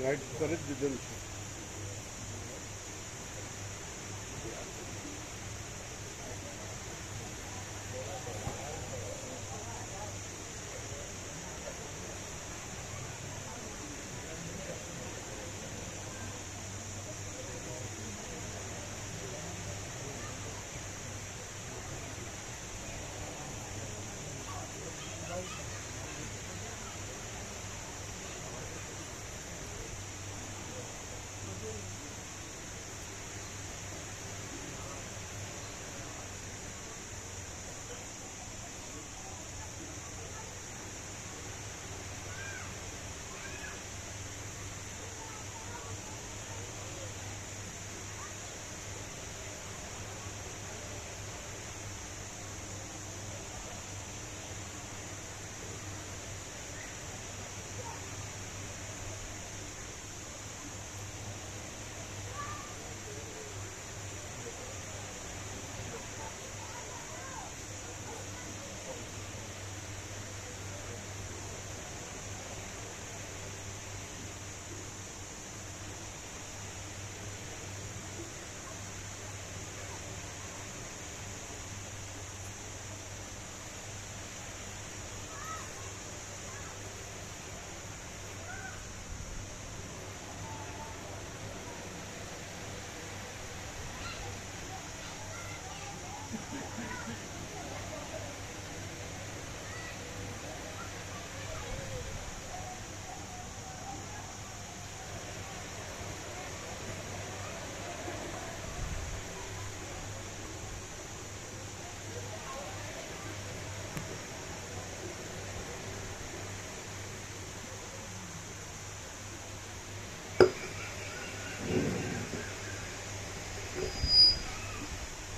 Light કરે જ દીધેલું છે.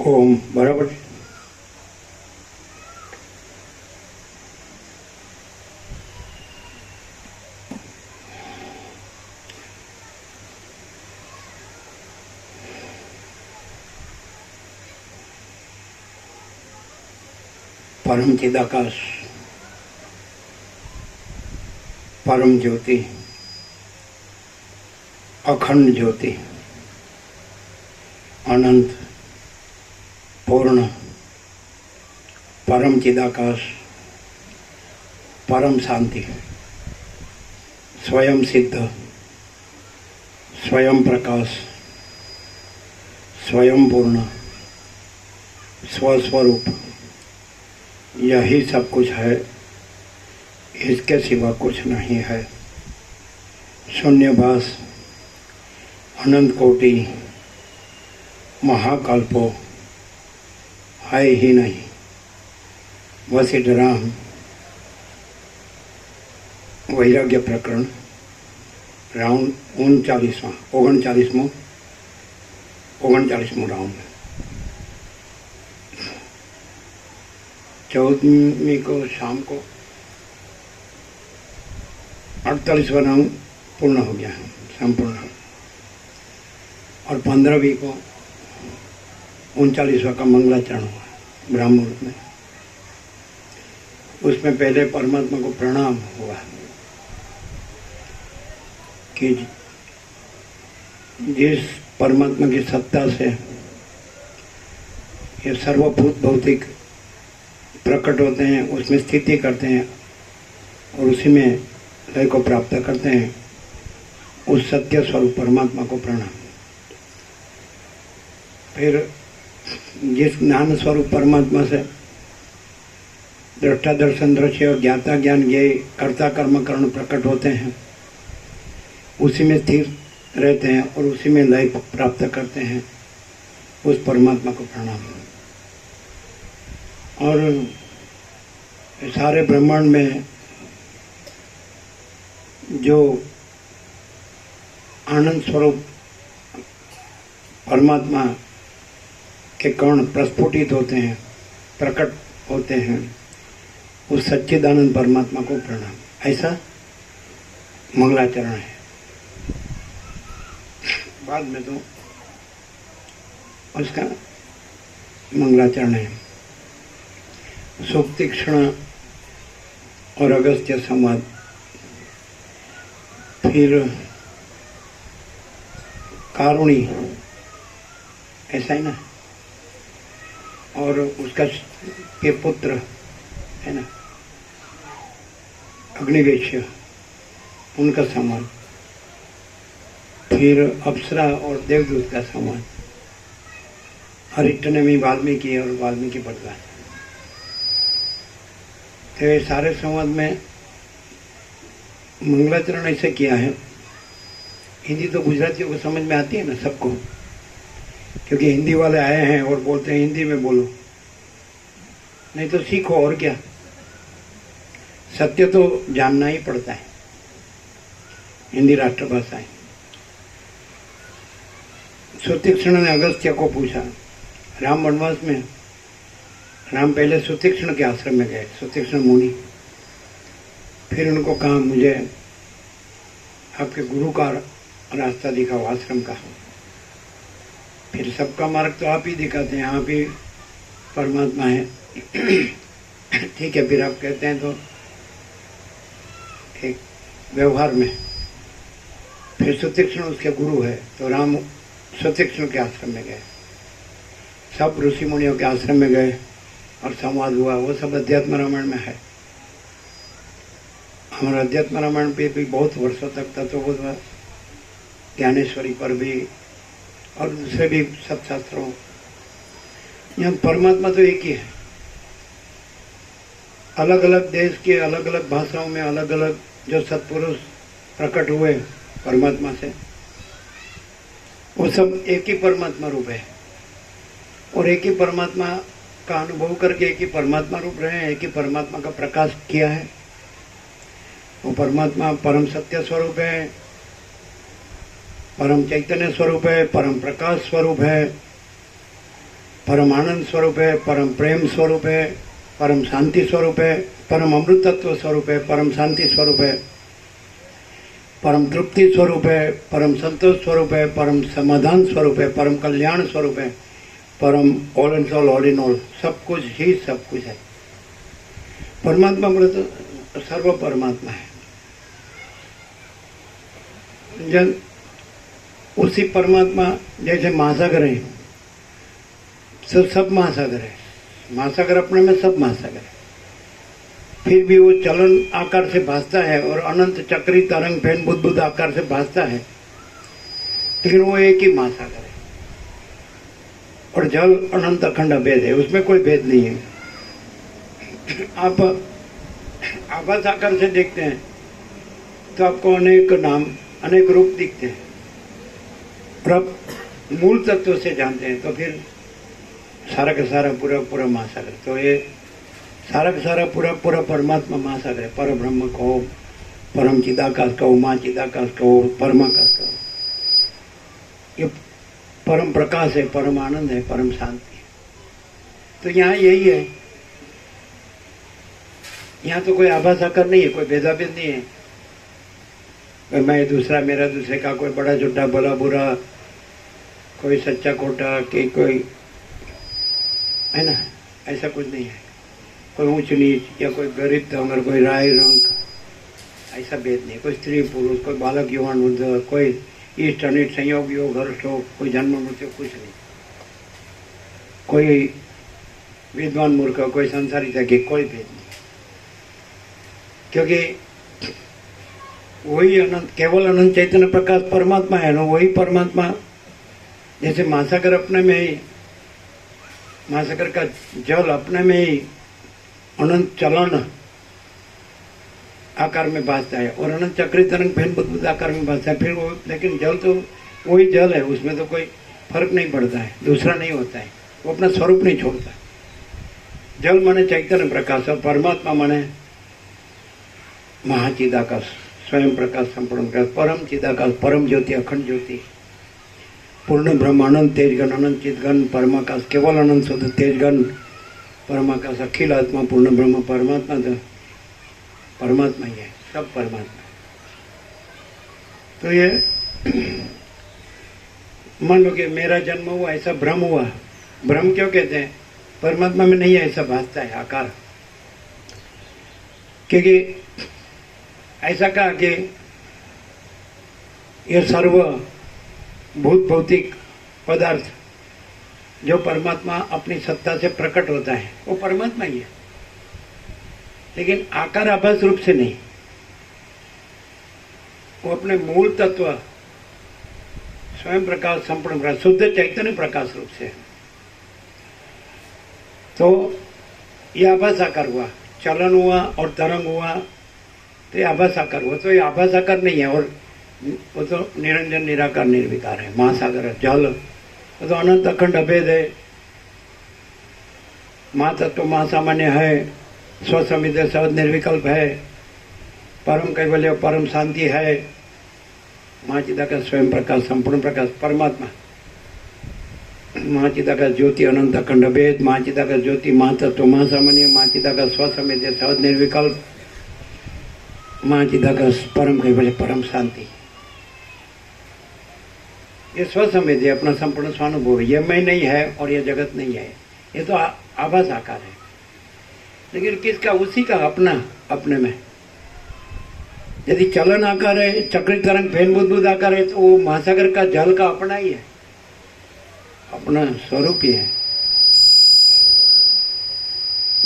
ઓમ બરાબર છે. परम चिदाकाश, परम ज्योति, अखंड ज्योति, अनंत पूर्ण, परम चिदाकाश, परम शांति, स्वयं सिद्ध, स्वयं प्रकाश, स्वयं पूर्ण, स्वस्वरूप, यही सब कुछ है, इसके सिवा कुछ नहीं है। शून्यवास, अनंत कोटि, महाकल्पो है ही नहीं। वशिष्ठराम वैराग्य प्रकरण राउंड 39वां राउंड। 14वीं को शाम को 48वां राउंड पूर्ण हो गया है, संपूर्ण। और 15वीं को 39वां का मंगलाचरण हुआ ब्राह्म मुहूर्त में। उसमें पहले परमात्मा को प्रणाम हुआ कि जिस परमात्मा की सत्ता से ये सर्वभूत भौतिक प्रकट होते हैं, उसमें स्थिति करते हैं और उसी में लय को प्राप्त करते हैं, उस सत्य स्वरूप परमात्मा को प्रणाम। फिर जिस ज्ञान स्वरूप परमात्मा से दृष्टा दर्शन दृश्य और ज्ञाता ज्ञान ये कर्ता कर्म कर्ण प्रकट होते हैं, उसी में स्थिर रहते हैं और उसी में लय प्राप्त करते हैं, उस परमात्मा को प्रणाम। और सारे ब्रह्मांड में जो आनंद स्वरूप परमात्मा के कण प्रस्फुटित होते हैं, प्रकट होते हैं उस सच्चिदानंद परमात्मा को प्रणाम, ऐसा मंगलाचरण है। बाद में तो उसका मंगलाचरण है। सुप्तीक्ष्ण और अगस्त्य संवाद, फिर कारुणी, ऐसा है ना, और उसका के पुत्र है ना अग्निवेश्य, उनका संवाद, फिर अप्सरा और देवदूत का संवाद, हरिट्टनमी वाल्मीकि और वाल्मीकि बदला। तो ये सारे संवाद में मंगलाचरण ऐसे किया है। हिंदी तो गुजरातियों को समझ में आती है ना सबको, क्योंकि हिंदी वाले आए हैं और बोलते हैं हिंदी में बोलो, नहीं तो सीखो, और क्या, सत्य तो जानना ही पड़ता है। हिंदी राष्ट्रभाषा है। सुतीक्ष्ण ने अगस्त्य को पूछा, राम वनवास में, राम पहले सुतीक्ष्ण के आश्रम में गए, सुतीक्ष्ण मुनि, फिर उनको कहा मुझे आपके गुरु का रास्ता दिखाओ, आश्रम का। फिर सबका मार्ग तो आप ही दिखाते हैं, आप ही परमात्मा है। ठीक है, फिर आप कहते हैं तो एक व्यवहार में, फिर सुतीक्ष्ण उसके गुरु है, तो राम सुतीक्ष्ण के आश्रम में गए, सब ऋषि मुनियों के आश्रम में गए और संवाद हुआ। वो सब अध्यात्म रामायण में है। हमारा अध्यात्म रामायण पे भी बहुत वर्षों तक तत्वबोध, ज्ञानेश्वरी पर भी और दूसरे भी सब शास्त्रों, यहाँ परमात्मा तो एक ही है। अलग अलग देश के अलग अलग भाषाओं में अलग अलग जो सत्पुरुष प्रकट हुए परमात्मा से, वो सब एक ही परमात्मा रूप है, और एक ही परमात्मा का अनुभव करके एक ही परमात्मा रूप रहे हैं, एक ही परमात्मा का प्रकाश किया है। वो परमात्मा परम सत्य स्वरूप है, परम चैतन्य स्वरूप है, परम प्रकाश स्वरूप है, परम आनंद स्वरूप है, परम प्रेम स्वरूप है, परम शांति स्वरूप है, परम अमृत तत्व स्वरूप है, परम शांति स्वरूप है, परम तृप्ति स्वरूप है, परम संतोष स्वरूप है, परम समाधान स्वरूप है, परम कल्याण स्वरूप है, परम all and all in all, सब कुछ ही सब कुछ है। परमात्मा बोले तो सर्व परमात्मा है। जब उसी परमात्मा जैसे महासागर है, सब महासागर है, महासागर अपने में सब महासागर है, फिर भी वो चलन आकार से भासता है और अनंत चक्री तरंग फैन बुद्ध आकार से भासता है, लेकिन वो एक ही महासागर है। और जल अनंत अखंड भेद है, उसमें कोई भेद नहीं है। आप आभास आकार से देखते हैं तो आपको अनेक नाम अनेक रूप दिखते हैं, और आप मूल तत्व से जानते हैं तो फिर सारा का सारा पूरा पूरा महासागर। तो ये सारा का सारा पूरा पूरा परमात्मा महासागर है। पर ब्रह्म कहो, परम चिदाकाश कहो, माँ चिदाकाश कहो, परमाकाश कहो, ये परम प्रकाश है, परम आनंद है, परम शांति है। तो यहाँ यही है, यहाँ तो कोई आभास आकर नहीं है, कोई भेदाभेद नहीं है, मैं दूसरा मेरा दूसरे का, कोई बड़ा छोटा भला बुरा, कोई सच्चा खोटा, कि कोई है ना, ऐसा कुछ नहीं है। कोई ऊंच नीच या कोई गरीब तंगर, कोई राय रंग, ऐसा भेद नहीं। कोई स्त्री पुरुष, कोई बालक युवान वृद्ध, कोई इष्ट अनिष्ट, संयोग योग हर्ष हो, कोई जन्म मृत्यु, कुछ नहीं। कोई विद्वान मूर्ख, कोई संसारी त्यागी, कोई भेद नहीं, क्योंकि वही अनंत, केवल अनंत चैतन्य प्रकाश परमात्मा है ना। वही परमात्मा जैसे महासागर अपने में ही, महासागर का जल अपने में ही अनंत चलन आकार में भासता है, और अनंत चक्री तरंग फैन बुद्ध आकार में भासता है। फिर वो, लेकिन जल तो वही जल है, उसमें तो कोई फर्क नहीं पड़ता है, दूसरा नहीं होता है, वो अपना स्वरूप नहीं छोड़ता। जल माने चैतन्य प्रकाश और परमात्मा माने महाचिदाकाश, स्वयं प्रकाश, संपूर्ण प्रकाश, परम चिदाकाश, परम ज्योति, अखंड ज्योति, पूर्ण ब्रह्म, अनंत तेजगन, अनंत चितगन, परमाकाश, केवल अनंत शुद्ध तेजगन, परमाकाश अखिल आत्मा पूर्ण ब्रह्म परमात्मा तो परमात्मा ही है, सब परमात्मा। तो ये मान लो कि मेरा जन्म हुआ, ऐसा भ्रम हुआ। भ्रम क्यों कहते हैं? परमात्मा में नहीं ऐसा भासता है आकार, क्योंकि ऐसा कहा कि ये सर्व भूत भौतिक पदार्थ जो परमात्मा अपनी सत्ता से प्रकट होता है वो परमात्मा ही है, लेकिन आकार आभास रूप से नहीं, वो अपने मूल तत्व स्वयं प्रकाश संपूर्ण प्रकाश शुद्ध चैतन्य प्रकाश रूप से। तो ये आभास आकार हुआ, चलन हुआ और तरंग हुआ, तो ये आभास आकार हुआ। तो ये आभास आकार नहीं है, और वो तो निरंजन निराकार निर्विकार है, महासागर है, जल, वो तो अनंत अखंड अभेद है, महातत्व महासामान्य है, स्वसमित सहज निर्विकल्प है, परम कैवल्य परम शांति है, महाचिदाकाश स्वयं प्रकाश संपूर्ण प्रकाश परमात्मा, महाचिदाकाश ज्योति अनंत अखंड भेद, महाचिदाकाश ज्योति महातत्व महासामान्य, महाचिदाकाश स्वसमित सहज निर्विकल्प, महाचिदाकाश परम कैवल्य परम शांति। ये स्वसमित है, अपना संपूर्ण स्वानुभव है, ये मैं नहीं है और ये जगत नहीं है, ये तो आभास आकार है। लेकिन किसका? उसी का, अपना, अपने में। यदि चलन आकार है, चक्री तरंग फैन बुद्ध आकार है, तो वो महासागर का जल का अपना ही है, अपना स्वरूप ही है।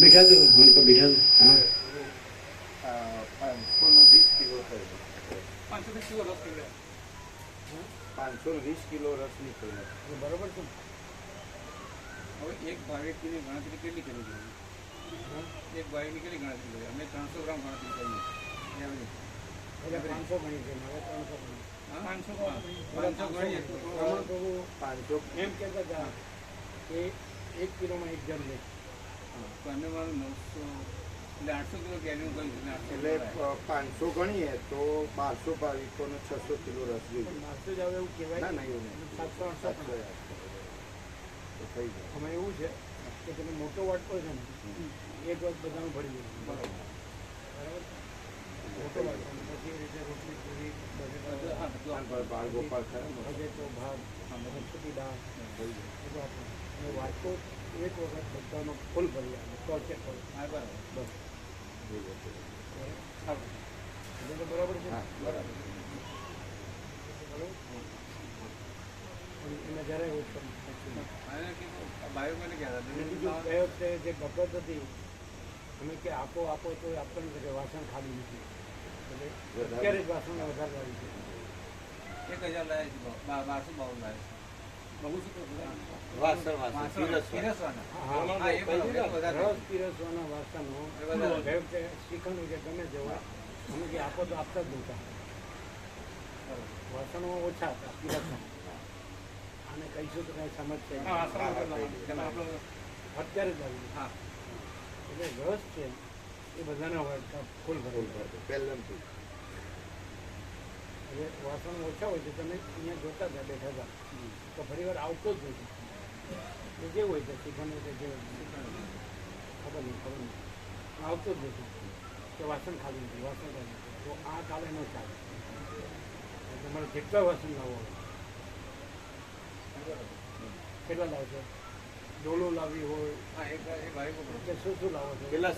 बिठा दो उनको, बिठा दो। हाँ 520 કિલો રસ નીકળ્યો બરોબર છે। હવે એક ભાવેકની ગણતરી કેટલી કરવી જોઈએ? એક ભાવેકની કેટલી ગણતરી કરીએ? અમે 300 ગ્રામ ગણતરી કરીએ, 500 ગણી છે, હવે 300 ગણી, 500 ગણીએ તો 500 એમ કહેતા હતા કે 1 કિલોમાં 1 જણ લે, તો અમે મારું 900 એટલે 800 કિલો કેરીનું કર્યું છે, એટલે 500 ગણીએ તો 1200 ભાવિકોને 600 કિલો રસ જોઈએ। 1200 જ આવે એવું કહેવાય? ના ના, એવું નહીં, 700 તો થઈ જાય। અમે એવું છે કે તમે મોટો વાટકો છે ને, એક વાત બધાનું ભરી દે, બરાબર બરાબર, મોટો વાટકો પછી એ રીતે રોટલી પૂરી બાળ ગોપાલ થાય, હજે તો ભાત, છૂટી દાળ થઈ જાય, બધું આપણે વાટકો એક વખત બધાનો ફૂલ ભરી આવે તો ચેક કરો, હા બરાબર, બસ બરાબર છે, બરાબર એમાં જરાય ઓછો બાયોને કહેતા જે ગપત હતી અમે કે આપો આપો તો આપણને કે વાસણ ખાલી નથી, એટલે અત્યારે જ વાસણ વધારવાની છે। 1000 લાવે છે, 1252 લાવે છે, બહુ શું વાસણ પીરસવાના વાસણો શ્રીખંડ કે ગમે તેવા અમે કે આપો તો આપતા જ નહોતા, વાસણો ઓછા હતા પીરસવાના, આને કહીશું તો કઈ સમજશે અત્યારે જ આવી, હા એટલે રસ છે એ બધાના ફૂલ ભરેલ પહેલાંથી, એટલે વાસણ ઓછા હોય તો તમે અહીંયા જોતા હતા બેઠા હતા તો ફરી વાર આવતો જ નથી, એ જે હોય છે શ્રીખંડ હોય જે ખબર નહીં આવતો જ નથી કે વાસણ ખાલી નથી, વાસણ ખાલી નથી, તો આ કાલે ન ચાલે, તમારે જેટલા વાસણ લાવો કેટલા લાવશો? ડોલો લાવી હોય કે શું શું લાવો છો? કેટલા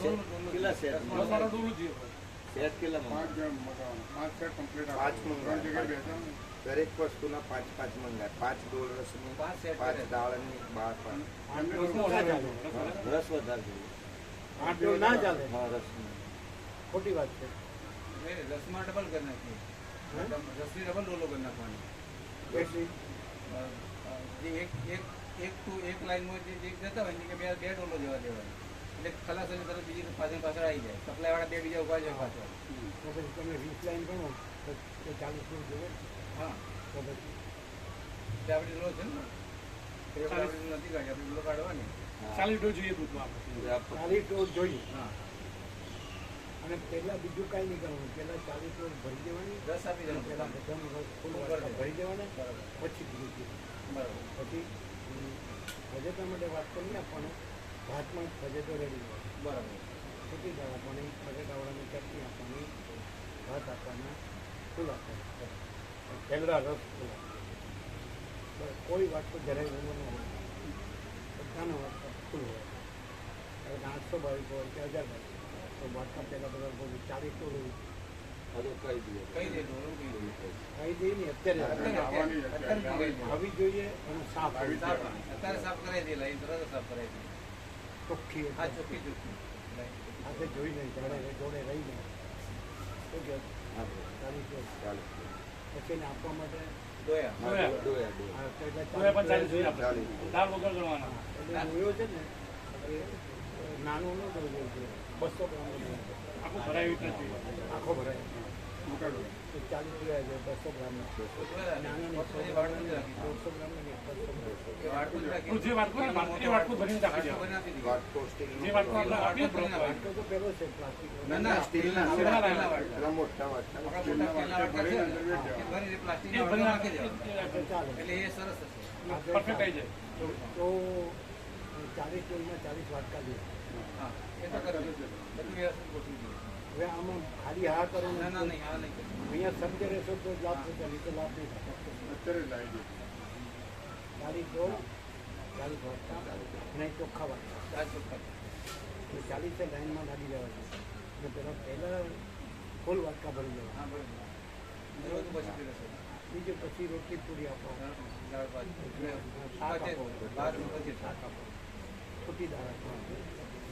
સેટ કેટલા? 5 સેટ કમ્પ્લીટ, 5 મંગાવે, દરેક વસ્તુના 5 મંગાવે, 5 ડોલ રસની, 5 દાળની, 12 રસ વધારે જોઈએ, 8 ડોલ ના ચાલે, હા રસની ખોટી વાત છે, રસમાં ડબલ કરી નાખીએ, રસની ડબલ ડોલો કરી નાખવાની, જે એક લાઈનમાં જે જતા હોય કે 2 ડોલો જવા દેવાય, એટલે ખલાસ હોય તરત બીજી પાછળ આવી જાય, સપ્લાય વાળા 2 બીજા ઉભા જાય પાછળ, તો પછી તમે 20 લાઈન ગણો તો 40 ડોલ જોઈએ, હા તો પછી આપણી ડોલો છે ને નથી કાઢી, આપણે ડોલો કાઢવાની 40 ડોલ જોઈએ દૂધમાં, 40 ડોલ જોઈએ, હા, અને પહેલાં બીજું કાંઈ નહીં કરવાનું, પહેલાં 40 ડોલ ભરી દેવાની, રસ આપી દેવાનું, પહેલાં બધાનો રસ ફૂલ ભરી દેવાના, પછી બીજું બરાબર, પછી હજેતા માટે વાત કરી આપવાનું ભાતમાં ભજે તો રેડી હોય બરાબર. છૂટી દાળ આપવાની બટેટાવાળાની ચટણી આપવાની ભાત આપવાના ફૂલ આપવાના ખેલડા રસ ફૂલ આપવાના બસ કોઈ વાત તો જરાય ઉંમર ન હોય બધાનો વાત ફૂલ હોય કારણ કે 800 બાવીસ હોય કે 1000 બાવીસ તો વાટકા પહેલાં બધા 40 ટોળું કઈ દે ઢોલું કઈ દે. ખાઈ દઈએ ને અત્યારે આવી જોઈએ અને સાફ આવી સાફ આવે. અત્યારે સાફ કરાવી દે લાઈન તરત જ સાફ કરાવી દે. ચોખ્ખી હા ચોખ્ખી ચોખ્ખી લાઈન. હાથે જોઈ નહીં જોડે રહીને શું કહે ચાલી પછી એને આપવા માટે દોયા. હા, તો એટલે દાળ વગર ગણવાના. એટલે જોયો છે ને એ નાનું ન કરવું જોઈએ 200 ગ્રામ આખું ભરાય એવી નથી. આખો ભરાય તો 40 જોયા છે 200 ગ્રામ નાના 100 ગ્રામ 150 ગ્રામ ને 150 એ વાટકું જ રાખી. જે વાટકો ને એ વાટકો ભરીને રાખી વાટકું દેવાનું. બનાવી દીધી. જે વાટકો આપણે આપીએ ને વાટકો તો પેલો છે પ્લાસ્ટિક ના ના સ્ટીલના સ્ટીલના સ્ટીલના વાટકા. આપણા મોટા સ્ટીલના વાટકા છે ને, એ ભરીને પ્લાસ્ટિકના એ વાટકા ભરીને નાખી દેવાના. તો ચાલે એટલે એ સરસ થશે. પરફેક્ટ આવી જાય. તો 40 કિલોમાં 40 વાટકા જોઈએ હા એ તો કરવું જ. બધું વ્યવસ્થિત ગોઠવી દઈએ. હવે આમાં ખાલી હા કરો ના ના નહીં આ નહીં કરવું. અહીંયા સમજે રહેશો તો લાભ થશે નહીં તો લાભ નહીં થશે 40 ગોળ 40 વાટકા અને ચોખ્ખા વાટકા આ ચોખ્ખા. તો 40 લાઈનમાં લાગી જવા છે અને પહેલાં ફૂલ વાટકા ભરી દેવા હા બરાબર. બીજું બધું પછી પીરસે. બીજું પછી રોટલી પૂરી આપો દાળ ભાત. શાક પછી આપો ભાત પછી શાક આપો છૂટી દાળ આપો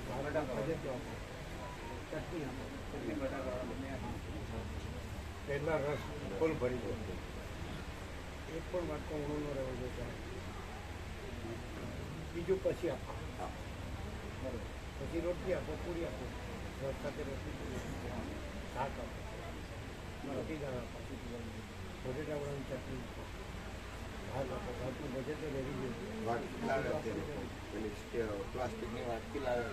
બટાકા ભજેતો આપો ચટણી આપો ચટણી બટાકા બંને આપો. પહેલાં રસ ફૂલ ભરી દો એક પણ વાટકો ઊણો ન રહેવો જોઈએ બીજું પછી આપો બરાબર. પછી રોટલી આપો પૂરી આપો રસ સાથે રોટલી પૂરી આપો શાક આપો રોટી દાળ આપો બટેટાવાળાની ચટણી આપો ભાત આપો ભાતનું બજેટ તો રેડી જોઈએ પ્લાસ્ટિકની વાટકી લાવે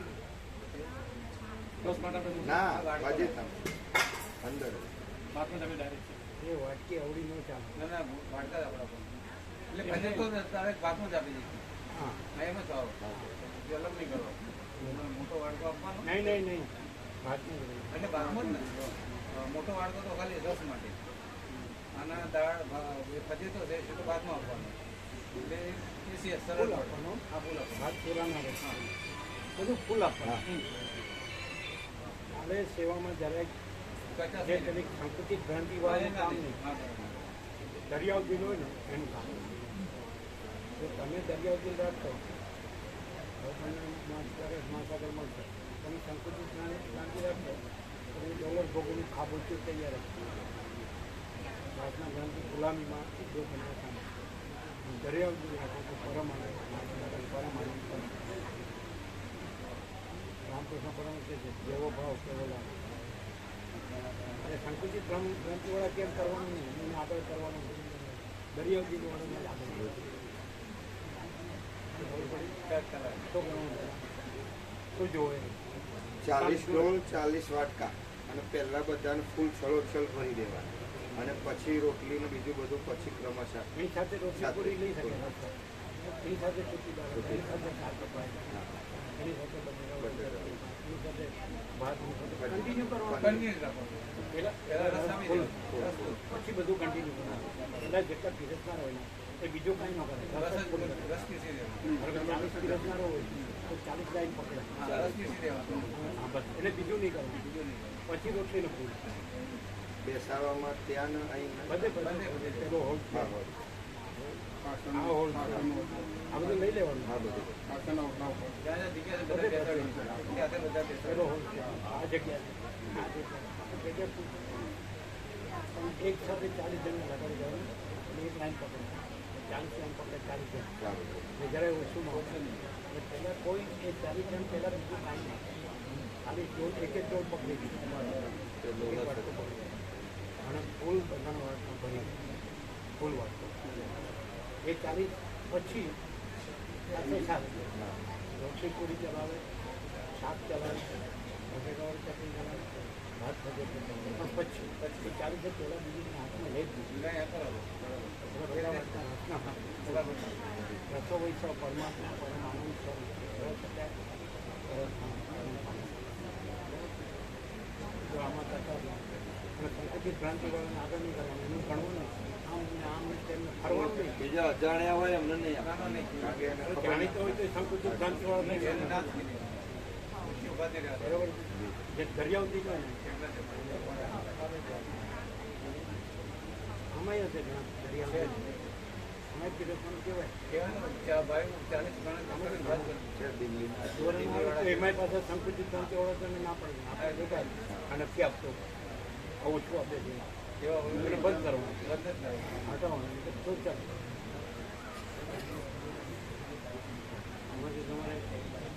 દસ માટે આપણે ના વાજે અંદર ભાતમાં તમે ડાયરેક્ટ એ વાટકી અવળી ન ચાલે ના ના વાટકા જ આપણા પણ. એટલે ભજે તો તારે ભાતમાં જ આપી દઈશું. હા હા એમ જ આવો. એ અલગ નહીં કરવાનો. મોટો વાડકો આપવાનો. નહીં ભાતનું જ રહે. એટલે ભાતમાં જ ને મોટો વાડકો તો ખાલી રસ માટે. આના દાળ ભજે તો છે એ તો ભાતમાં આપવાનો. એટલે એ સરળ ફૂલ પડે. આપવાનો હા ફૂલ આપવાનો. ભાત પૂરાના રહે હા બધું ફૂલ આપવાનું હવે સેવામાં જરાક કચાશ જે નહીં. પેલી સંકુચિત ભ્રાંતિ હા, વાળું એ કામ નથી. નહીં હા, બરાબર. દરિયાવ દિલ હોય ને એનું કામ જો તમે દરિયાવ દિલ રાખશો તો તમને મહાસાગર મળશે તમે સંકુચિત ભ્રાંતિ રાખશો તો એ ડોલર ભોગવનું ખાબોચું તૈયાર હશે ભાતના ભ્રાંતિ ગુલામીમાં જો તમને કામ દરિયાવ દિલ રાખો તો પરમાણે પરમાણે રામકૃષ્ણ પરમહંસ કહે છે જેવો ભાવ કેવો લાભ અને સંકુચિત ગ્રંથિવાળા કેમ કરવાનું નહીં એને આગળ કરવાનું દરિયાવ દિલવાળાને જ આગળ પેક કરાય. શું કરવાનું શું જોવે 40 ડોલ 40 વાટકા અને પહેલા બધાને ફૂલ છલોછલ ભરી દેવાના અને પછી રોટલી ને બીજું બધું પછી ક્રમશઃ એની સાથે રોટલી પૂરી લઈ શકે એની સાથે ચૂકી દાળ એની સાથે શાક કપાય એની સાથે બટેટા એની સાથે ભાત કન્ટિન્યુ કરવાનું કન્ટિન્યુ રાખવાનું. પહેલા રસ આપી ફૂલ દેવાનો. રસ ફૂલ. પછી બધું કન્ટિન્યુ કરવાનું પહેલાં જેટલા પીરસનાર હોય ને એ બીજું કાંઈ ન કરે રસ રસ જ જ ફૂલ કરે રસ પીસી દેવાનો. હવે 40 પીરસનાર હોય તો 40 લાઈન પકડે હા, રસ પીસી દેવાનો. હા, બસ એટલે બીજું નહીં કરવાનું બીજું નહીં કરવાનું. પછી રોટલીને ફૂલ બેસાડવામાં ત્યાં ને અહીં બધે પેલો હોલ છે હા હોય. આ હોલ છે આ બધું લઈ લેવાનું હા બધું જ્યાં જ્યાં જગ્યા છે બધા બેસાડી. ત્યાં ત્યાં બધા પેલો બેસાડી. હોલ છે આ જગ્યા આ જગ્યા પણ એક સાથે 40 જણને લગાડી દેવાનું અને એક લાઈન પકડે 40 લાઈન પકડે 40 જણ સારું એટલે જરાય ઓછું ના હોય એટલે પહેલાં કોઈ એ 40 જણ પહેલાં બીજું કાંઈ ના ખાલી ડોલ એક જ ડોલ પકડી દીધી એક વાટકો પકડી અને ફૂલ બધાનો વાટકો ભરી ફૂલ વાટકો એ 40 પછી સાથે શાક રોટલી પૂરી ચલાવે શાક ચલાવે બટેટાવાળી ચટણી ચલાવે ભાત ભજે પણ પછી 40 પહેલાં બીજી હાથમાં લઈ જ દીધી ત્યાં કરાવો. બરાબર. રસો વૈસવ પરમાત્મા પરમ આનંદ સ્વરૂપ તો આમાં કરતા હતા અને સંકુચિત ભ્રાંતિવાળાને આગળ નહીં કરવાનું, એનું ગણવું નહીં, આમ ને આમ ને તેમ ફરવાનું નહીં. બીજા અજાણ્યા હોય એમને નહીં નાનો નહીં કારણ કે એને હવે ખબર જાણીતો હોય તો એ સંકુચિત ભ્રાંતિવાળો નહીં એને ના કરવાનો. જ મિલે. ઉભા થઈ રહ્યા છે. બરોબર જે દરિયાવતી કહે ને આમાંય હશે ઘણા દરિયાવતી અમે કીધું પણ કહેવાય કહેવાનું કે આ ભાઈ 40 ગણા પકડીને વાત કરી. છે દિલ્હીના ધોરણમાં આવે તો એમાંય પાસે સંકુચિત ભ્રાંતિવાળો તો ના પડે ને આપણે દેખાય અને નથી આપતો આવું શું આપે છે કેવા હોય એને બંધ કરવાનું, બંધ જ થાય. હટાવવાનું એટલે તો ચાલે. આમાંથી તમારે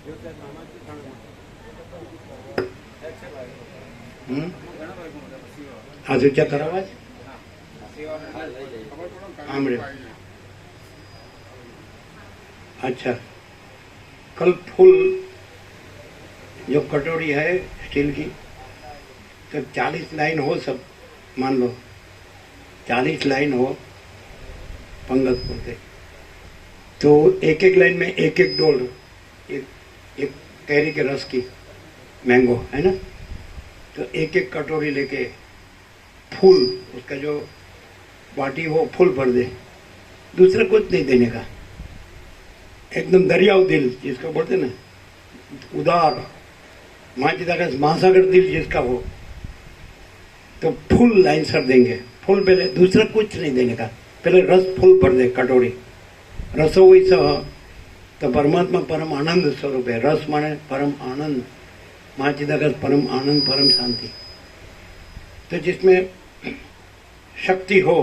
જોતા આમાંથી જાણવાનું. એક છે ભાઈ. हम्म? ઘણા ભાઈ મોટા સીવા. हाथ ऊंचा करो आज હા સીવા હા, લઈ જઈએ. आमरे अच्छा कल फुल जो कटोरी है स्टील की तो 40 लाइन हो सब मान लो 40 लाइन हो पंगत बोलते तो एक एक लाइन में एक एक डोल एक कैरी के रस की मैंगो है ना तो एक एक कटोरी लेके फूल उसका जो बाटी हो फुल भर दे, दूसरा कुछ नहीं देने का, एकदम दरियाव दिल जिसको बोलते ना, उदार महासागर दिल जिसका हो तो फुल लाइन सर देंगे, फुल पहले दूसरा कुछ नहीं देने का, पहले रस फुल भर दे कटोरी, रसो वैसा तो परमात्मा परम आनंद स्वरूप है, रस माने परम आनंद, महाचिदाकाश परम आनंद परम शांति। तो जिसमें शक्ति हो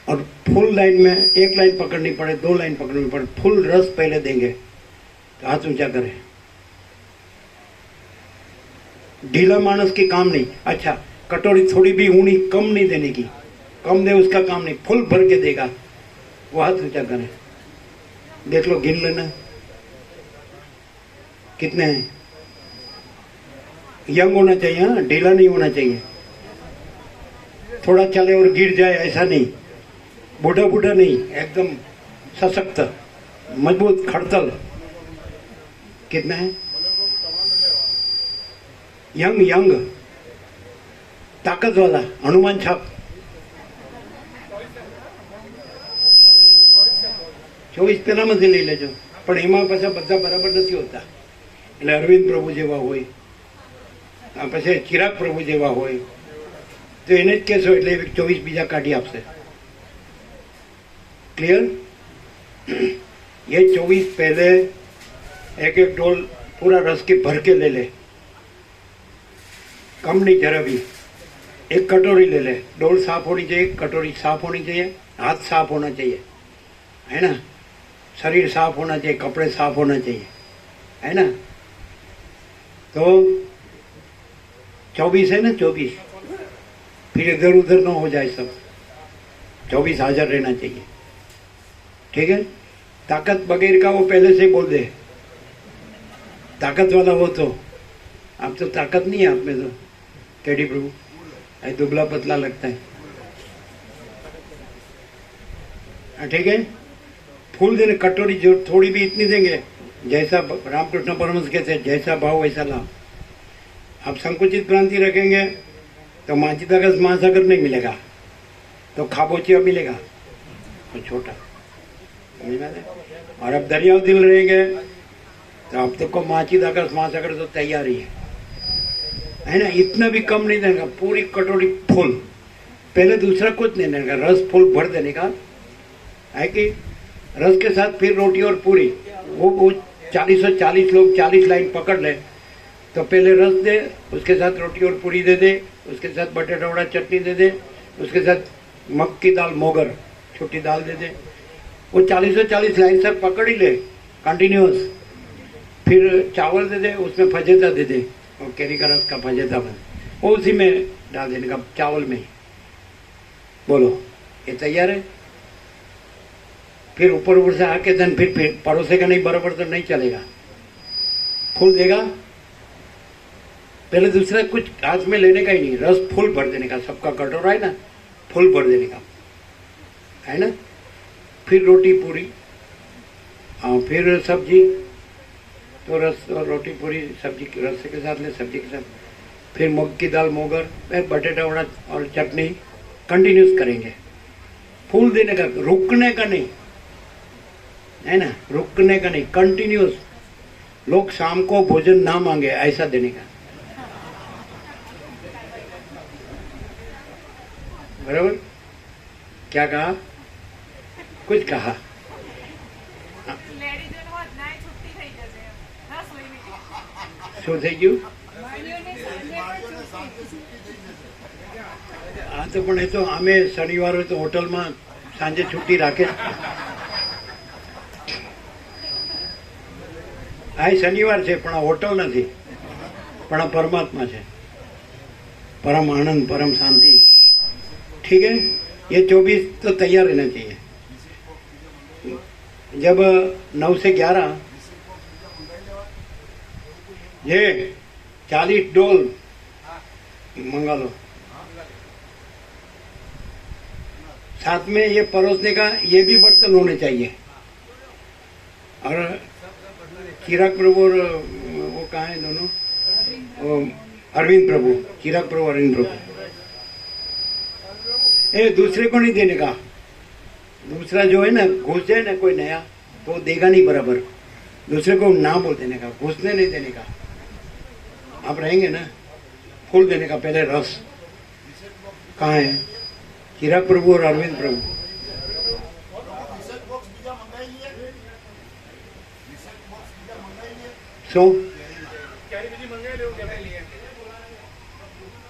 और फुल लाइन में एक लाइन पकड़नी पड़े, 2 लाइन पकड़नी पड़े, फुल रस पहले देंगे तो हाथ ऊंचा करें। ढीला मानस की काम नहीं, अच्छा कटोरी थोड़ी भी ऊनी कम नहीं देने की, कम दे उसका काम नहीं, फुल भर के देगा वो हाथ ऊंचा करें। देख लो गिन लेना कितने हैं। यंग होना चाहिए, हाँ ढीला नहीं होना चाहिए, थोड़ा चले और गिर जाए ऐसा नहीं, बूढ़ा बूढ़ा नहीं, एकदम सशक्त मजबूत खड़तल। कितना है? यंग यंग ताकत वाला हनुमान छाप 24 પેલામાંથી લઈ લેજો, પણ એમાં પાછા બધા બરાબર નથી હોતા, એટલે અરવિંદ પ્રભુ જેવા હોય, પછી ચિરાગ પ્રભુ જેવા હોય तो એને જ કહેશો એટલે 24 બીજા કાઢી આપશે। क्लियर? ये 24 पहले एक एक डोल पूरा रस के भर के ले ले, कम नहीं जरा भी, एक कटोरी ले ले, डोल साफ होनी चाहिए, कटोरी साफ होनी चाहिए, हाथ साफ होना चाहिए, है ना, शरीर साफ होना चाहिए, कपड़े साफ होना चाहिए, है ना। तो 24 है ना, 24 फिर इधर उधर ना हो जाए सब, 24 हाजिर रहना चाहिए, ठीक है। ताकत बगैर का वो पहले से बोल दे, ताकत वाला हो तो आप तो ताकत नहीं है आप में, तो टेडी प्रभु ऐ दुबला पतला लगता है, ठीक है। फूल देने कटोरी जो थोड़ी भी इतनी देंगे, जैसा रामकृष्ण परमहंस कहते हैं जैसा भाव वैसा लाभ। आप संकुचित क्रांति रखेंगे तो महाचिदाकाश महासागर नहीं मिलेगा, तो खाबोचिया मिलेगा तो छोटा, और अब दरियाव दिल रहेंगे तो अब तक को महाचिदाकाश महासागर तो तैयार ही है ना। इतना भी कम नहीं देने का, पूरी कटोरी फुल, पहले दूसरा कुछ नहीं देने का, रस फुल भर देने का है कि रस के साथ फिर रोटी और पूरी, वो 40 लोग 40 लाइन पकड़ ले तो पहले रस दे, उसके साथ रोटी और पूरी दे दे, उसके साथ बटेटा वड़ा चटनी दे दे, उसके साथ मग की दाल मोगर छोटी दाल दे दे, वो 40 लाइन से पकड़ ही ले कंटिन्यूस, फिर चावल दे दे, उसमें फजेता दे दे, और केरी का रस का फजेता बन वो उसी में डाल देने का, चावल में। बोलो ये तैयार है? फिर ऊपर ऊपर से आके धन फिर परोसेगा नहीं बराबर तो नहीं चलेगा, फुल देगा, पहले दूसरा कुछ हाथ में लेने का ही नहीं, रस फुल भर देने का, सबका कटोरा है ना, फुल भर देने का, है ना। फिर रोटी पूरी, फिर सब्जी, तो रस और रोटी पूरी सब्जी रस के साथ ले, सब्जी के साथ, फिर मूंग की दाल मोगर, फिर बटेटा वड़ा और चटनी कंटिन्यूस करेंगे। फूल देने का, रुकने का नहीं है ना, रुकने का नहीं, कंटिन्यूस। लोग शाम को भोजन ना मांगे ऐसा देने का, बराबर? क्या कहा? कुछ कहा? શું થઈ ગયું? હા તો પણ એ તો અમે શનિવાર હોય તો હોટલમાં સાંજે છુટ્ટી રાખે. આ શનિવાર છે પણ આ હોટલ નથી, પણ આ પરમાत्मा છે, परम आनंद, परम शांति. ठीक है, ये 24 तो तैयार रहना चाहिए. जब 9 से 11 ये 40 डोल मंगा लो. साथ में ये परोसने का ये भी बर्तन होने चाहिए. और चिराग प्रभु और वो कहाँ है दोनों? अरविंद प्रभु, चिराग प्रभु, अरविंद प्रभु. ये दूसरे को नहीं देने का. दूसरा जो है ना, घुस जाए ना कोई नया तो देगा नहीं बराबर. दूसरे को ना बोल देने का, घुसने नहीं देने का. आप रहेंगे ना, फूल देने का. पहले रस कहाँ है? चिराग प्रभु और अरविंद प्रभु. શું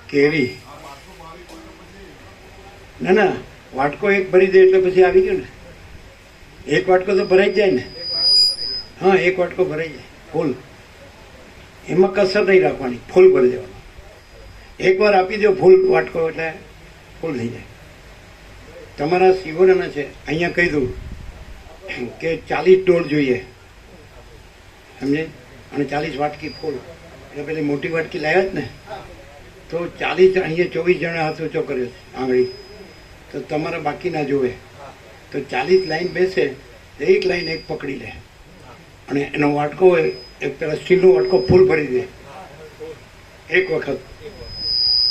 કેવી? ના ના, વાટકો એક ભરી દે એટલે પછી આવી ગયું ને. એક વાટકો તો ભરાઈ જાય ને. હા, એક વાટકો ભરાઈ જાય ફૂલ. એમાં કસર નહીં રાખવાની, ફૂલ ભરી દેવાનું. એકવાર આપી દો ફૂલ વાટકો એટલે ફૂલ થઈ જાય. તમારા શિવોના છે અહીંયા કહી દઉં કે 40 ડોલ જોઈએ, સમજે? અને 40 વાટકી ફૂલ. એટલે પેલી મોટી વાટકી લાવ્યા જ ને, તો 40 અહીંયા 24 જણા હાથ ઊંચો કર્યો છે આંગળી, તો તમારા બાકી ના જોવે. તો 40 લાઈન બેસે તો એક લાઈન એક પકડી લે અને એનો વાટકો હોય એક પેલા સ્ટીલનો વાટકો ફૂલ ભરી દે. એક વખત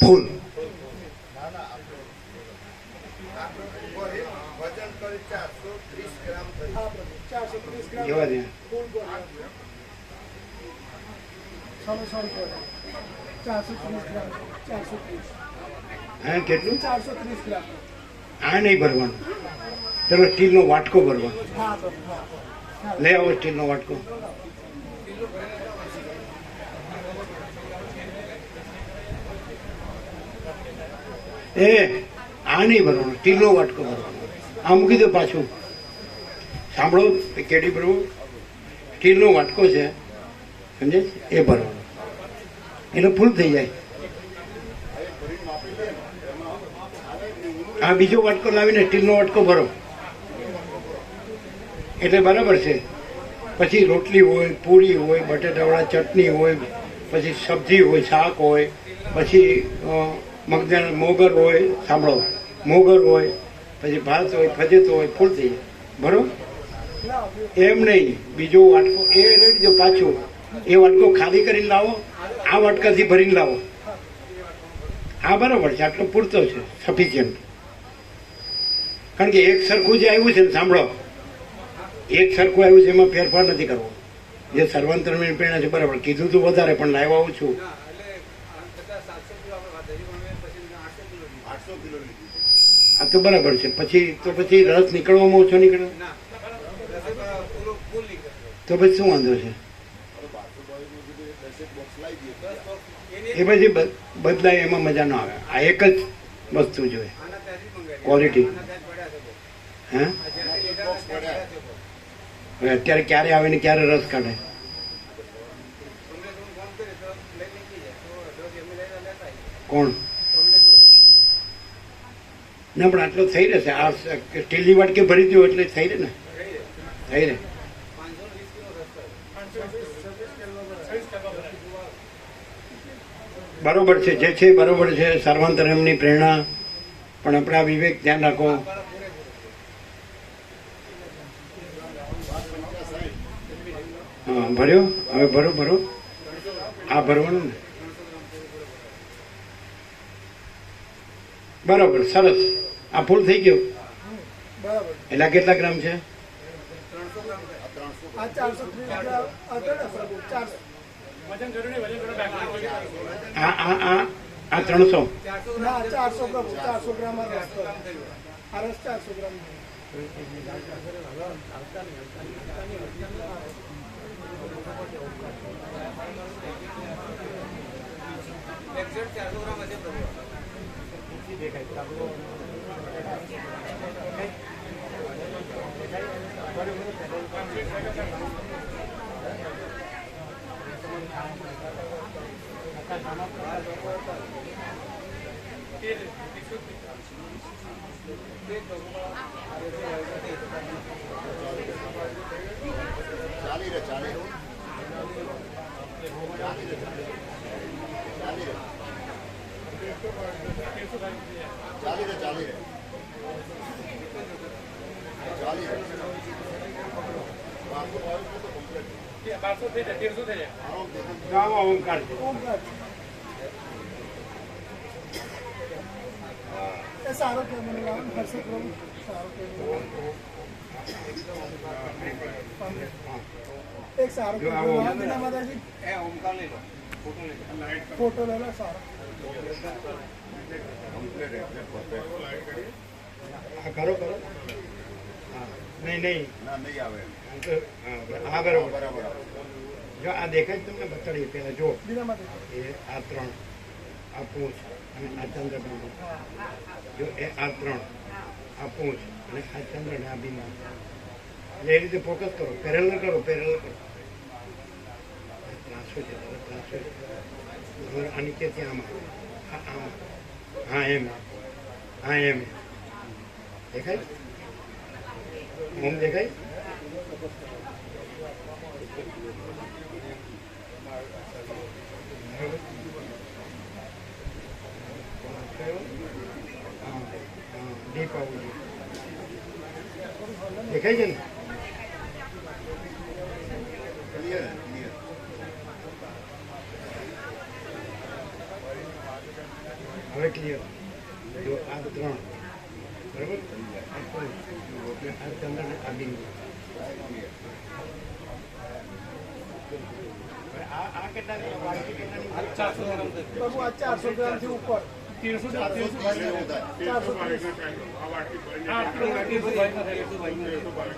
ફૂલ. વજન કરી 430 ગ્રામ થઈ. જવા દે. 430 ગ્રામ. હા, કેટલું? 430 ગ્રામ. આ નહીં ભરવાનું, પેલો સ્ટીલનો વાટકો ભરવાનો. હા, લઈ આવો સ્ટીલનો વાટકો. એ આ નહીં ભરવાનો, સ્ટીલનો વાટકો ભરવાનો. આ મૂકી દો પાછું. સાંભળો કેડી પ્રભુ, સ્ટીલનો વાટકો છે, સમજે? એ ભરવાનો એટલે ફૂલ થઈ જાય. આ બીજો વાટકો લાવીને સ્ટીલનો વાટકો ભરો એટલે બરાબર છે. પછી રોટલી હોય, પૂરી હોય, બટેટાવાળા ચટણી હોય, પછી સબ્જી હોય, શાક હોય, પછી મગદાળ મોગર હોય, સાંભળો, મોગર હોય, પછી ભાત હોય, ફજેતો હોય, ફૂલ થઈ જાય. બરોબર? એમ નહીં, બીજો વાટકો એ રેડી દો પાછું. એ વાટકો ખાલી કરીને લાવો, આ વાટકાથી ભરીને લાવો. હા, બરાબર છે, આટલો પૂરતો છે, સફિશિયન્ટ. કારણ કે એક સરખું જે આવ્યું છે ને, સાંભળો, એક સરખું આવ્યું છે, એમાં ફેરફાર નથી કરવો. જે સર્વાંતરની પ્રેરણા છે બરાબર, કીધું તું વધારે પણ લાવ્યા ઓછું. 800 કિલો લીધી. આ તો બરાબર છે. પછી રસ નીકળવામાં ઓછો નીકળે તો પછી શું વાંધો છે? એ પછી બદલાય એમાં મજા ન આવે. આ એક જ વસ્તુ જોઈએ, ક્વોલિટી. હે, હવે અત્યારે ક્યારે આવે ને ક્યારે રસ કાઢે? કોણ? ના, પણ આટલો થઈ રહેશે. આ સ્ટીલની વાટકી ભરી દો એટલે થઈ રહે ને, થઈ રહે. બરોબર છે, જે છે બરોબર છે. સર્વાંતરમની પ્રેરણા, પણ આપણે આ વિવેક ધ્યાન રાખો. હા ભર્યો હવે ભરો ભરો આ ભરવાનું ને બરાબર સરસ આ ફૂલ થઈ ગયું બરાબર એટલે આ કેટલા ગ્રામ છે આ 430 ગ્રામ હતો ને પ્રભુ 400 વજન જરૂરી વજન થોડો બાકી આ 300 ના 400 પ્રભુ 400 ગ્રામ આ રસ હતો. આ રસ 400 ગ્રામ એક્ઝેક્ટ 400 ગ્રામ હશે પ્રભુ. ચાલી રહે ચાલી રહે ચાલી રહે ચાલી રહે ચાલી રહે 1200 થઈ જાય 1300 થઈ જાય આમાં ઓમકાર છે ઓમકાર એ સારો કે મને લાવ હર્ષદ પ્રભુ સારો કે એક સારો કે બીના માતાજી એ ઓમકાર લઈ લો, ફોટો લઈ લો. ફોટો લે લો સારો આ કરો કરો હા નહીં નહીં ના નહીં આવે હા બરાબર બરાબર જો આ દેખાય તમને બતાડીએ પહેલા જો બીના માતાજી એ આ 3 આ પૂંછ અને આ ચંદ્રબિંદુ જો એ આ 3 આ પૂંછ અને આ ચંદ્ર અને આ બિંદુ એટલે એ રીતે ફોકસ કરો પેરેલલ કરો પેરેલલ કરો ત્રાસો છે ત્રાસો છે આની કે ત્યાં આમાં હા એમ હા એમ દેખાય ઓમ દેખાય દેખાય છે ને ક્લિયર ક્લિયર હવે ક્લિયર જો આ 3 બરાબર આ ચંદ્ર ને આ બિંદુ આ કેટલા વાટકી કેટલાની 400 ગ્રામ થઈ પ્રભુ આ 400 ગ્રામ થી ઉપર 1300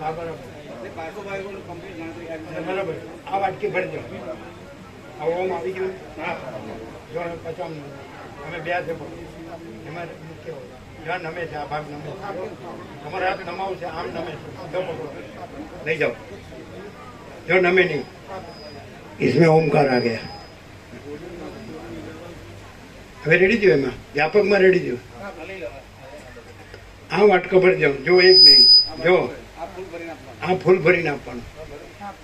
હા બરાબર એટલે 500 બાય કમ્પ્લીટ ગણતરી આવી. બરાબર આ વાટકી ભરી દો આ ઓમ આવી ગયું હા જો 50 અમે બે છે એમાં મુખ્ય જ્યાં નમે છે આ ભાગ નમે છે તમારે હાથ નમાવું છે આમ નમે છે જો પકડો લઈ જાઓ જો नमे नहीं इसमें ओमकार आ गया હવે રેડી થયો એમાં વ્યાપકમાં રેડી થયો આ વાટકો ભરી દો જો 1 મિનિટ જો આ ફૂલ ભરીને આપવાનું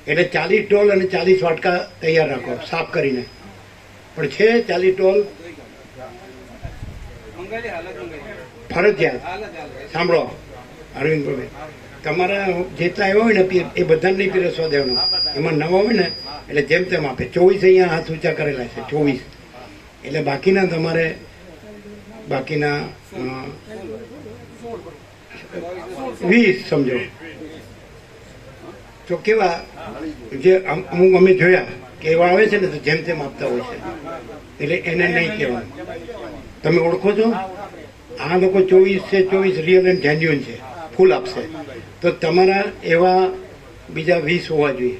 એટલે 40 ટોલ અને 40 વાટકા તૈયાર રાખો સાફ કરીને પણ છે 40 ટોલ મંગાવી હાલત મંગાવી ફરજિયાત હાલત હાલત સાંભળો અરવિંદભાઈ તમારા જેટલા આવ્યા હોય ને એ બધાને નહીં પીરસવા દેવાનું એમાં નવા હોય ને એટલે જેમ તેમ આપે 24 અહીંયા હાથ ઊંચા કરેલા છે 24 એટલે બાકીના તમારે બાકીના 20 સમજો તો કેવા જે અમુક અમે જોયા કે એવા આવે છે ને તો જેમ તેમ આપતા હોય છે એટલે એને નહીં કહેવાનું તમે ઓળખો છો આ લોકો 24 છે 24 રિયલ એન્ડ જેન્યુઅન છે ફૂલ આપશે તો તમારા એવા બીજા 20 હોવા જોઈએ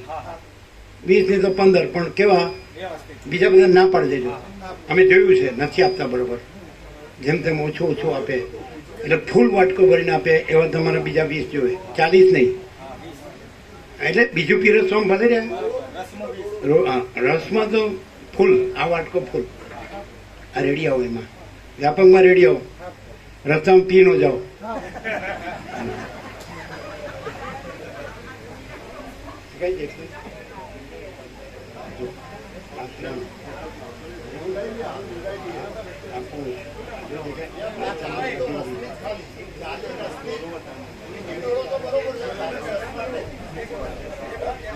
20 નહીં તો 15 પણ કેવા બીજા બધા ના પાડી દેજો અમે જોયું છે નથી આપતા બરોબર જેમ તેમ ઓછું ઓછું આપે એટલે ફૂલ વાટકો ભરીને આપે એવા તમારે બીજા 20 જોઈએ 40 નહીં એટલે બીજું પીરસવામાં ભલે રહ્યા રસમાં તો ફૂલ આ વાટકો ફૂલ આ રેડી આવો એમાં વ્યાપકમાં રેડી આવો રસ્તામાં પી નો જાઓ કઈ દેખે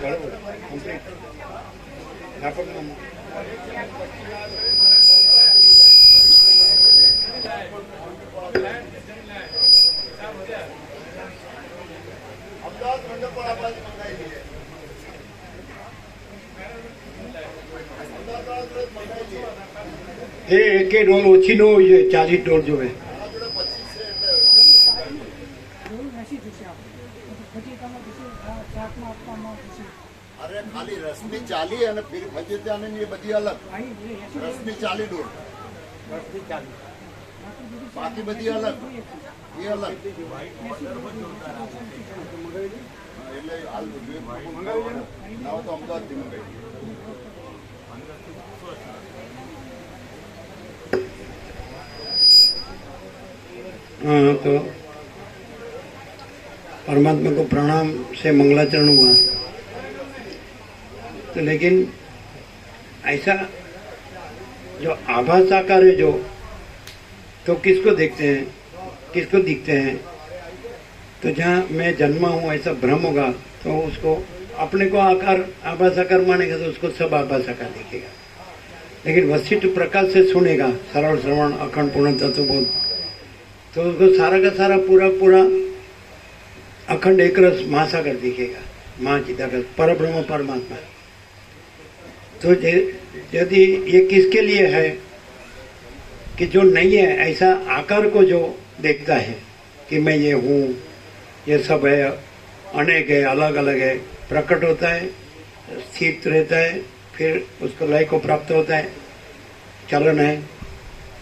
બરોબર એ એકે ડોલ ઓછી ન હોવી જોઈએ, 40 ડોલ જોવે. અરે ખાલી રસની 40 અને ફીર ફજીતાની એ બધી અલગ. રસની 40 ડોલ, બાકી બધી અલગ, એ અલગ. એટલે હાલ ના તો અમદાવાદથી મંગાવી. हाँ, तो परमात्मा को प्रणाम से मंगलाचरण हुआ. तो लेकिन ऐसा जो आभास आकार है जो, तो किसको देखते हैं, किसको दिखते हैं? तो जहाँ मैं जन्मा हूँ ऐसा भ्रम होगा तो उसको अपने को आकार आभास आकार मानेगा तो उसको सब आभास आकार दिखेगा. लेकिन वशिष्ठ प्रकाश से सुनेगा, सरल श्रवण अखंड पूर्ण तत्वबोध, तो उसको सारा का सारा पूरा पूरा अखंड एक रस महासागर दिखेगा, महाचिदागर परब्रह्म परमात्मा. तो यदि ये किसके लिए है कि जो नहीं है ऐसा आकार को जो देखता है कि मैं ये हूँ, ये सब है, अनेक है, अलग अलग है, प्रकट होता है, स्थित रहता है, फिर उसको लय को प्राप्त होता है, चलन है.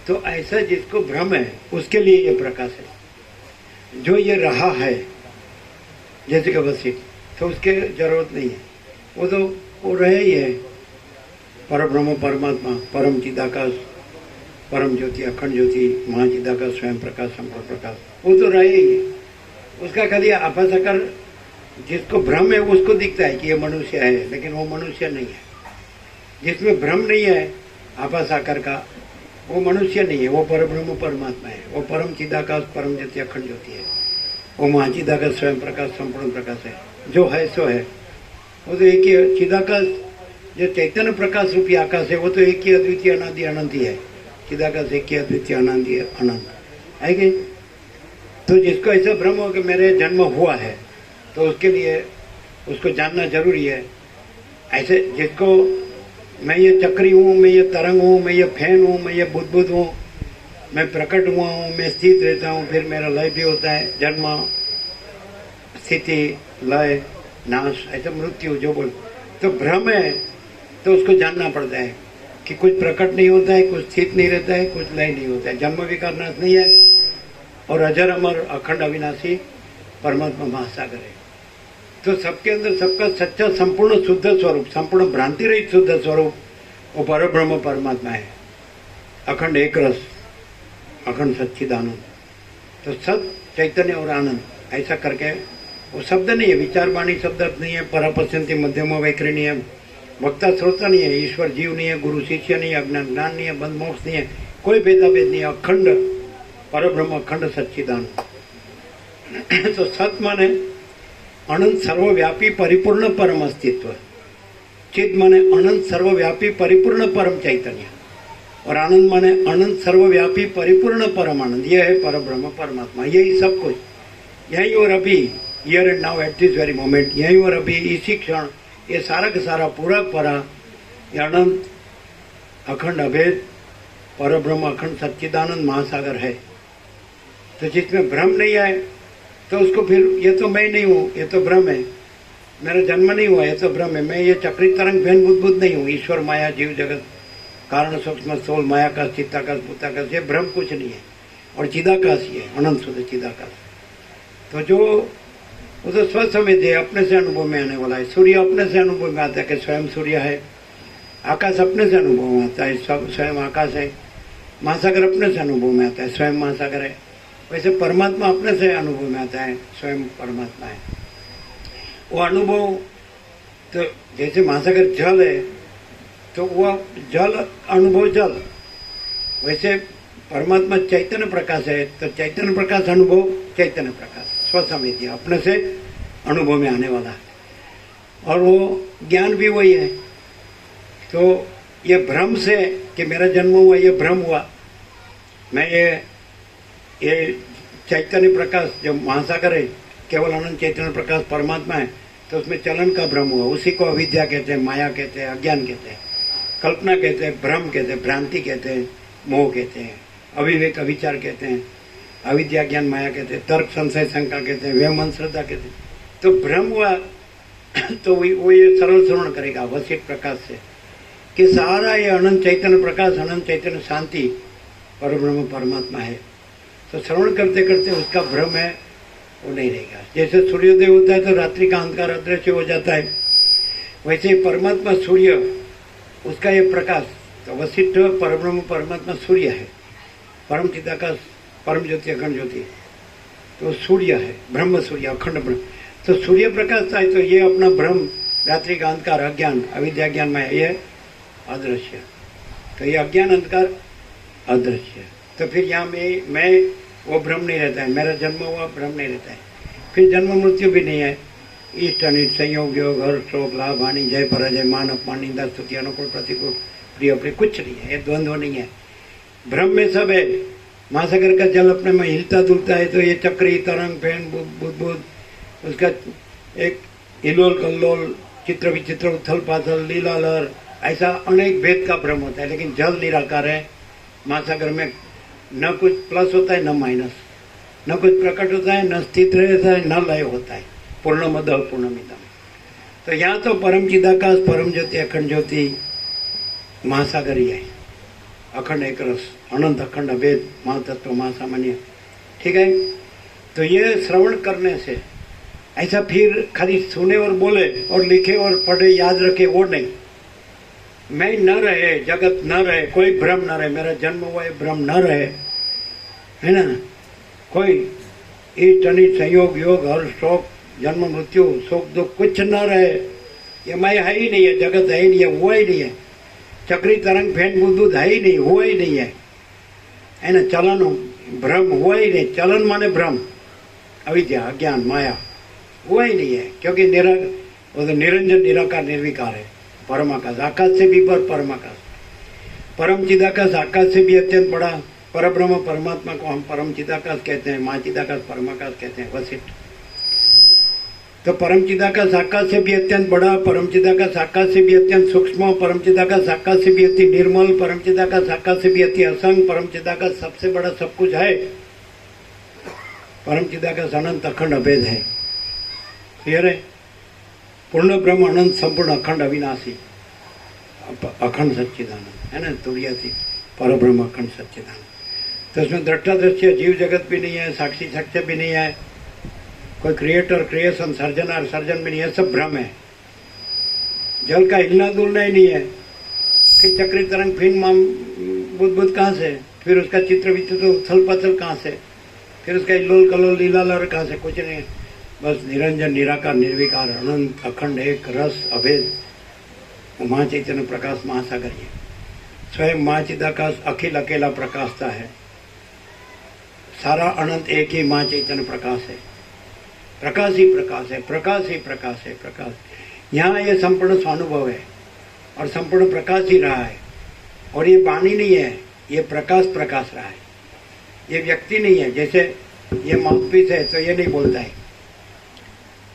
तो ऐसा जिसको भ्रम है उसके लिए ये प्रकाश है. जो ये रहा है जैसे कि वशिष्ठ, तो उसके जरूरत नहीं है, वो तो वो रहे ही है. परब्रह्म परमात्मा, परम चिदाकाश, परम ज्योति, अखंड ज्योति, महाचिदाकाश, स्वयं प्रकाश, संपूर्ण प्रकाश, वो तो रहे ही है. उसका खाली आभास आकार जिसको भ्रम है उसको दिखता है कि ये मनुष्य है, लेकिन वो मनुष्य नहीं है. जिसमें भ्रम नहीं है आभास आकार का, वो मनुष्य नहीं है, वो परब्रह्म परमात्मा है, वो परम चिदाकाश, परम ज्योति, अखंड ज्योति है, वो महाचिदाकाश, स्वयं प्रकाश, संपूर्ण प्रकाश है. जो है सो है, वो तो एक ही चिदाकाश, जो चैतन्य प्रकाश रूपी आकाश है, वो तो एक ही अद्वितीय अनादि अनंत ही है. चिदाकाश एक ही अद्वितीय अनादि अनंत है कि. तो जिसको ऐसा भ्रम हो कि मेरे जन्म हुआ है, तो उसके लिए उसको जानना जरूरी है. ऐसे जिसको मैं ये चक्री हूँ, मैं ये तरंग हूँ, मैं ये फैन हूँ, मैं ये बुद्ध हूँ, मैं प्रकट हुआ हूँ, मैं स्थित रहता हूँ, फिर मेरा लय भी होता है, जन्म, स्थिति, लय, नाश, ऐसा मृत्यु जो बोल. तो भ्रम है तो उसको जानना पड़ता है कि कुछ प्रकट नहीं होता है, कुछ स्थित नहीं रहता है, कुछ लय नहीं होता है, जन्म विकार नाश नहीं है, और अजर अमर अखंड अविनाशी परमात्मा महासागर है. तो सबके अंदर सबका सच्चा संपूर्ण शुद्ध स्वरूप, संपूर्ण भ्रांति रहित शुद्ध स्वरूप वो परब्रह्म परमात्मा है, अखंड एक रस, अखंड सच्चिदानंद. तो सत चैतन्य और आनंद ऐसा करके, वो शब्द नहीं है, विचार वाणी शब्द नहीं है, परापश्यंती मध्यम वैखरी नहीं है, वक्ता श्रोता नहीं है, ईश्वर जीव नहीं है, गुरु शिष्य नहीं है, अज्ञान ज्ञान नहीं है, बंध मोक्ष नहीं है, कोई भेदाभेद नहीं है, अखंड परब्रह्म, अखंड सच्चिदानंद. तो सत माने अनंत सर्वव्यापी परिपूर्ण परम अस्तित्व, चित माने अनंत सर्वव्यापी परिपूर्ण परम चैतन्य, और आनंद माने अनंत सर्वव्यापी परिपूर्ण परम आनंद. यह है परब्रह्म परमात्मा. यही सब कुछ यही और अभी, here and now at this very moment, यही और अभी इसी क्षण, ये सारा का सारा पूरा परा ये अनंत अखंड अभेद परब्रह्म अखंड सच्चिदानंद महासागर है. तो जिसमें भ्रम नहीं आए तो उसको फिर ये तो मैं नहीं हूँ, ये तो भ्रम है, मेरा जन्म नहीं हुआ, ये तो भ्रम है, मैं ये चक्री तरंग फैन बुद्ध नहीं हूँ, ईश्वर माया जीव जगत कारण सूक्ष्म स्थूल मायाकाश चित्ताकाश भूताकाश, ये भ्रम कुछ नहीं है, और चिदाकाश ही है, अनंत शुद्ध चिदाकाश. तो जो वो तो स्वसमित है, अपने से अनुभव में आने वाला है. सूर्य अपने से अनुभव में आता है कि स्वयं सूर्य है, आकाश अपने से अनुभव में आता है, स्वयं आकाश है, महासागर अपने से अनुभव में आता है, स्वयं महासागर है. वैसे परमात्मा अपने से अनुभव में आता है, स्वयं परमात्मा है. वो अनुभव तो जैसे महासागर जल है तो वह जल अनुभव जल, वैसे परमात्मा चैतन्य प्रकाश है तो चैतन्य प्रकाश अनुभव चैतन्य प्रकाश स्वसमिति अपने से अनुभव में आने वाला है. और वो ज्ञान भी वही है. तो ये भ्रम से कि मेरा जन्म हुआ, ये भ्रम हुआ। मैं ये चैतन्य प्रकाश जो महासागर है, केवल अनंत चैतन्य प्रकाश परमात्मा है, तो उसमें चलन का भ्रम हुआ। उसी को अविद्या कहते हैं, माया कहते हैं, अज्ञान कहते हैं, कल्पना कहते हैं, भ्रम कहते हैं, भ्रांति कहते हैं, मोह कहते हैं, अविवेक अविचार कहते हैं, अविद्या ज्ञान माया कहते हैं, तर्क संशय शंका कहते हैं, व्यमन श्रद्धा कहते हैं। तो भ्रम हुआ तो वो ये सरल श्रवण करेगा वशिष्ठ प्रकाश से कि सारा ये अनंत चैतन्य प्रकाश, अनंत चैतन्य शांति परब्रह्म परमात्मा है। तो श्रवण करते करते उसका भ्रम है वो नहीं रहेगा। जैसे सूर्योदय होता है तो रात्रि का अंधकार अदृश्य हो जाता है, वैसे ही परमात्मा सूर्य, उसका ये प्रकाश, तो वशिष्ठ परब्रह्म परमात्मा सूर्य है, परम चिदाकाश, परम ज्योति, अखंड ज्योति, तो सूर्य है, ब्रह्म सूर्य, अखंड ब्रह्म। तो सूर्य प्रकाश था, तो ये अपना भ्रम, रात्रि का अंधकार, अज्ञान, अविद्या ज्ञान माया, ये अदृश्य। तो ये अज्ञान अंधकार अदृश्य। तो फिर यहाँ मैं वो भ्रम नहीं रहता है, मेरा जन्म हुआ भ्रम नहीं रहता है। फिर जन्म मृत्यु भी नहीं है, इष्ट अनिष्ट, संयोग योग, हर्ष शोक, लाभ हानि, जय पराजय, मान अपमान, निंदा स्तुति, अनुकूल प्रतिकूल, प्रिय अप्रिय, कुछ नहीं है, ये द्वंद्व नहीं है। भ्रम में सब है। महासागर का जल अपने में हिलता डुलता है, तो ये चक्री, तरंग, फेन, बुद्ध, उसका एक हिलोल कल्लोल, चित्र विचित्र, उथल पाथल, लीला लहर, ऐसा अनेक भेद का भ्रम होता है। लेकिन जल निराकार है। महासागर में न कुछ प्लस होता है न माइनस, न कुछ प्रकट होता है, न स्थित रहता है, न लय होता है। पूर्णमद पूर्णमिदम्। तो यहाँ तो परम चिदाकाश, परम ज्योति, अखंड ज्योति, महासागर ही है, अखंड एक रस, अनंत अखंड अभेद, महातत्व, महासामान्य। ठीक है। तो ये श्रवण करने से ऐसा फिर खाली सुने और बोले और लिखे और पढ़े याद रखे वो नहीं। मैं न रहे, जगत न रहे, कोई भ्रम न रहे, मेरा जन्म हुआ है भ्रम न रहे, है ना। कोई इष्ट अनिष्ट, संयोग योग, हर्ष शोक, जन्म मृत्यु, सुख दुख कुछ न रहे। ये मैं है ही नहीं है, जगत है ही नहीं है, हुआ ही नहीं है। चक्री तरंग फेन बुद्ध है ही नहीं, हुआ ही नहीं है ना। चलन भ्रम हुआ ही नहीं, चलन माने भ्रम, अविद्या अज्ञान माया हुआ ही नहीं है। क्योंकि वो तो निरंजन निराकार निर्विकार है, परम आकाश, आकाश से भी पर परम आकाश, परम चिदाकाश, आकाश से भी अत्यंत बड़ा परब्रह्म परमात्मा को हम परम चिदाकाश कहते हैं, माँ चिदाकाश परमाकाश कहते हैं, वशिष्ठ। तो परम चिदाकाश आकाश से भी अत्यंत बड़ा, परम चिदाकाश आकाश से भी अत्यंत सूक्ष्म, परम चिदाकाश आकाश से भी अति निर्मल, परम चिदाकाश आकाश से भी अति असंग, परम चिदाकाश सबसे बड़ा सब कुछ है। परम चिदाकाश अनंत अखंड अभेद है। क्लियर है। पूर्ण ब्रह्म अनंत संपूर्ण अखंड अविनाशी, अखंड सच्चिदानंद है ना, तुर्यासी पर ब्रह्म अखंड सच्चिदानंद। तो उसमें दृष्टा दृश्य जीव जगत भी नहीं है, साक्षी साक्ष्य भी नहीं है, कोई क्रिएटर क्रिएशन, सर्जन सर्जन भी नहीं है, सब भ्रम है। जल का हिलना डुलना ही नहीं है। फिर चक्री तरंग फिर बुद्ध कहाँ से, फिर उसका चित्र विचित्र उथल पथल कहाँ से, फिर उसका इल्लोल कल्लोल लीला लहर कहाँ से, कुछ नहीं। बस निरंजन निराकार निर्विकार अनंत अखंड एक रस अभेद माँ चैतन्य प्रकाश महासागर ये स्वयं माँ चिदाकाश अखिल अकेला प्रकाशता है। सारा अनंत एक ही माँ चैतन्य प्रकाश है, प्रकाश ही प्रकाश है, प्रकाश ही प्रकाश है, प्रकाश। यहाँ ये संपूर्ण स्वानुभव है और संपूर्ण प्रकाश ही रहा है। और ये वाणी नहीं है, ये प्रकाश प्रकाश रहा है। ये व्यक्ति नहीं है। जैसे ये माउथपीस है तो ये नहीं बोलता है,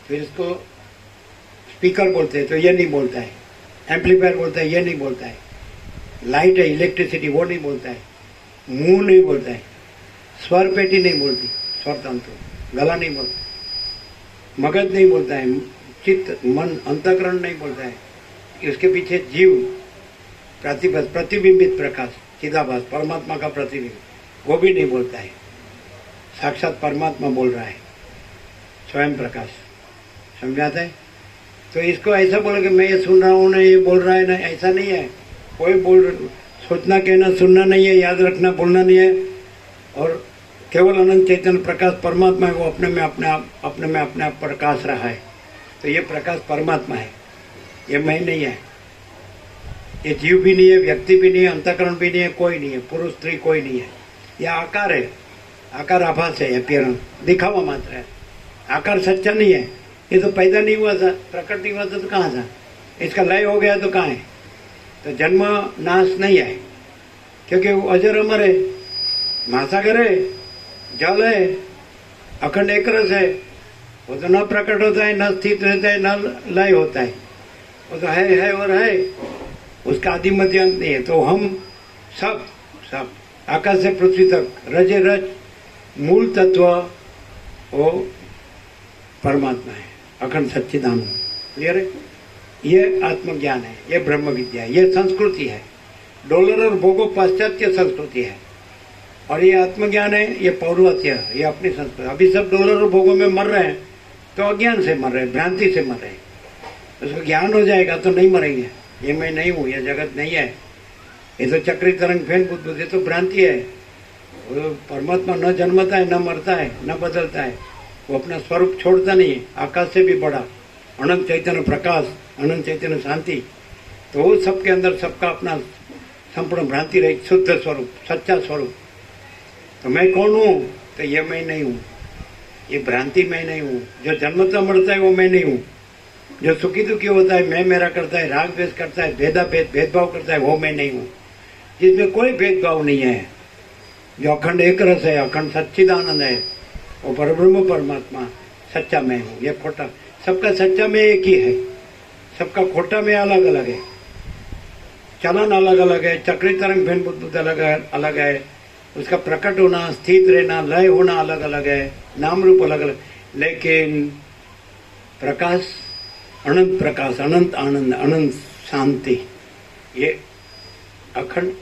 फिर इसको स्पीकर बोलते हैं तो ये नहीं बोलता है, एम्पलीफायर बोलता है ये नहीं बोलता है, लाइट है इलेक्ट्रिसिटी वो नहीं बोलता है, मुंह नहीं बोलता है, स्वर पेटी नहीं बोलती, स्वर तंतु, गला नहीं बोलता, मगज नहीं बोलता है, चित्त मन अंतःकरण नहीं बोलता है, इसके पीछे जीव प्रतिबिंबित प्रकाश चिदाभास परमात्मा का प्रतिबिंब वो भी नहीं बोलता है। साक्षात परमात्मा बोल रहा है, स्वयं प्रकाश। समझाते हैं। तो इसको ऐसा बोले कि मैं ये सुन रहा हूँ ना, ये बोल रहा है ना, ऐसा नहीं है। कोई सोचना कहना सुनना नहीं है, याद रखना बोलना नहीं है। और केवल अनंत चैतन्य प्रकाश परमात्मा है, वो अपने में अपने आप प्रकाश रहा है। तो ये प्रकाश परमात्मा है, ये मैं नहीं है, ये जीव भी नहीं है, व्यक्ति भी नहीं है, अंतःकरण भी नहीं है, कोई नहीं है, पुरुष स्त्री कोई नहीं है। यह आकार है, आकार आभास है, अपीयरेंस दिखावा मात्र है। आकार सच्चा नहीं है। ये तो पैदा नहीं हुआ था, प्रकट नहीं हुआ था तो कहाँ था, इसका लय हो गया तो कहाँ है, तो जन्म नाश नहीं है, क्योंकि वो अजर अमर है, महासागर है, जल है, अखंड एक रस है। वो तो न प्रकट होता है, न स्थित रहता है, न लय होता है। वो तो है और है, उसका आदि मध्य अंत नहीं है। तो हम सब सब आकाश से पृथ्वी तक रजे रज मूल तत्व वो परमात्मा है, अखंड सच्चिदानंद। क्लियर है? ये आत्मज्ञान है, ये ब्रह्म विद्या है, ये संस्कृति है। डॉलर और भोगो पाश्चात्य संस्कृति है, और ये आत्मज्ञान है, ये पौर्वात्य है, ये अपनी संस्कृति। अभी सब डॉलर और भोगों में मर रहे हैं, तो अज्ञान से मर रहे हैं, भ्रांति से मर रहे हैं। उसको ज्ञान हो जाएगा तो नहीं मरेंगे। ये मैं नहीं हूँ, ये जगत नहीं है, ये तो चक्री तरंग फैन बुद्ध, ये तो भ्रांति है। वो परमात्मा न जन्मता है, न मरता है, न बदलता है। वो अपना स्वरूप छोड़ता नहीं है, आकाश से भी बड़ा, अनंत चैतन्य प्रकाश, अनंत चैतन्य शांति। तो वो सबके अंदर सबका अपना संपूर्ण भ्रांति रही शुद्ध स्वरूप, सच्चा स्वरूप। तो मैं कौन हूँ? तो ये मैं नहीं हूँ, ये भ्रांति मैं नहीं हूँ। जो जन्मता मरता है वो मैं नहीं हूँ। जो सुखी दुखी होता है, मैं मेरा करता है, राग द्वेष करता है, भेदभाव करता है, वो मैं नहीं हूँ। जिसमें कोई भेदभाव नहीं है, जो अखंड एक रस है, अखंड सच्चिदानंद है, वो परब्रह्म परमात्मा सच्चा मैं हूँ। ये खोटा, सबका सच्चा में एक ही है, सबका खोटा में अलग अलग है। चलन अलग अलग है, चक्री तरंग भिन्न बुद्ध अलग है, उसका प्रकट होना, स्थित रहना, लय होना अलग अलग है, नाम रूप अलग अलग। लेकिन प्रकाश, अनंत प्रकाश, अनंत आनंद, अनंत शांति, ये अखंड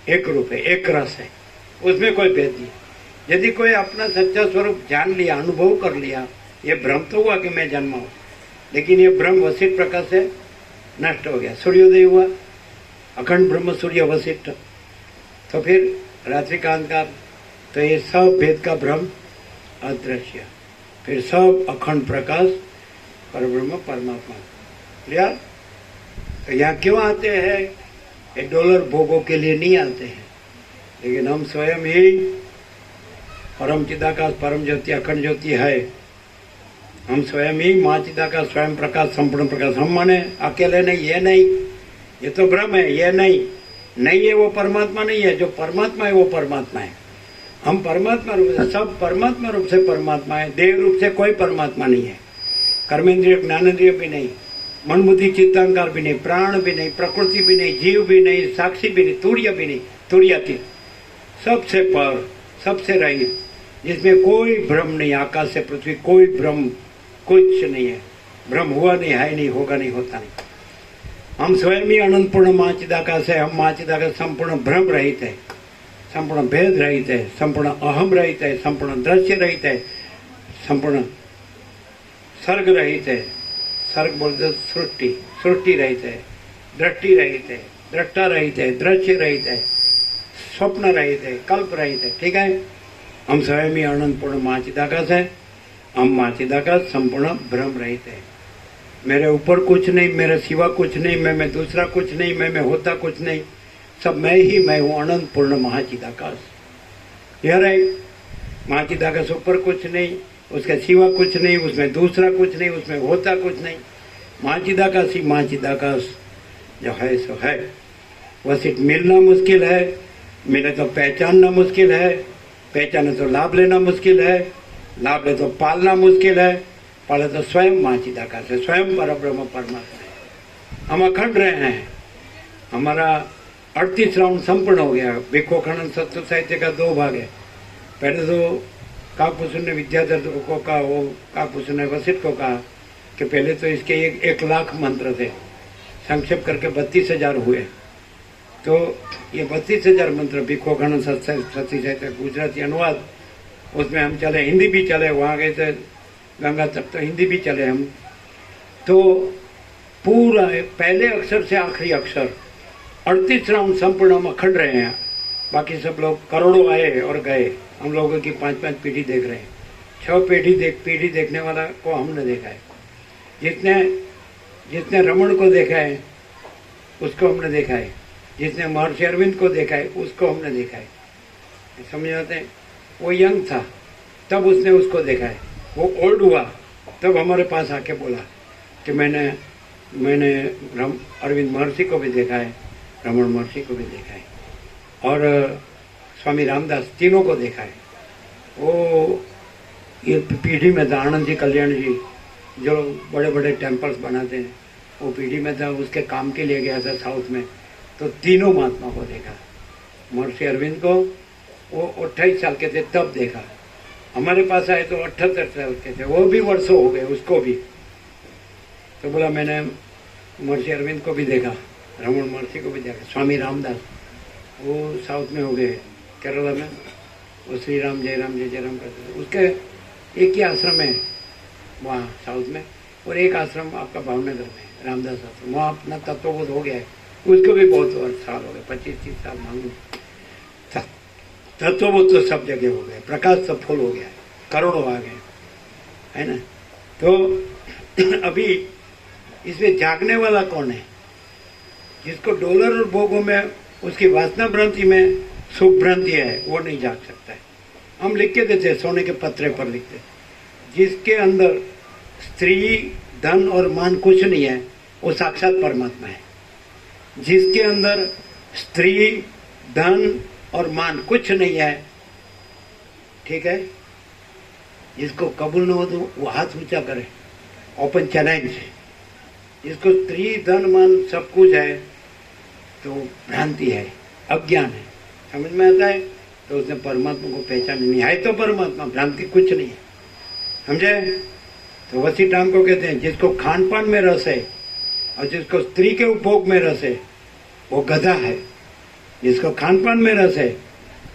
एक रूप है, एक रस है, उसमें कोई भेद नहीं। यदि कोई अपना सच्चा स्वरूप जान लिया, अनुभव कर लिया, ये भ्रम तो हुआ कि मैं जन्मा हूं, लेकिन ये भ्रम वशिष्ठ प्रकाश से नष्ट हो गया। सूर्योदय हुआ, अखंड ब्रह्म सूर्य वशिष्ठ, तो फिर रात्रि का अंधकार, तो ये सब भेद का भ्रम अदृश्य, फिर सब अखंड प्रकाश परब्रह्म परमात्मा। क्लियर? तो यहाँ क्यों आते हैं? ये डॉलर भोगों के लिए नहीं आते हैं, लेकिन हम स्वयं ही परम चिदाकाश, परम ज्योति, अखंड ज्योति है। हम स्वयं ही माँ चिदाकाश, स्वयं प्रकाश, संपूर्ण प्रकाश। हम माने अकेले नहीं, ये नहीं, ये तो भ्रम है, ये नहीं है, वो परमात्मा नहीं है। जो परमात्मा है वो परमात्मा है। हम परमात्मा रूप से, सब परमात्मा रूप से परमात्मा है, देव रूप से कोई परमात्मा नहीं है। कर्मेंद्रिय ज्ञानेन्द्रिय भी नहीं, मन बुद्धि चित्तांकार भी नहीं, प्राण भी नहीं, प्रकृति भी नहीं, जीव भी नहीं, साक्षी भी नहीं, तुर्य भी नहीं, तुर्यातीत, सबसे पर, सबसे रहित, जिसमें कोई भ्रम नहीं। आकाश से पृथ्वी कोई भ्रम कुछ नहीं है, भ्रम हुआ नहीं, है नहीं, होगा नहीं, होता नहीं। हम स्वयं ही अनंत पूर्ण माँ चिदाकाश है। हम माँ चिदाकाश संपूर्ण भ्रम रहित है, संपूर्ण भेद रहित है, संपूर्ण अहम रहित है, संपूर्ण दृश्य रहित है, संपूर्ण सर्ग रहित है। सर्ग बोलते सृष्टि, सृष्टि रहित है, दृष्टि रहित है, दृष्टा रहित है, दृश्य रहित है, स्वप्न रहित है, कल्प रहित है। ठीक है? हम स्वयं ही अनंत पूर्ण माँ चिदाकाश है। हम माँ चिदाकाश संपूर्ण भ्रम रहित है। मेरे ऊपर कुछ नहीं, मेरे सिवा कुछ नहीं, मैं दूसरा कुछ नहीं, मैं होता कुछ नहीं, सब मैं ही मैं हूँ, अनंत पूर्ण महाचिदाकाश। यह है महाचिदाकाश, ऊपर कुछ नहीं, उसके सिवा कुछ नहीं, उसमें दूसरा कुछ नहीं, उसमें होता कुछ नहीं। महाचिदाकाश ही महाचिदाकाश जो है सो है। वशिष्ठ मिलना मुश्किल है, मिले तो पहचानना मुश्किल है, पहचाने तो लाभ लेना मुश्किल है, लाभ ले तो पालना मुश्किल है, पाले तो स्वयं माँ चिदाकाश है, स्वयं परब्रह्म परमात्मा है। हम अखंड रहे हैं। हमारा 38 राउंड संपूर्ण हो गया। भिक्खु खनन सत्सु साहित्य का 2 भाग है। पहले तो काकभूषण ने विद्याधर को कहा, वो काकभूषण ने वशिष्ठ को कहा कि पहले तो इसके 1 लाख मंत्र थे, संक्षेप करके 32,000 हुए। तो ये 32,000 मंत्र भिक्खु खनन सत्सु साहित्य गुजराती अनुवाद, उसमें हम चले, हिंदी भी चले, वहाँ गए थे गंगा तक, तो हिंदी भी चले हम। तो पूरा पहले अक्षर से आखिरी अक्षर 38 राउंड संपूर्ण हम अखंड रहे हैं। बाकी सब लोग करोड़ों आए और गए, हम लोगों की 5-5 पीढ़ी देख रहे हैं। 6 पीढ़ी देखने वाला को हमने देखा है। जिसने रमण को देखा है उसको हमने देखा है, जिसने महर्षि अरविंद को देखा है उसको हमने देखा है। समझ आते हैं? वो यंग था तब उसने उसको देखा है, वो ओल्ड हुआ तब हमारे पास आके बोला कि मैंने अरविंद महर्षि को भी देखा है, रमण महर्षि को भी देखा है और स्वामी रामदास, तीनों को देखा है। वो ये पीढ़ी में था, आनंद जी कल्याण जी जो बड़े बड़े टेम्पल्स बनाते हैं, वो पीढ़ी में था, उसके काम के लिए गया था साउथ में, तो तीनों महात्मा को देखा। महर्षि अरविंद को वो 28 साल के थे तब देखा, हमारे पास आए तो 78 साल के थे, वो भी वर्षों हो गए उसको भी। तो बोला मैंने महर्षि अरविंद को भी देखा, रमण महर्षि को भी देखा। स्वामी रामदास वो साउथ में हो गए, केरला में, वो श्री राम जय राम जय जय राम करते थे। उसके एक ही आश्रम है वहाँ साउथ में, और एक आश्रम आपका भावनगर में, रामदास आश्रम, वहाँ अपना तत्वबोध हो गया है, उसको भी बहुत साल हो गए, 25-30 साल मांगू। तत्वबोध तो सब जगह हो गए, प्रकाश सब फुल हो गया है, करोड़ों आ गए, है ना। तो अभी इसमें जागने वाला कौन है? जिसको डॉलर और भोगों में, उसकी वासना भ्रांति में सुख भ्रांति है, वो नहीं जाग सकता है। हम लिख के देते, सोने के पत्रे पर लिखते, जिसके अंदर स्त्री, धन और मान कुछ नहीं है, वो साक्षात परमात्मा है। जिसके अंदर स्त्री, धन और मान कुछ नहीं है, ठीक है, जिसको कबूल न हो तो वो हाथ ऊंचा करे, ओपन चैलेंज। जिसको स्त्री, धन, मान सब कुछ है तो भ्रांति है, अज्ञान है, समझ में आता है। तो उसने परमात्मा को पहचान नहीं है, तो परमात्मा, भ्रांति कुछ नहीं है, समझे। तो वसी टांग को कहते हैं जिसको खान पान में रस है और जिसको स्त्री के उपभोग में रस है वो गधा है। जिसको खान पान में रस है,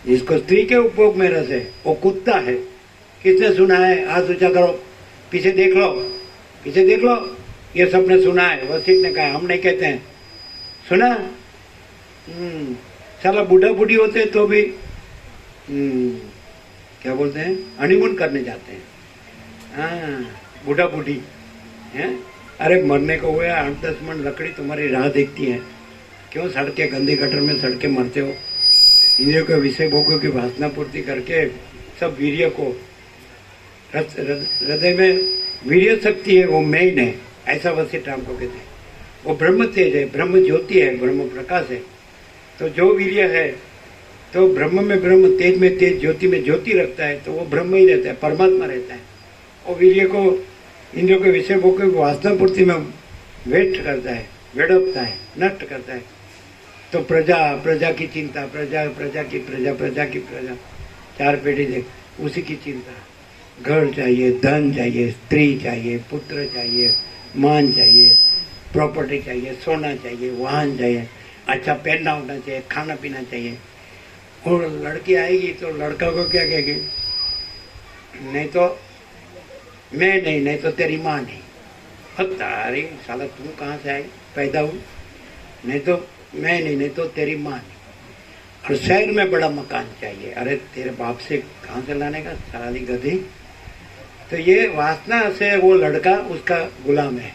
जिसको स्त्री के उपभोग में रस है, वो कुत्ता है। किसने सुना है? हाथ ऊंचा करो, पीछे देख लो, पीछे देख लो, ये सबने सुना है। वशिष्ठ ने कहा, हम नहीं कहते हैं, सुना? साला बूढ़ा बूढ़ी होते तो भी क्या बोलते हैं, हनीमून करने जाते हैं। हाँ, बूढ़ा बूढ़ी है, अरे मरने को हुआ 8-10 मन लकड़ी तुम्हारी राह देखती है, क्यों सड़के गंदी गटर में सड़के मरते हो? इंद्रियों के विषय भोगों की वासना पूर्ति करके सब वीर्य को, हृदय में वीर्य शक्ति है, वो मेन है, ऐसा वशिष्ठ राम को कहते हैं। वो ब्रह्म तेज है, ब्रह्म ज्योति है, ब्रह्म प्रकाश है। तो जो वीर्य है तो ब्रह्म में ब्रह्म, तेज में तेज, ज्योति में ज्योति रखता है, तो वो ब्रह्म ही रहता है, परमात्मा रहता है। और वीर्य को इंद्रियों के विषय भोग की वासना पूर्ति में वेस्ट करता है, वेड़पता है, नष्ट करता है। तो प्रजा, प्रजा की चिंता, प्रजा, प्रजा की प्रजा, प्रजा की प्रजा, 4 पीढ़ी देख, उसी की चिंता। घर चाहिए, धन चाहिए, स्त्री चाहिए, पुत्र चाहिए, मान चाहिए, प्रॉपर्टी चाहिए, सोना चाहिए, वाहन चाहिए, अच्छा पहनना होना चाहिए, खाना पीना चाहिए। और लड़की आएगी तो लड़का को क्या कहेगी? नहीं तो मैं नहीं, नहीं तो तेरी माँ नहीं। अरे साला तुम कहाँ से आई, पैदा हूँ? नहीं तो मैं नहीं, नहीं तो तेरी माँ नहीं। और शहर में बड़ा मकान चाहिए, अरे तेरे बाप से कहाँ से लाने का, साली गधी। तो ये वासना से वो लड़का उसका गुलाम है।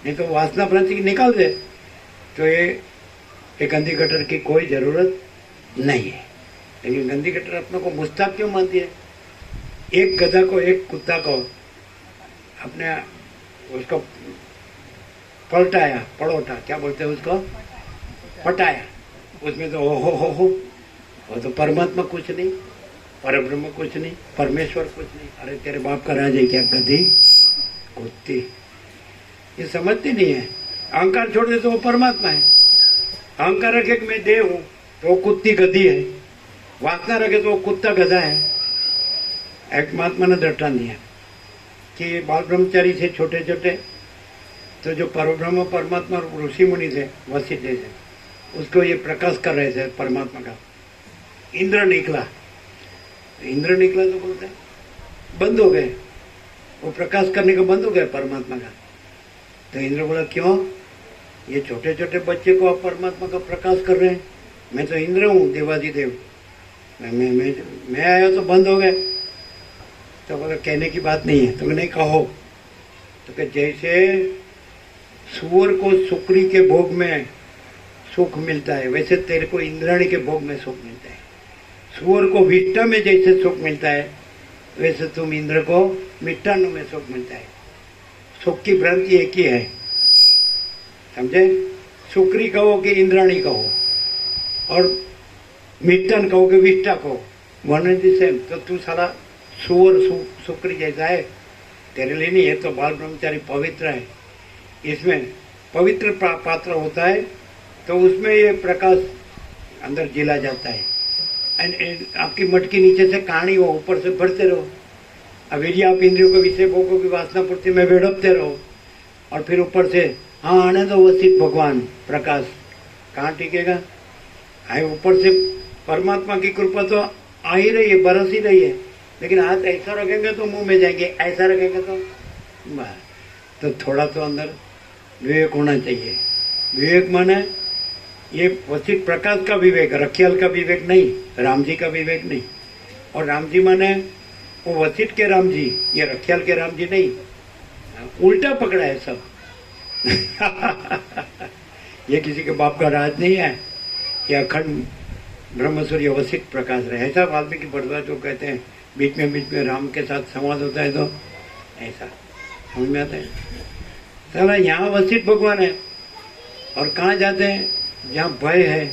नहीं तो वासना भ्रांति निकाल दे तो ये गंदी गटर की कोई जरूरत नहीं है। लेकिन गंदी गटर अपने को मुस्ताक क्यों मानती है? एक गधा को, एक कुत्ता को अपने उसको पलटाया, पड़ोटा, क्या बोलते हैं उसको, पटाया, उसमें तो हो वो तो परमात्मा कुछ नहीं, परब्रह्म कुछ नहीं, परमेश्वर कुछ नहीं। अरे तेरे बाप का राज है क्या, गधी कुत्ती? ये समझती नहीं है। अहंकार छोड़ दे तो वो परमात्मा है। अहंकार रखे कि मैं देव हूं तो वो कुत्ती गधी है, वासना रखे तो वो कुत्ता गधा है। एक महात्मा ने दृष्टांत दिया कि बाल ब्रह्मचारी थे छोटे छोटे, तो जो परब्रह्म परमात्मा ऋषि मुनि थे, वशिष्ठ थे, उसको ये प्रकाश कर रहे थे परमात्मा का। इंद्र निकला, इंद्र निकला तो बोलते हैं बंद हो गए, वो प्रकाश करने का बंद हो गया परमात्मा का। तो इंद्र बोला क्यों, ये छोटे छोटे बच्चे को आप परमात्मा का प्रकाश कर रहे हैं? मैं तो इंद्र हूँ, देवादिदेव, मैं आया तो बंद हो गए। तो बोला कहने की बात नहीं है, तो नहीं कहो। तो कि जैसे सूअर को सुकड़ी के भोग में सुख मिलता है, वैसे तेरे को इंद्राणी के भोग में सुख मिलता है। सूअर को विष्ठा में जैसे सुख मिलता है, वैसे तुम इंद्र को मिष्टान्न में सुख मिलता है। सुख की भ्रांति एक ही है, समझे? शुक्री कहो कि इंद्राणी कहो और मिष्टन कहो कि विष्टा कहो, वन इज द सेम। तो तू साला सुअर शुक्री जैसा है, तेरे लिए नहीं है। तो बाल ब्रह्मचारी पवित्र है, इसमें पवित्र पात्र होता है, तो उसमें ये प्रकाश अंदर जिला जाता है। एंड आपकी मटकी नीचे से कहानी हो, ऊपर से भरते रहो। अब यदि आप इंद्रियों को विषय भोगों की वासना पूर्ति में वेड़पते रहो और फिर ऊपर से हाँ आने दो वसित भगवान प्रकाश, कहाँ टिकेगा? आए ऊपर से परमात्मा की कृपा तो आ ही रही है, बरस ही रही है, लेकिन हाथ ऐसा रखेंगे तो मुंह में जाएंगे, ऐसा रखेंगे तो बस। तो थोड़ा तो अंदर विवेक होना चाहिए। विवेक माने ये वसित प्रकाश का विवेक, रखियाल का विवेक नहीं, राम जी का विवेक नहीं। और राम जी माने वो वसित के राम जी, ये रखियाल के राम जी नहीं, उल्टा पकड़ा है सब। ये किसी के बाप का राज नहीं है, ये अखंड ब्रह्म सूर्य वसित प्रकाश रहे। ऐसा वाल्मीकि भरद्वाज जो कहते हैं बीच में राम के साथ संवाद होता है, तो ऐसा समझ में आता है। साला यहाँ वसित भगवान है और कहाँ जाते हैं? जहाँ भय है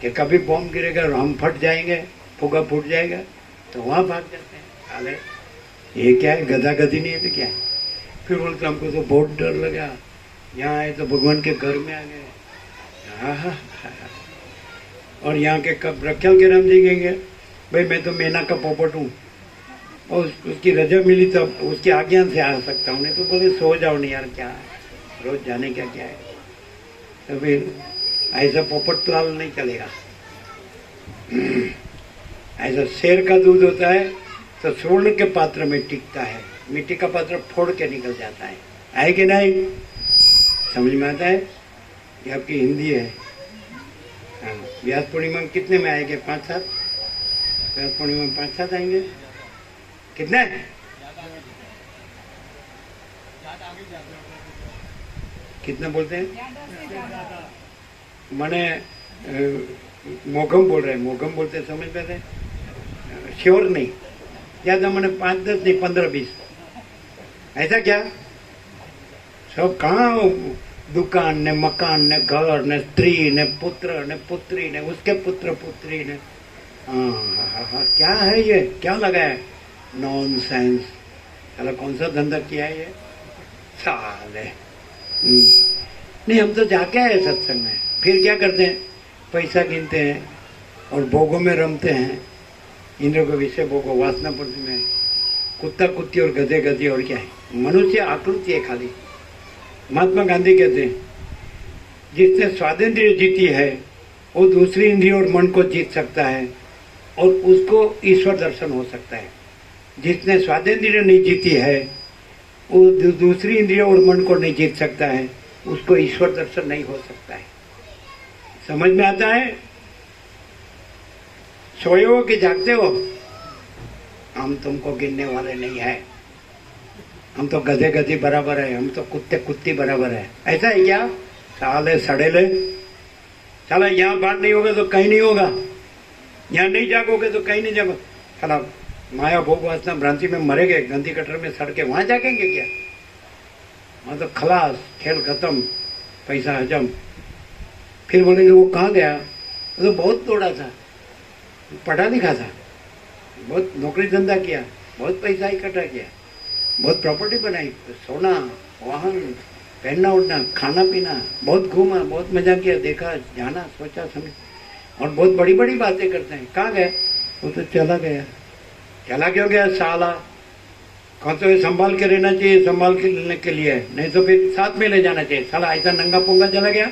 कि कभी बॉम्ब गिरेगा और हम फट जाएंगे, फुगा फूट जाएगा, तो वहाँ भाग जाते हैं। अरे ये क्या है, गधा गधी नहीं है तो क्या है? फिर बोलते हमको तो बहुत डर लगा, यहाँ आए तो भगवान के घर में आ गए। हाँ, और यहाँ के कब रखियाल के राम जी कहेंगे भाई मैं तो मैना का पोपट हूँ और उसकी रजा मिली तब उसकी आज्ञा से आ सकता हूँ, नहीं तो बोले सो जाओ नहीं यार, क्या है रोज जाने का क्या है। तो फिर ऐसा पोपट लाल नहीं चलेगा। ऐसा शेर का दूध होता है तो स्वर्ण के पात्र में टिकता है, मिट्टी का पात्र फोड़ के निकल जाता है कि नहीं? समझ में आता है? ये आपकी हिंदी है। हाँ, व्यास पूर्णिमा में कितने में आएंगे? 5-7? व्यास पूर्णिमा में 5-7 आएंगे? कितने? कितना बोलते हैं? मैंने मोघम बोल रहे हैं, मोघम बोलते समझ में आते? श्योर नहीं, ज्यादा मैंने 5-10 नहीं 15-20। ऐसा क्या? सब कहाँ दुकान ने, मकान ने, घर ने, स्त्री ने, पुत्र ने, पुत्री ने, उसके पुत्र पुत्री ने। हाँ, क्या है ये? क्या लगा है? नॉनसेंस। चलो कौन सा धंधा किया है ये? साले नहीं, हम तो जाके आए सत्संग में, फिर क्या करते हैं? पैसा गिनते हैं और भोगों में रमते हैं, इंद्रियों के विषय भोगों, वासना पूर्ति में कुत्ता कुत्ती और गधे गधी। और क्या है? मनुष्य आकृति है खाली। महात्मा गांधी कहते हैं जिसने स्वादेंद्रिय जीती है वो दूसरी इंद्रिय और मन को जीत सकता है और उसको ईश्वर दर्शन हो सकता है। जिसने स्वादेंद्रिय नहीं जीती है वो दूसरी इंद्रिय और मन को नहीं जीत सकता है, उसको ईश्वर दर्शन नहीं हो सकता है। समझ में आता है? सोए हो कि जागते हो? हम तुमको गिनने वाले नहीं है, हम तो गधे गधी बराबर है, हम तो कुत्ते कुत्ती बराबर है। ऐसा है क्या? साले सड़ेले, साला यहाँ बात नहीं होगा तो कहीं नहीं होगा, यहाँ नहीं जागोगे तो कहीं नहीं जागो। साला माया भोग वासना भ्रांति में मरे गए, गंदी कटर में सड़ के वहां जागेंगे क्या? वहां तो खलास, खेल खत्म, पैसा हजम। फिर बोलेंगे वो कहाँ गया? वो तो बहुत दौड़ा था, पढ़ा लिखा था, बहुत नौकरी धंधा किया, बहुत पैसा इकट्ठा किया, बहुत प्रॉपर्टी बनाई, सोना, वाहन, पहनना उठना, खाना पीना, बहुत घूमा, बहुत मजा किया, देखा, जाना, सोचा समझ, और बहुत बड़ी बड़ी बातें करते हैं। कहाँ गए? वो तो चला गया। चला क्यों गया साला? कौन तो संभाल के रहना चाहिए, संभाल के लेने के लिए, नहीं तो फिर साथ में ले जाना चाहिए। साला ऐसा नंगा पुंगा चला गया।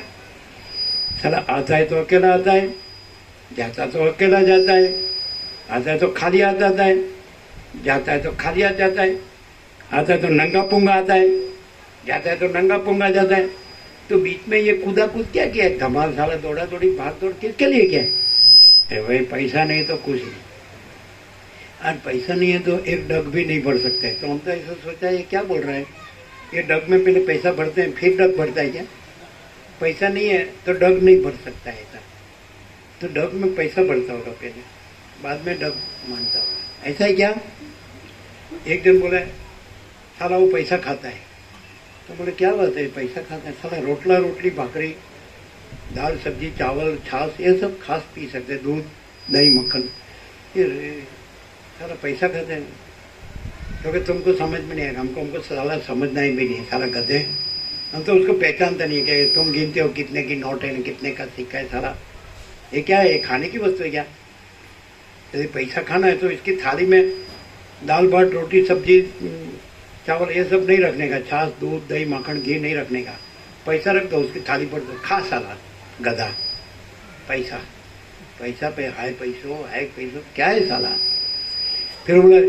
साला आता है तो अकेला आता है, जाता तो अकेला जाता है, आता है तो खाली आ जाता है, जाता है तो खाली आ जाता है, आता है तो नंगा पुंगा आता है, जाता है तो नंगा पुंगा जाता है। तो बीच में ये कूदा कूद क्या किया? धमाल, साला दौड़ा दौड़ी भाग दौड़ किसके लिए किया? भाई पैसा नहीं तो कुछ नहीं। आज पैसा नहीं है तो एक डग भी नहीं भर सकते। तो हम तो ऐसा सोचा ये क्या बोल रहा है, ये डग में पहले पैसा भरते हैं फिर डग भरता है क्या? पैसा नहीं है तो डग नहीं भर सकता है ऐसा। तो डग में पैसा भरता होगा पहले, बाद में डग मानता होगा। ऐसा है क्या? एक दिन बोला साला वो पैसा खाता है। तो बोले क्या बात है पैसा खाता है? साला रोटला रोटली भाकरी दाल सब्जी चावल छाछ ये सब खास पी सकते, दूध दही मक्खन, ये सारा पैसा खाते हैं, क्योंकि तुमको समझ में नहीं आएगा, हमको साला समझना ही भी नहीं, सारा गधे, हम तो उसको पहचानते नहीं है कि तुम गिनते हो कितने की नोट है, कितने का सिक्का है, सारा ये क्या है, ये खाने की वस्तु है क्या? यदि पैसा खाना है तो इसकी थाली में दाल भात रोटी सब्जी चावल ये सब नहीं रखने का, छाछ दूध दही माखन घी नहीं रखने का, पैसा रख दो उसकी थाली पर, तो खा साला गधा, पैसा पैसा पे हाय पैसो क्या है साला। फिर बोला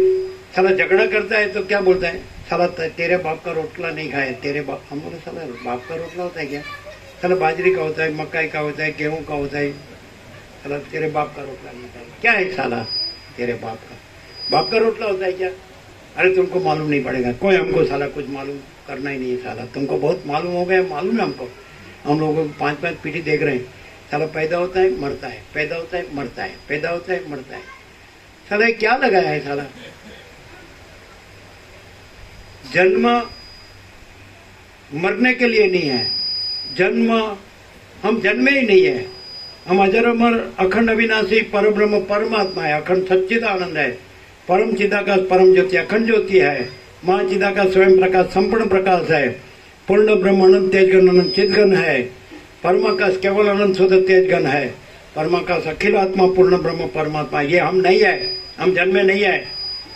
साला झगड़ा करता है तो क्या बोलता है, साला तेरे बाप का रोटला नहीं खाए, तेरे बाप, हम बोले साला बाप का रोटला होता है क्या, साला बाजरी का होता है, मकाई का होता है, गेहूं का होता है, साला तेरे बाप का रोटला नहीं खाए, क्या है साला तेरे बाप का रोटला होता है क्या? अरे तुमको मालूम नहीं पड़ेगा, कोई हमको साला कुछ मालूम करना ही नहीं है साला, तुमको बहुत मालूम हो गया, मालूम है हमको, हम लोगों को 5-5 पीढ़ी देख रहे हैं, साला पैदा होता है मरता है, पैदा होता है मरता है, पैदा होता है मरता है, साला क्या लगाया है साला? जन्म मरने के लिए नहीं है, जन्म हम जन्मे ही नहीं है, हम अजर अमर अखंड अविनाशी परब्रह्म परमात्मा है, अखंड सच्चिद आनंद है, परम चिदाकाश परम ज्योति अखंड ज्योति है, माँ चिदाकाश स्वयं प्रकाश संपूर्ण प्रकाश है, पूर्ण ब्रह्म अनंत तेजगन अनंत चिदगन है, परमाकाश केवल अनंत शुद्ध तेजगन है, परमाकाश अखिल आत्मा पूर्ण ब्रह्म परमात्मा, ये हम नहीं है, हम जन्मे नहीं है,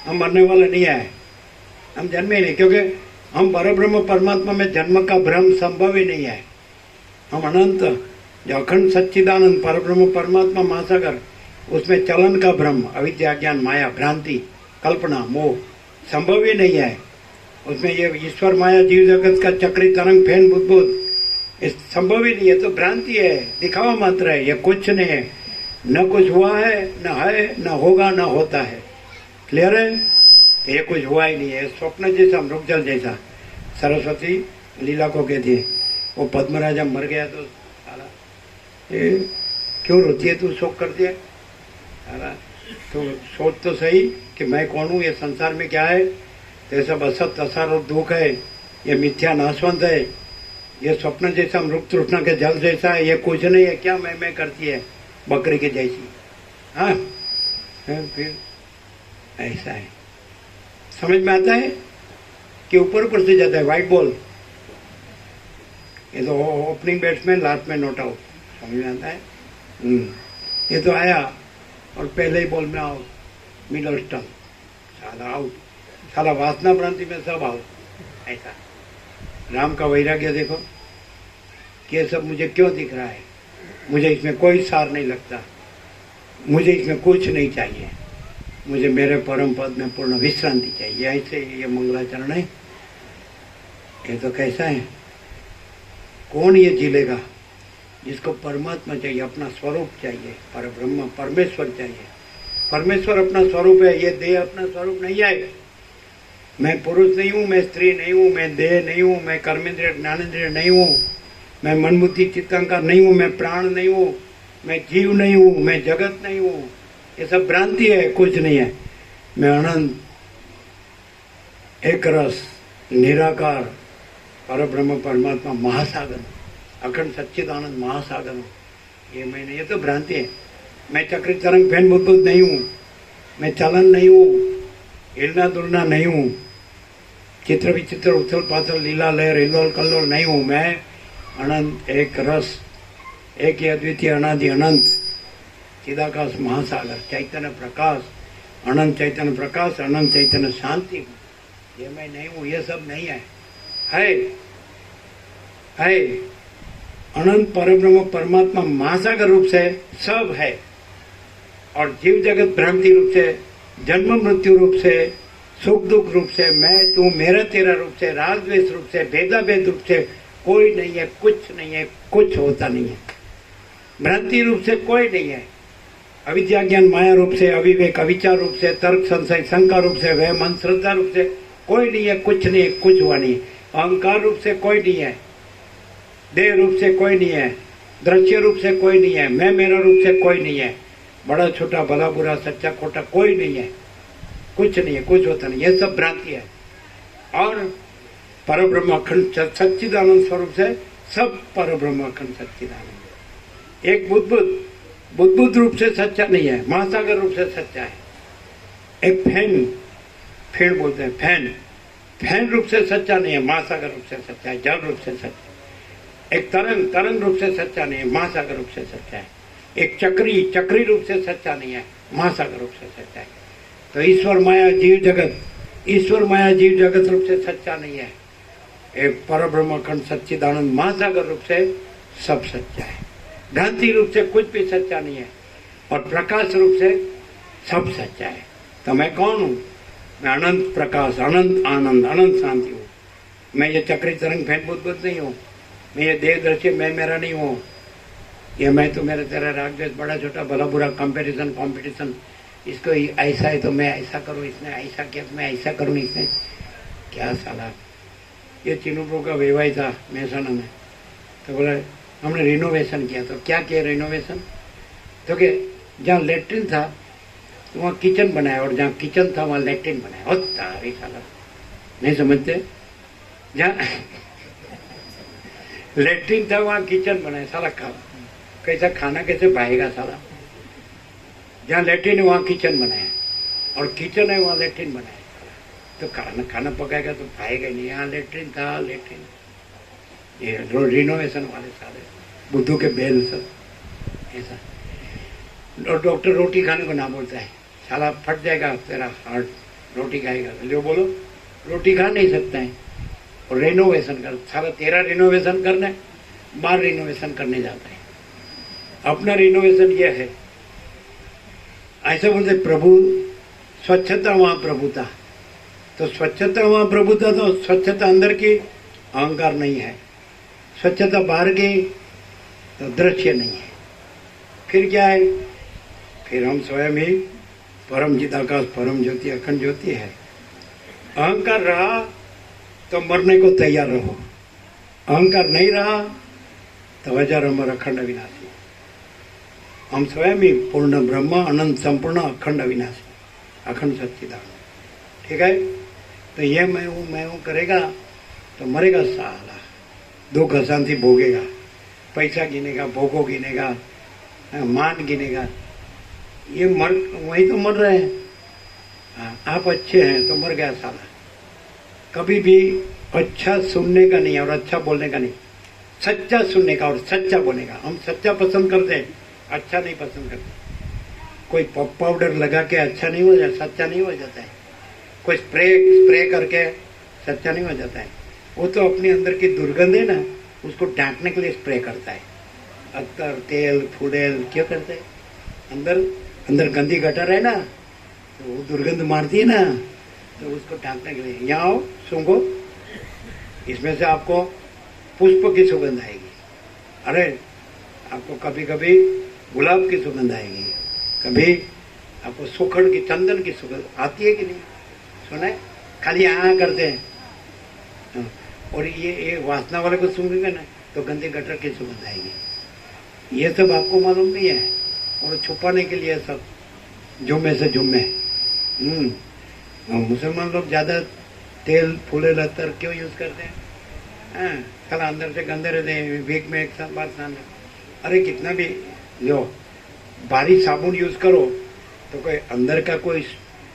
हम मरने वाले नहीं है, हम जन्मे नहीं, क्योंकि हम परब्रह्म परमात्मा में जन्म का भ्रम संभव ही नहीं है, हम अनंत जो अखंड सच्चिदानंद परब्रह्म परमात्मा महासागर, उसमें चलन का भ्रम अविद्या ज्ञान माया भ्रांति कल्पना मोह संभव ही नहीं है, उसमें ये ईश्वर माया जीव जगत का चक्री तरंग फैन बुद्ध इस संभव ही नहीं है, तो भ्रांति है, दिखावा मात्र है, ये कुछ नहीं है, न कुछ हुआ है न होगा न होता है, क्लियर है? ये कुछ हुआ ही नहीं है, स्वप्न जैसा मृगजल जैसा। सरस्वती लीला को कहती है, वो पद्मराजा मर गया तो साला ये क्यों रोती है, तू शोक करती है साला, तो सोच तो सही कि मैं कौन हूँ, ये संसार में क्या है, ये सब असत असार और दुख है, ये मिथ्या नाशवंत है, ये स्वप्न जैसा मृग तृष्णा के जल जैसा है, ये कुछ नहीं है, क्या मैं करती है बकरी के जैसी। हाँ फिर ऐसा है, समझ में आता है कि ऊपर से जाता है व्हाइट बॉल, ये तो ओपनिंग बैट्समैन लास्ट में नॉट आउट, समझ में आता है। ये तो आया और पहले ही बॉल में आउट, मिडल स्टंप, साला आउट, साला वासना भ्रांति में सब आउट। ऐसा राम का वैराग्य देखो कि ये सब मुझे क्यों दिख रहा है, मुझे इसमें कोई सार नहीं लगता, मुझे इसमें कुछ नहीं चाहिए, मुझे मेरे परम पद में पूर्ण विश्रांति चाहिए। ऐसे ये मंगलाचरण है, ये तो कैसा है, कौन ये जिलेगा जिसको परमात्मा चाहिए, अपना स्वरूप चाहिए, परब्रह्म परमेश्वर चाहिए। परमेश्वर अपना स्वरूप है, ये देह अपना स्वरूप नहीं है। मैं पुरुष नहीं हूँ, मैं स्त्री नहीं हूँ, मैं देह नहीं हूँ, मैं कर्मेंद्रिय ज्ञानेंद्रिय नहीं हूँ, मैं मन बुद्धि चित्तांकार नहीं हूँ, मैं प्राण नहीं हूँ, मैं जीव नहीं हूँ, मैं जगत नहीं हूँ, ये सब भ्रांति है, कुछ नहीं है। मैं अनंत एक रस निराकार परब्रह्म परमात्मा महासागर, अखंड सच्चिदानंद महासागर हूँ, ये मैं नहीं, ये तो भ्रांति है। मैं चक्री तरंग फैन बुद्ध नहीं हूँ, मैं चलन नहीं हूँ, हिलना दुलना नहीं हूँ, चित्र विचित्र उथल पाथल लीला लहर हिलोल कल्लोल नहीं हूँ। मैं अनंत एक रस, एक ही अद्वितीय अनादि अनंत चिदाकाश महासागर, चैतन्य प्रकाश, अनंत चैतन्य प्रकाश, अनंत चैतन्य शांति, ये मैं नहीं हूँ, ये सब नहीं है, है अनंत परब्रह्म परमात्मा महासागर रूप से सब है, और जीव जगत भ्रांति रूप से, जन्म मृत्यु रूप से, सुख दुख रूप से, मैं तू मेरा तेरा रूप से, राग द्वेष रूप से, भेदा भेद रूप से, कोई नहीं है, कुछ नहीं है, कुछ होता नहीं है। भ्रांति रूप से कोई नहीं है, अविद्या ज्ञान माया रूप से, अविवेक अविचार रूप से, तर्क संशय शंका रूप से, वह मन श्रद्धा रूप से कोई नहीं है, कुछ नहीं है, कुछ हुआ नहीं। अहंकार रूप से कोई नहीं है, देह रूप से कोई नहीं है, दृश्य रूप से कोई नहीं है, मैं मेरा रूप से कोई नहीं है, बड़ा छोटा भला बुरा सच्चा खोटा कोई नहीं है, कुछ नहीं है, कुछ होता नहीं, ये सब भ्रांति है। और परब्रह्म अखंड सच्चिदानंद स्वरूप से सब परब्रह्म अखंड सच्चिदानंद, एक बुद्ध रूप से सच्चा नहीं है, महासागर रूप से सच्चा है। एक फेन बोलते हैं, फैन रूप से सच्चा नहीं है, महासागर रूप से सच्चा है, जल रूप से सच्चा है। एक तरंग रूप से सच्चा नहीं है, महासागर रूप से सच्चा है। एक चक्री रूप से सच्चा नहीं है, महासागर रूप से सच्चा है। तो ईश्वर माया जीव जगत रूप से सच्चा नहीं है, एक परब्रह्म अखंड सच्चिदानंद महासागर रूप से सब सच्चा है। भ्रांति रूप से कुछ भी सच्चा नहीं है और प्रकाश रूप से सब सच्चा है। तो मैं कौन हूँ? मैं अनंत प्रकाश, अनंत आनंद, अनंत शांति हूँ। मैं ये चक्री तरंग फैन बुद्ध नहीं हूँ। मैं ये देह दृश्य मैं मेरा नहीं हूँ। ये मैं तो मेरा तेरा राग द्वेष, बड़ा छोटा भला बुरा, कंपटीशन, इसको ऐसा है तो मैं ऐसा करूँ, इसने ऐसा किया तो मैं ऐसा करूँ, इसने क्या साला। ये चिन्नू का विवाह था महसाना में, तो बोला हमने रिनोवेशन किया। तो क्या किया रिनोवेशन? तो कि जहाँ लेट्रिन था तो वहाँ किचन बनाया, और जहाँ किचन था वहाँ लेट्रिन बनाया। और तारी साला नहीं समझते, जहाँ लेट्रिन था वहाँ किचन बनाया। साला कैसा खाना कैसे पाएगा साला? जहाँ लेट्रिन है वहाँ किचन बनाया, और किचन है वहाँ लेट्रिन बनाया। तो खाना पकाएगा तो पाएगा नहीं। यहाँ लेट्रिन था, लेट्रिन ये रिनोवेशन वाले सारे बुद्धू के बेल सब ऐसा। और डॉक्टर रोटी खाने को ना बोलता है, साला फट जाएगा तेरा हार्ट, रोटी खाएगा। जो बोलो रोटी खा नहीं सकता है, और रिनोवेशन कर, साला तेरा रिनोवेशन करना, बाहर रिनोवेशन करने जाता है। अपना रिनोवेशन ये है, ऐसे बोलते प्रभु स्वच्छता वहाँ प्रभुता। तो स्वच्छता वहाँ प्रभुता, तो स्वच्छता अंदर की, अहंकार नहीं है। स्वच्छता बाहर की तो दृश्य नहीं है। फिर क्या है? फिर हम स्वयं ही परम चिदाकाश, परम ज्योति, अखंड ज्योति है। अहंकार रहा तो मरने को तैयार रहो, अहंकार नहीं रहा तो हजार अमर अखंड अविनाशी। हम स्वयं ही पूर्ण ब्रह्म, अनंत संपूर्ण अखंड अविनाशी, अखंड सच्चिदानंद। ठीक है? तो ये मैं हूँ करेगा तो मरेगा साला, दुख अशांति भोगेगा, पैसा गिनेगा, भोगो गिनेगा, मान गिनेगा। ये वही तो मर रहे हैं। आप अच्छे हैं तो मर गया साला। कभी भी अच्छा सुनने का नहीं और अच्छा बोलने का नहीं, सच्चा सुनने का और सच्चा बोलने का। हम सच्चा पसंद करते हैं, अच्छा नहीं पसंद करते। कोई पाउडर लगा के अच्छा नहीं हो जाता, सच्चा नहीं हो जाता है। कोई स्प्रे करके सच्चा नहीं हो जाता है। वो तो अपने अंदर की दुर्गंध है ना, उसको ढांकने के लिए स्प्रे करता है। अत्तर, तेल, फुडेल क्या करते हैं? अंदर गंदी गटर है ना, तो वो दुर्गंध मारती है ना, तो उसको ढांकने के लिए। यहाँ आओ, सूंघो, इसमें से आपको पुष्प की सुगंध आएगी। अरे आपको कभी कभी गुलाब की सुगंध आएगी, कभी आपको सुखड़ की, चंदन की सुगंध आती है कि नहीं? सुना है? खाली यहाँ करते हैं। और ये वासना वाले को सूंघेंगे ना तो गंदे गटर की सुगंध आएगी। ये सब आपको मालूम नहीं है, और छुपाने के लिए सब जुम्मे से जुम्मे। मुसलमान लोग ज्यादा तेल, फूले, लत्तर क्यों यूज करते हैं? साला अंदर से गंदे रहते हैं, वीक में एक साथ बार स्नान। अरे कितना भी लो, भारी साबुन यूज करो तो कोई अंदर का कोई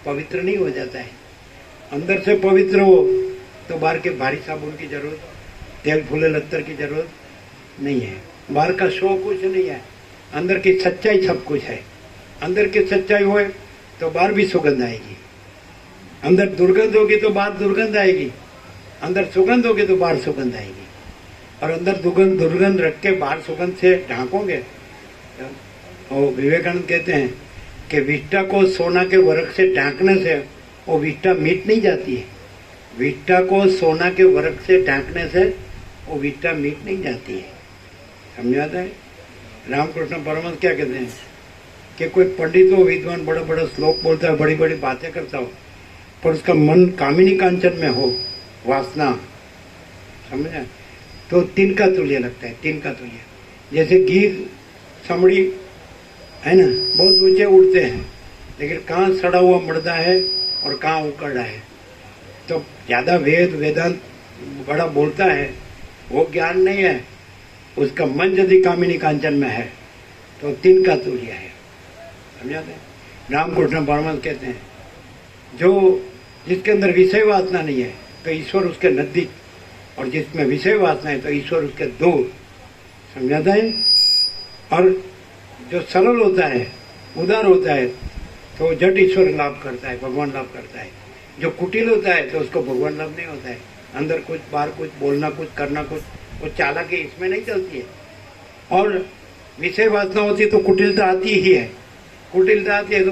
पवित्र नहीं हो जाता है। अंदर से पवित्र हो तो बाहर के भारी साबुन की जरूरत, तेल, फूले, लत्तर की जरूरत नहीं है। बाहर का शो कुछ नहीं है, अंदर की सच्चाई सब कुछ है। अंदर की सच्चाई होए तो बाहर भी सुगंध आएगी। अंदर दुर्गंध होगी तो बाहर दुर्गंध आएगी, अंदर सुगंध होगी तो बाहर सुगंध आएगी। और अंदर दुर्गंध रख के बाहर सुगंध से ढांकोगे। और विवेकानंद कहते हैं कि विष्ठा को सोना के वर्क से ढांकने से वो विष्ठा मिट नहीं जाती है। विष्ठा को सोना के वर्क से ढांकने से वो विष्ठा मिट नहीं जाती है। समझ आता है? रामकृष्ण परमहंस क्या कहते हैं कि कोई पंडित हो, विद्वान, बड़ा बड़ा श्लोक बोलता है, बड़ी बड़ी बातें करता हो, पर उसका मन कामिनी कांचन में हो, वासना, समझा, तो तिनका तुल्य लगता है। तिनका तुल्य जैसे गिर, समड़ी है ना, बहुत ऊंचे उड़ते हैं, लेकिन कहाँ सड़ा हुआ मर्दा है और कहाँ उकड़ा है। तो ज्यादा वेदांत बड़ा बोलता है वो ज्ञान नहीं है। उसका मन यदि कामिनी कांचन में है तो तिनका तुल्य है। समझाते? रामकृष्ण परमहंस कहते हैं जो जिसके अंदर विषय वासना नहीं है तो ईश्वर उसके नजदीक, और जिसमें विषय वासना है तो ईश्वर उसके दूर। समझाता है? और जो सरल होता है, उदार होता है, तो जट ईश्वर लाभ करता है, भगवान लाभ करता है। जो कुटिल होता है तो उसको भगवान लाभ नहीं होता है। अंदर कुछ, बाहर कुछ, बोलना कुछ, करना कुछ, वो चालाकी इसमें नहीं चलती है। और विषय वासना होती है तो कुटिलता आती ही है। कुटिलता आती है तो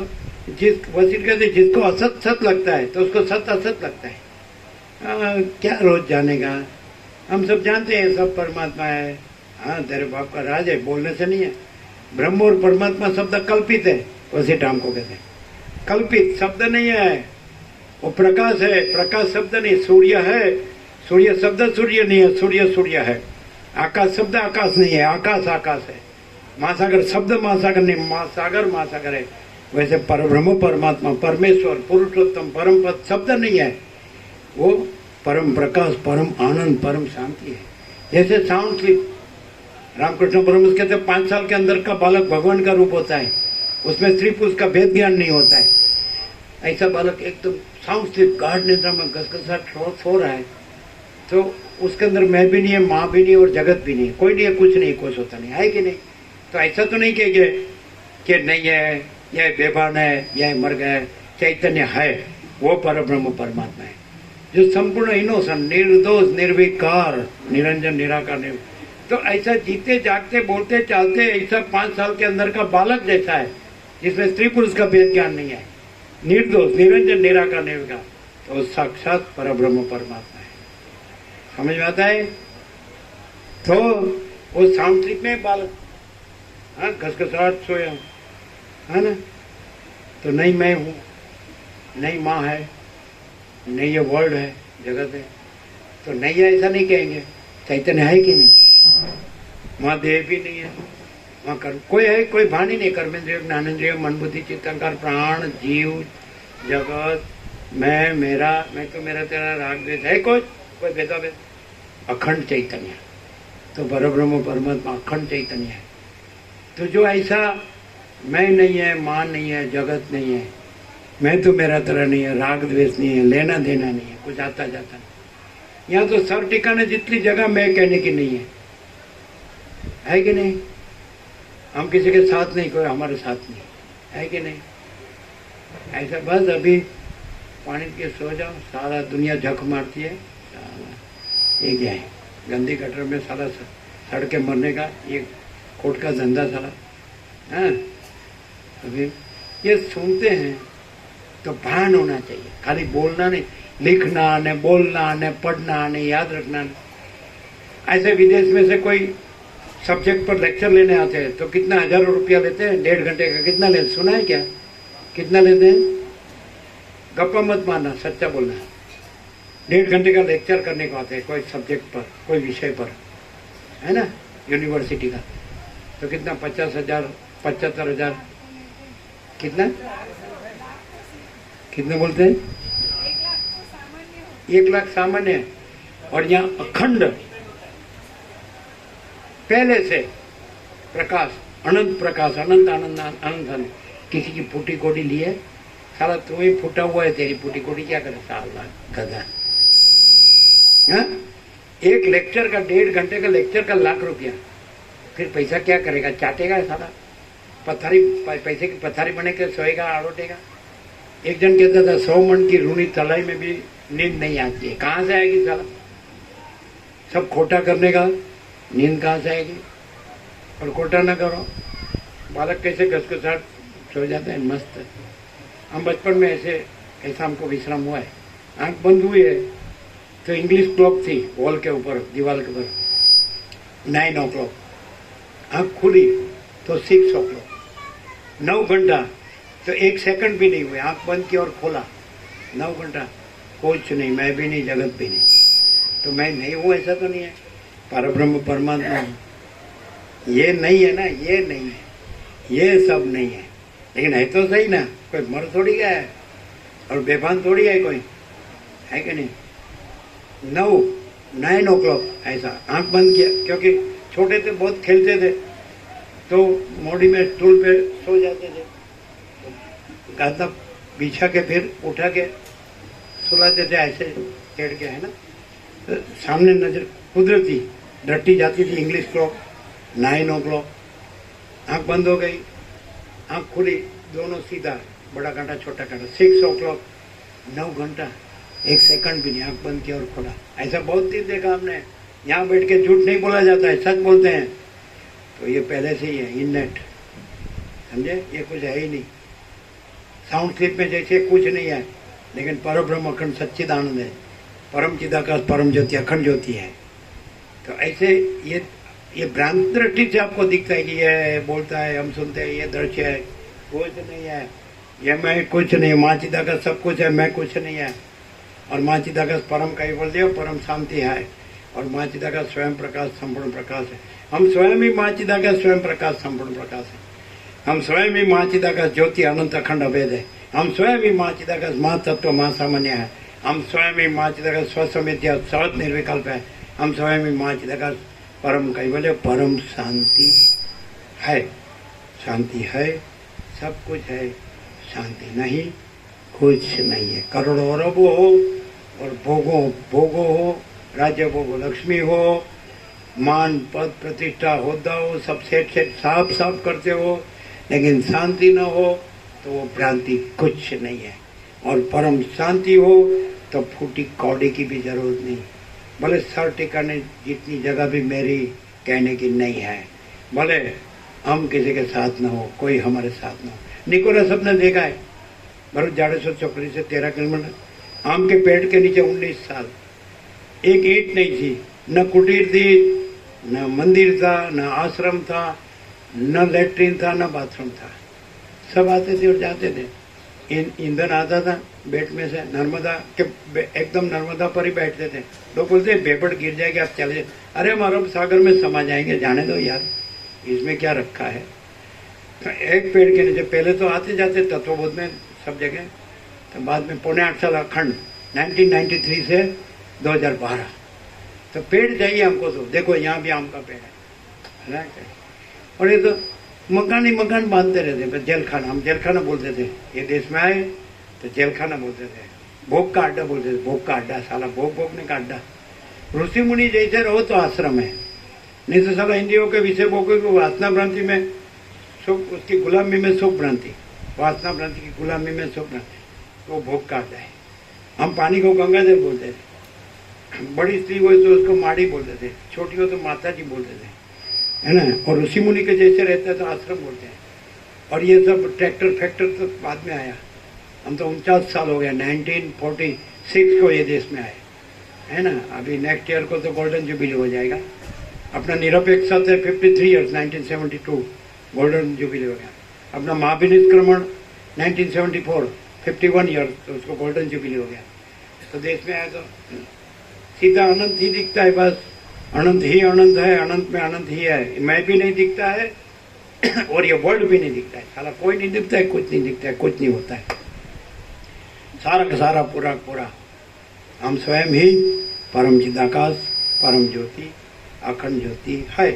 वसील कहते जिसको असत सत लगता है तो उसको सत असत लगता है। क्या रोज जानेगा? हम सब जानते हैं सब परमात्मा है। हाँ, तेरे बाप का राज है, बोलने से नहीं है। ब्रह्म और परमात्मा शब्द कल्पित है, वसीठ हमको कहते हैं। कल्पित शब्द नहीं है, वो प्रकाश है, प्रकाश शब्द नहीं। सूर्य है, सूर्य शब्द सूर्य नहीं है, सूर्य सूर्य है। आकाश शब्द आकाश नहीं है, आकाश आकाश है। महासागर शब्द महासागर नहीं, महासागर महासागर है। वैसे परब्रह्म परमात्मा, परमेश्वर, पुरुषोत्तम, परम पद शब्द नहीं है, वो परम प्रकाश, परम आनंद, परम शांति है। जैसे साउंड स्लीप, रामकृष्ण परमहंस कहते हैं 5 साल के अंदर का बालक भगवान का रूप होता है, उसमें स्त्री पुरुष का भेद ज्ञान नहीं होता है। ऐसा बालक एकदम साउंड स्लीप, गाढ़ निद्रा में घसघसाहट सो रहा है, तो उसके अंदर मैं भी नहीं है, माँ भी नहीं और जगत भी नहीं है, कोई नहीं है, कुछ नहीं, कुछ होता नहीं है कि नहीं? तो ऐसा तो नहीं कहेंगे कि नहीं है, यह बेभान है, यह मर गया। चैतन्य है, वो परब्रह्म परमात्मा है जो संपूर्ण इनोसेंट, निर्दोष, निर्विकार, निरंजन, निराकार। तो ऐसा जीते जागते बोलते चालते ऐसा 5 साल के अंदर का बालक जैसा है, जिसमें स्त्री पुरुष का भेद ज्ञान नहीं है, निर्दोष, निरंजन, निराकार, निर्विकार, तो साक्षात परब्रह्म परमात्मा है। समझ में आता है? तो वो सांस्कृतिक में बालक, हाँ, घसघसाहट सोया, है ना? तो नहीं मैं हूँ, नहीं माँ है, नहीं ये वर्ल्ड है, जगत है, तो नहीं है ऐसा नहीं कहेंगे। चैतन्य है कि नहीं? वहाँ देह भी नहीं है, वहाँ कर्म कोई है, कोई भान ही नहीं। कर्मेंद्रिय, ज्ञानेंद्रिय, मन, बुद्धि, चित्त, अहंकार, प्राण, जीव, जगत, मैं, मेरा, मैं तो मेरा, तेरा, राग द्वेष है कोई भेदाभेद? अखंड चैतन्य। तो परब्रह्म परमात्मा अखंड चैतन्य है। तो जो ऐसा मैं नहीं है, मां नहीं है, जगत नहीं है, मैं तो मेरा तरह नहीं है, राग द्वेष नहीं है, लेना देना नहीं है, कुछ आता जाता नहीं। यहाँ तो सब ठिकाने जितनी जगह मैं कहने की नहीं है कि नहीं? हम किसी के साथ नहीं, कोई हमारे साथ नहीं है कि नहीं? ऐसा बस अभी पानी के सो जाओ, सारा दुनिया झक मारती है, ये क्या है? गंदी गटर में सारा सड़के मरने का ये कोट का धंधा सारा। हाँ, अभी ये सुनते हैं तो भान होना चाहिए, खाली बोलना नहीं, लिखना न, बोलना न, पढ़ना न, याद रखना नहीं। ऐसे विदेश में से कोई सब्जेक्ट पर लेक्चर लेने आते हैं तो कितना हजारों रुपया लेते हैं, 1.5 घंटे का। कितना लेते, सुना है क्या? कितना लेते हैं? गप्पा मत मारना, सच्चा बोलना। 1.5 घंटे का लेक्चर करने को आते हैं कोई सब्जेक्ट पर, कोई विषय पर, है ना, यूनिवर्सिटी का। तो कितना, 50,000, 75,000, कितना बोलते हैं? 1 लाख सामान्य। और यहाँ अखंड पहले से प्रकाश, अनंत प्रकाश, अनंत आनंद, अनंत आनंद। किसी की फूटी कोडी ली है, साला तू ही फूटा हुआ है, तेरी फूटी कोडी क्या करे साला गधा। हाँ, एक लेक्चर का 1.5 घंटे का लेक्चर का 1 लाख रुपया, फिर पैसा क्या करेगा? चाटेगा साला, पत्थरी, पैसे की पत्थरी बने के सोएगा, आड़ोटेगा। एक जन कहता था 100 मन की रूनी तलाई में भी नींद नहीं आती है। कहाँ से आएगी साला? सब खोटा करने का, नींद कहाँ से आएगी? और खोटा ना करो, बालक कैसे घसघसाहट सो जाता है, मस्त। हम बचपन में ऐसा हमको विश्राम हुआ है। आंख बंद हुई है तो इंग्लिश क्लॉक थी वॉल के ऊपर, दीवार के ऊपर, 9 o'clock। आंख खुली तो 6 o'clock। 9 घंटा तो 1 सेकंड भी नहीं हुए, आंख बंद की और खोला, 9 घंटा। कुछ नहीं, मैं भी नहीं, जगत भी नहीं। तो मैं नहीं हूँ ऐसा तो नहीं है, परब्रह्म परमात्मा हूँ। ये नहीं है ना, ये नहीं है, ये सब नहीं है, लेकिन है तो सही ना। कोई मर थोड़ी गया है और बेभान थोड़ी है कोई, है कि नहीं? 9 o'clock ऐसा आंख बंद किया, क्योंकि छोटे थे, बहुत खेलते थे, तो मोड़ी में स्टूल पे सो जाते थे, तो गादा बिछा के फिर उठा के सुलाते थे ऐसे टेढ़ के, है ना। तो सामने नजर कुदरती डटी जाती थी इंग्लिश क्लॉक 9 o'clock, आंख बंद हो गई, आंख खुली, दोनों सीधा, बड़ा कांटा छोटा कांटा, 6 o'clock, 9 घंटा, 1 सेकंड भी नहीं, आंख बंद किया और खोला। ऐसा बहुत दिन देखा हमने। यहाँ बैठ के झूठ नहीं बोला जाता है, सच बोलते हैं। तो ये पहले से ही है, इननेट, समझे, ये कुछ है ही नहीं। साउंड स्लीप में जैसे कुछ नहीं है, लेकिन परब्रह्म अखंड सच्चिदानंद है, परम चिदाकाश परम ज्योति अखंड ज्योति है। तो ऐसे ये भ्रांत दृष्टि से आपको दिखता है कि ये बोलता है, हम सुनते हैं, ये दृश्य है, कुछ नहीं है, ये मैं कुछ नहीं, माँ चिदाकाश सब कुछ है, मैं कुछ नहीं है। और माँ चिदाकाश परम कैवल्य परम शांति है, और माँ चिदाकाश स्वयं प्रकाश संपूर्ण प्रकाश है। हम स्वयं ही माँ चिदाकाश स्वयं प्रकाश संपूर्ण प्रकाश है। हम स्वयं ही माँ चिदाकाश ज्योति अनंत अखंड अभेद है। हम स्वयं ही माँ चिदाकाश माँ तत्व माँ सामान्य है। हम स्वयं ही माँ चिदाकाश स्वसमित्य सहज निर्विकल्प है। हम स्वयं ही माँ चिदाकाश परम कैवल्य परम शांति है। शांति है, सब कुछ है, शांति नहीं कुछ नहीं है। करोड़ों अरबों हो और भोगो हो, राज्य भोगो लक्ष्मी हो, मान पद प्रतिष्ठा होता हो, सब सेठ साफ साफ करते हो, लेकिन शांति न हो तो वो भ्रांति कुछ नहीं है। और परम शांति हो तो फूटी कौड़ी की भी जरूरत नहीं। भले सर टिकाने जितनी जगह भी मेरी कहने की नहीं है, भले हम किसी के साथ न हो, कोई हमारे साथ न हो। निकोलस सबने देखा है, भरूच जाडेश्वर चौकड़ी से 13 किलोमीटर, आम के पेड़ के नीचे 19 साल, एक ईंट नहीं थी, न कुटीर थी, न मंदिर था, न आश्रम था, न लेट्रिन था, न बाथरूम था। सब आते थे और जाते थे। ईंधन आता था बेट में से, नर्मदा के एकदम नर्मदा पर ही बैठते थे। लोग बोलते बेपड़ गिर जाएगी, आप चले जाए। अरे हम अरब सागर में समा जाएंगे, जाने दो यार, इसमें क्या रखा है। तो एक पेड़ के नीचे पहले तो आते जाते तत्वबोध में सब जगह, तो बाद में 7.5 साल अखंड 1993 से 2012। तो पेड़ चाहिए हमको, तो देखो यहाँ भी आम का पेड़ है ना। और ये तो मकान ही मकान बांधते रहते, जेल खाना, हम जेल खाना बोलते थे। ये देश में आए तो जेल खाना बोलते थे, भोग का अड्डा बोलते थे, भोग का अड्डा, साला भोग भोगने का अड्डा। ऋषि मुनि जैसे रहो तो आश्रम है, नहीं तो साला हिंदियों के विषय भोगे को वासना भ्रांति में सुख, उसकी गुलामी में सुख भ्रांति, वासना भ्रांति की गुलामी में सुख भ्रांति, वो भोग का अड्डा है। हम पानी को गंगाजल बोलते थे, बड़ी स्त्री हो तो उसको माड़ी बोलते थे, छोटी हो तो माता जी बोलते थे, है ना। और ऋषि मुनि के जैसे रहते हैं तो आश्रम बोलते हैं। और ये सब ट्रैक्टर फैक्टर तो बाद में आया। हम तो 49 साल हो गया, 1946 को ये देश में आए, है ना। अभी नेक्स्ट ईयर को तो गोल्डन जुबिली हो जाएगा। अपना निरपेक्ष है 53 ईयर्स, 1972 गोल्डन जुबिली हो गया। अपना महाभिनिष्क्रमण 1974 51 ईयर्स, तो उसको गोल्डन जुबिली हो गया। तो देश में आया तो सीधा अनंत ही दिखता है, बस अनंत ही अनंत है, अनंत में अनंत ही है। मैं भी नहीं दिखता है और ये वर्ल्ड भी नहीं दिखता है, साला कोई नहीं दिखता है, कुछ नहीं दिखता है, कुछ नहीं होता है, सारा का सारा पूरा पूरा हम स्वयं ही परम चिदाकाश परम ज्योति अखंड ज्योति है।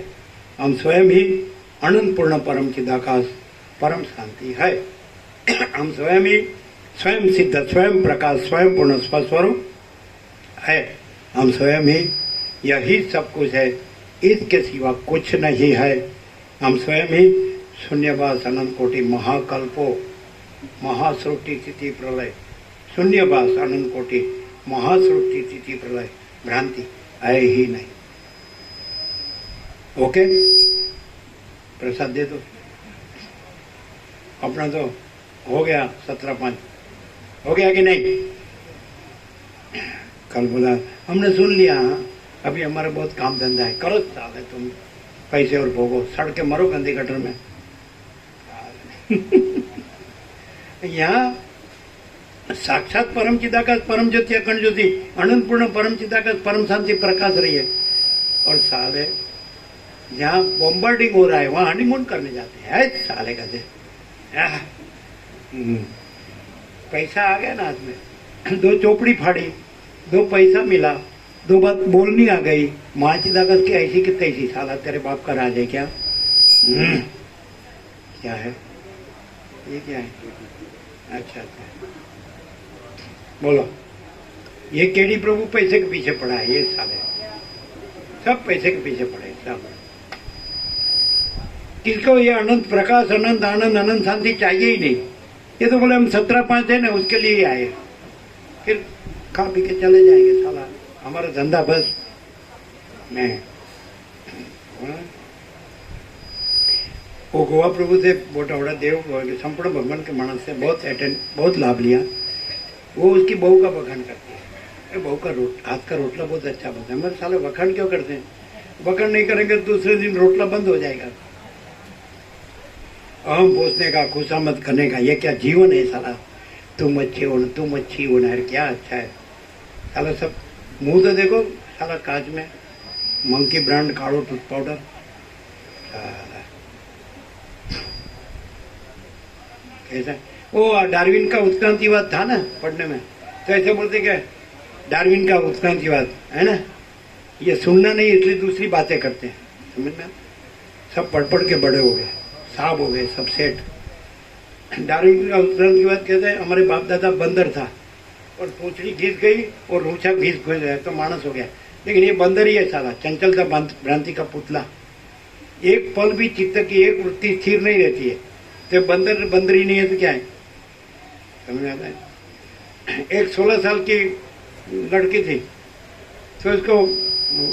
हम स्वयं ही अनंत पूर्ण परम चिदाकाश परम शांति है। हम स्वयं ही स्वयं सिद्ध स्वयं प्रकाश स्वयं पूर्ण स्वस्वरूप है। हम स्वयं ही यही सब कुछ है, इसके सिवा कुछ नहीं है। हम स्वयं ही शून्यवास अनंत कोटि महाकल्पो महासृष्टि स्थिति प्रलय, शून्यवास अनंत कोटि महासृष्टि स्थिति प्रलय, भ्रांति है ही नहीं। ओके, प्रसाद दे दो। अपना तो हो गया 17-5 हो गया कि नहीं। कल बोला हमने सुन लिया, अभी हमारा बहुत काम धंधा है, करो साले तुम पैसे और भोगो, सड़ के मरो गंदी गटर में। यहाँ साक्षात परम चिदाकाश परम ज्योति अखंड ज्योति अनंत पूर्ण परम चिदाकाश परम शांति प्रकाश रही है। और साले जहाँ बॉम्बार्डिंग हो रहा है वहाँ हनीमून करने जाते हैं, साले का दे। पैसा आ गया ना हाथ में, 2 चोपड़ी फाड़ी, 2 पैसा मिला, 2 बात बोलनी आ गई, माँ चिदाकाश की ऐसी कि तैसी, साला तेरे बाप का राज है क्या। क्या है ये? क्या है? अच्छा अच्छा, बोलो। ये केडी प्रभु पैसे के पीछे पड़ा है, ये साले सब पैसे के पीछे पड़े सब। किसको ये अनंत प्रकाश, अनंत आनंद, अनंत शांति चाहिए ही नहीं। ये तो बोले हम 17/5 है ना, उसके लिए ही आए, फिर खा पी के चले जाएंगे साला। हमारा धंधा बस में। वो गोवा प्रभु से बोटा बड़ा देव संपूर्ण भगवान के मानस से बहुत लाभ लिया। वो उसकी बहू का बखान करती है, बहू का हाथ का रोटला बहुत अच्छा बनता है। मगर साले बखान क्यों करते हैं? बखान नहीं करेंगे दूसरे दिन रोटला बंद हो जाएगा। अहम पोसने का, खुशामद करने का, ये क्या जीवन है साला? तुम अच्छे हो, तुम अच्छी हो ना, क्या अच्छा है साला। सब मुंह तो देखो साला कांच में, मंकी ब्रांड काढ़ो टूथ पाउडर। कैसा वो डार्विन का उत्क्रांतिवाद था ना पढ़ने में, तो ऐसे बोलते क्या डार्विन का उत्क्रांतिवाद है ना, ये सुनना नहीं इसलिए दूसरी बातें करते हैं, समझ में? सब पढ़ के बड़े हो गए, साहब हो गए, सब सेठ। डार्विन का उत्क्रांतिवाद कहते हैं हमारे बाप दादा बंदर था और पूंछड़ी घिस गई और रूछा घिस गया तो मानस हो गया। लेकिन ये बंदर ही है साला, चंचलता भ्रांति का पुतला। एक पल भी चित्त की एक वृत्ति स्थिर नहीं रहती है, तो बंदर बंदर ही नहीं है तो क्या है? समझ में आता है? एक 16 साल की लड़की थी, तो उसको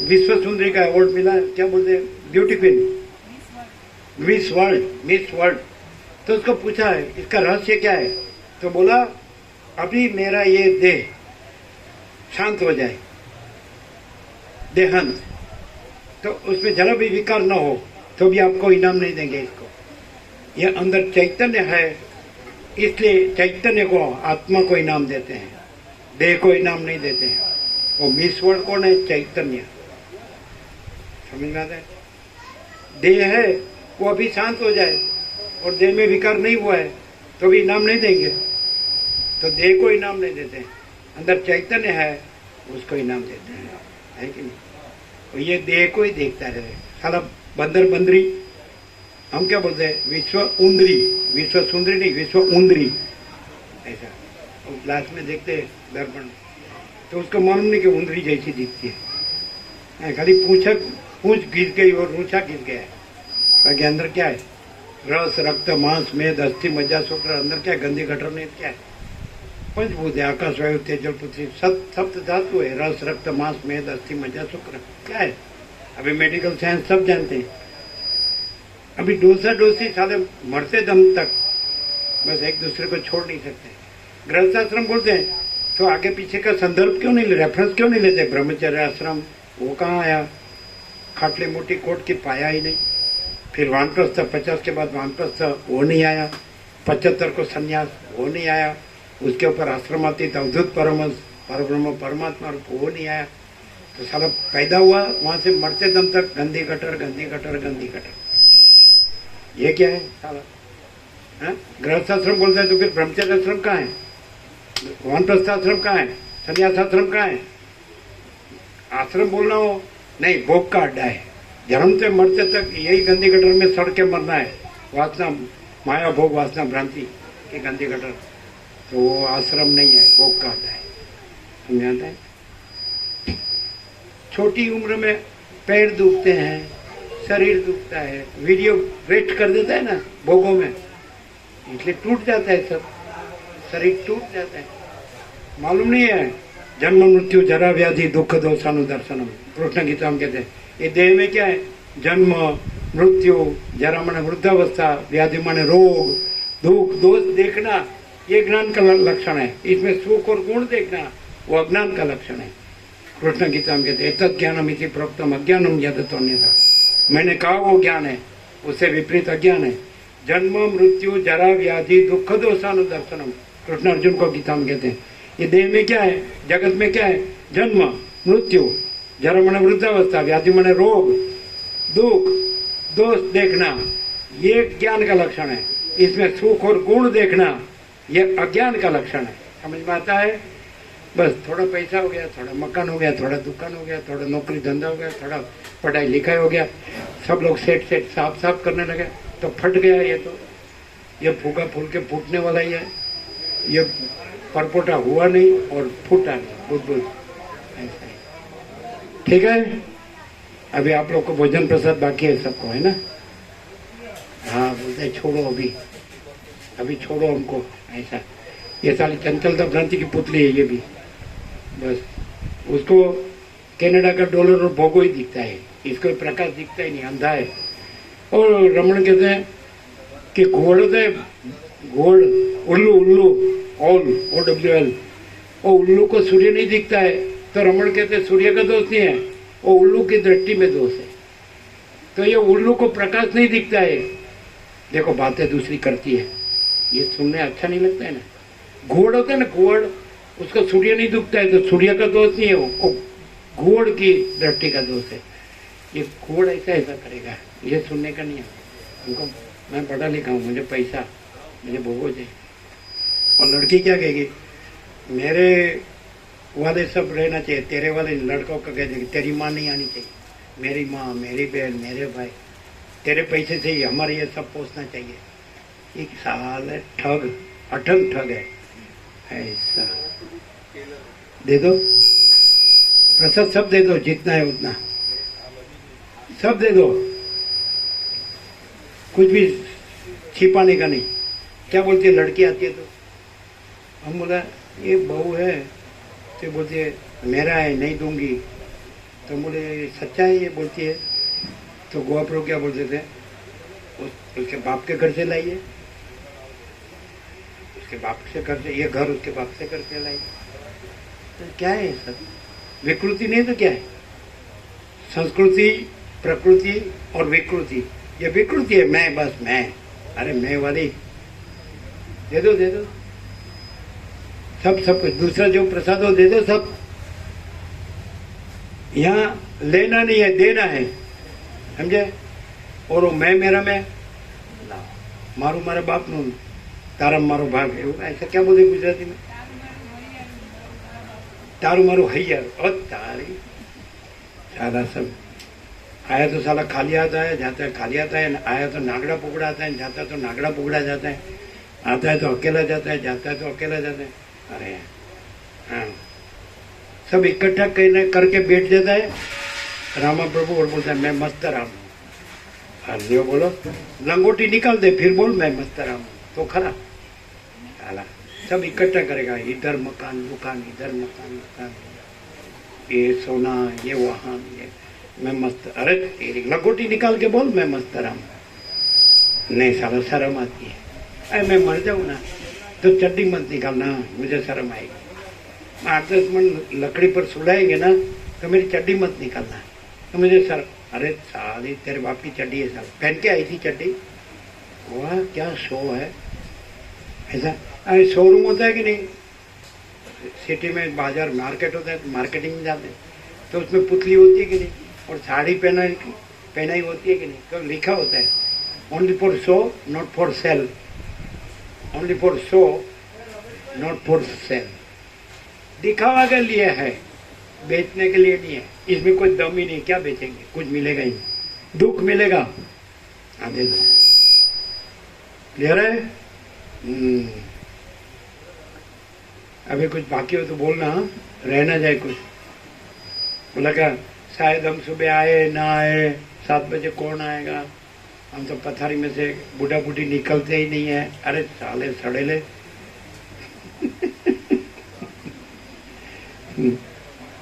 विश्व सुंदरी का अवार्ड मिला, क्या बोलते हैं, ब्यूटी क्वीन, मिस वर्ल्ड। तो उसको पूछा है इसका रहस्य क्या है, तो बोला अभी मेरा ये देह शांत हो जाए, देहांत, तो उसमें जरा भी विकार न हो तो भी आपको इनाम नहीं देंगे इसको। ये अंदर चैतन्य है, इसलिए चैतन्य को, आत्मा को इनाम देते हैं, देह को इनाम नहीं देते हैं। वो मिस वर्ल्ड कौन है? चैतन्य। समझ में आता है? देह है वो अभी शांत हो जाए और देह में विकार नहीं हुआ है तो भी इनाम नहीं देंगे, तो देह को इनाम नहीं देते हैं। अंदर चैतन्य है उसको इनाम देते हैं, है कि नहीं? तो ये देह को ही देखता रहे साला बंदर बंदरी। हम क्या बोलते हैं? विश्व उंदरी, विश्व सुंदरी नहीं, विश्व उंदरी ऐसा। और ग्लास में देखते हैं दर्पण, तो उसको मालूम नहीं कि उंदरी जैसी दिखती है, खाली पूंछ घिस गई और रूछा घिस गया है। बाकी अंदर क्या है? रस, रक्त, मांस, मेद, अस्थि, मज्जा, शुक्र। अंदर क्या है? गंदी गटर नहीं, क्या है? पंचभूत है, आकाश, वायु, तेज, जल, पृथ्वी, सप्त धातु है। रस, रक्त, मांस, मेद, अस्थि, मज्जा, शुक्र, क्या है? अभी मेडिकल साइंस सब जानते हैं। अभी डोसी साले मरते दम तक बस एक दूसरे को छोड़ नहीं सकते। गृहस्थाश्रम बोलते हैं तो आगे पीछे का संदर्भ क्यों नहीं, रेफरेंस क्यों नहीं लेते? ब्रह्मचर्य आश्रम वो कहाँ आया? खाटली मोटी कोट की पाया ही नहीं। फिर वानप्रस्थ, 50 के बाद वानप्रस्थ वो नहीं आया। 75 को संन्यास वो नहीं आया। उसके ऊपर आश्रमातीत अवधूत परमहंस, परब्रह्म, परमात्मा वो नहीं आया। तो साला पैदा हुआ वहां से मरते दम तक गंदी गटर, गंदी गटर, गंदी गटर। ये क्या है साला? गृहस्थाश्रम बोलता है तो फिर ब्रह्मचर्य आश्रम कहाँ है? वानप्रस्थाश्रम कहाँ है? संन्यास आश्रम कहाँ है? आश्रम बोलना हो नहीं, भोग का अड्डा है। जन्म से मरते तक यही गंदी गटर में सड़ के मरना है। वासना, माया, भोग, वासना, भ्रांति की गंदी गटर, तो वो आश्रम नहीं है, भोग का अड्डा है। समझ आता है? छोटी उम्र में पैर दुखते हैं, शरीर दुखता है, वीडियो वेस्ट कर देता है ना भोगों में, इसलिए टूट जाता है सब, शरीर टूट जाता है। मालूम नहीं है? जन्म, मृत्यु, जरा, व्याधि, दुख, दोषानुदर्शनम, कृष्ण गीता में कहते हैं। ये देह में क्या है? जन्म, मृत्यु, जरा माने वृद्धावस्था, व्याधि माने रोग, दुख, दोष देखना, ये ज्ञान का लक्षण है। इसमें सुख और गुण देखना वो अज्ञान का लक्षण है। कृष्ण गीता में कहते हैं तत् ज्ञानम इति प्रोक्तम अज्ञानम यदतोन्यथा। मैंने कहा वो ज्ञान है, उससे विपरीत अज्ञान है। जन्म, मृत्यु, जरा, व्याधि, दुख, दोषानुदर्शनम, कृष्ण अर्जुन को गीता में कहते हैं। ये देह में क्या है? जगत में क्या है? जन्म, मृत्यु, जरा माने वृद्धावस्था, व्याधि माने रोग, दुख, दोष देखना, ये ज्ञान का लक्षण है। इसमें सुख और गुण देखना ये अज्ञान का लक्षण है। समझ में आता है? बस थोड़ा पैसा हो गया, थोड़ा मकान हो गया, थोड़ा दुकान हो गया, थोड़ा नौकरी धंधा हो गया, थोड़ा पढ़ाई लिखाई हो गया, सब लोग सेठ साफ करने लगे तो फट गया ये तो ये फूका फूल के फूटने वाला ही है, ये परपोटा हुआ नहीं और फूटा नहीं, बुद्ध ऐसा ही। ठीक है, अभी आप लोग को भोजन प्रसाद बाकी है सबको, है ना? हाँ बोलते छोड़ो अभी छोड़ो हमको, ऐसा। ये साली चंचलता भ्रांति की पुतली है ये भी, बस उसको कनाडा का डॉलर और भोगो ही दिखता है, इसको प्रकाश दिखता ही नहीं, अंधा है। और रमण कहते हैं कि घोड़ होता है, घोड़ उल्लू ऑल OWL, और उल्लू को सूर्य नहीं दिखता है, तो रमण कहते हैं सूर्य का दोष नहीं है, वो उल्लू की दृष्टि में दोष है। तो ये उल्लू को प्रकाश नहीं दिखता है, देखो बातें दूसरी करती है, ये सुनने अच्छा नहीं लगता है ना। घोड़ होता है ना, घोड़, उसको सूर्य नहीं दिखता है, तो सूर्य का दोष नहीं है, वो घोड़ की दृष्टि का दोष है। ये घोड़ ऐसा करेगा, ये सुनने का नहीं है उनको। मैं पढ़ा लिखा हूँ, मुझे पैसा, मुझे भोगो चाहिए। और लड़की क्या कहेगी, मेरे वाले सब रहना चाहिए, तेरे वाले लड़कों का कह देगी तेरी माँ नहीं आनी चाहिए, मेरी माँ, मेरी बहन, मेरे भाई, तेरे पैसे से ही हमारे ये सब पोसना चाहिए। एक साल है ठग, अटल ठग है ऐसा। दे दो प्रसाद, सब दे दो, जितना है उतना सब दे दो, कुछ भी छिपाने का नहीं। क्या बोलती है लड़की आती है तो हम बोला ये बहू है, तो बोलती है मेरा है नहीं दूंगी, तो बोले सच्चा है ये, बोलती है। तो गोवाप्रो क्या बोलते थे, उसके बाप के घर से लाइए, उसके बाप से घर से, ये घर उसके बाप से घर से लाइए। तो क्या है सब विकृति नहीं तो क्या है, संस्कृति, प्रकृति और विकृति। ये विकृति है, मैं, बस मैं, अरे मैं वाली दे दो सब कुछ, दूसरा जो प्रसाद हो दे दो सब। यहाँ लेना नहीं है, देना है, समझे? और वो मैं मेरा मैं मारू मारा बाप नु तारा मारो भाग, ऐसा क्या बोलते गुजराती में? तारू मारू हैयर, और तारी सारा सब। आया तो साला खाली आता है, जाता है खाली आता है, आया तो नागड़ा पुगड़ा आता है, जाता तो नागड़ा पुगड़ा जाता है, आता है तो अकेला जाता है, जाता है तो अकेला जाता है। अरे हाँ, सब इकट्ठा करके बैठ जाता है रामा प्रभु और बोलता है मैं मस्त राम हूँ। जो बोलो लंगोटी निकाल दे, फिर बोल मैं मस्त राम हूँ, तो खरा साला सब इकट्ठा करेगा, इधर मकान दुकान, इधर मकान दुकान, ये सोना, ये वाहन, ये मैं मस्त। अरे तेरी लंगोटी निकाल के बोल मैं मस्त राम हूँ। नहीं साला शर्म आती है, अरे मैं मर जाऊँ ना तो चड्डी मत निकालना, मुझे शर्म आएगी। 8-10 मन लकड़ी पर सुलाएंगे ना तो मेरी चड्डी मत निकालना, तो मुझे शर्म। अरे साली तेरे बाप की चड्डी है, साल पहन के आई थी चड्डी, वाह क्या शो है ऐसा। अरे शोरूम होता है कि नहीं, सिटी में बाजार मार्केट होता है, तो मार्केटिंग में जाते हैं तो उसमें पुतली होती है कि नहीं, और साड़ी पहनाई होती है कि नहीं, तो लिखा होता है only for show not for sale, only for show not for sale. दिखावा के लिए है, बेचने के लिए नहीं है। इसमें कोई दम ही नहीं, क्या बेचेंगे, कुछ मिलेगा ही, दुख मिलेगा। आगे क्लियर है? अभी कुछ बाकी हो तो बोलना, रहना जाए कुछ। बोला क्या शायद हम सुबह आए ना आए, 7 बजे कौन आएगा, हम तो पथारी में से बूढ़ा बूढ़ी निकलते ही नहीं है। अरे साले सड़ेले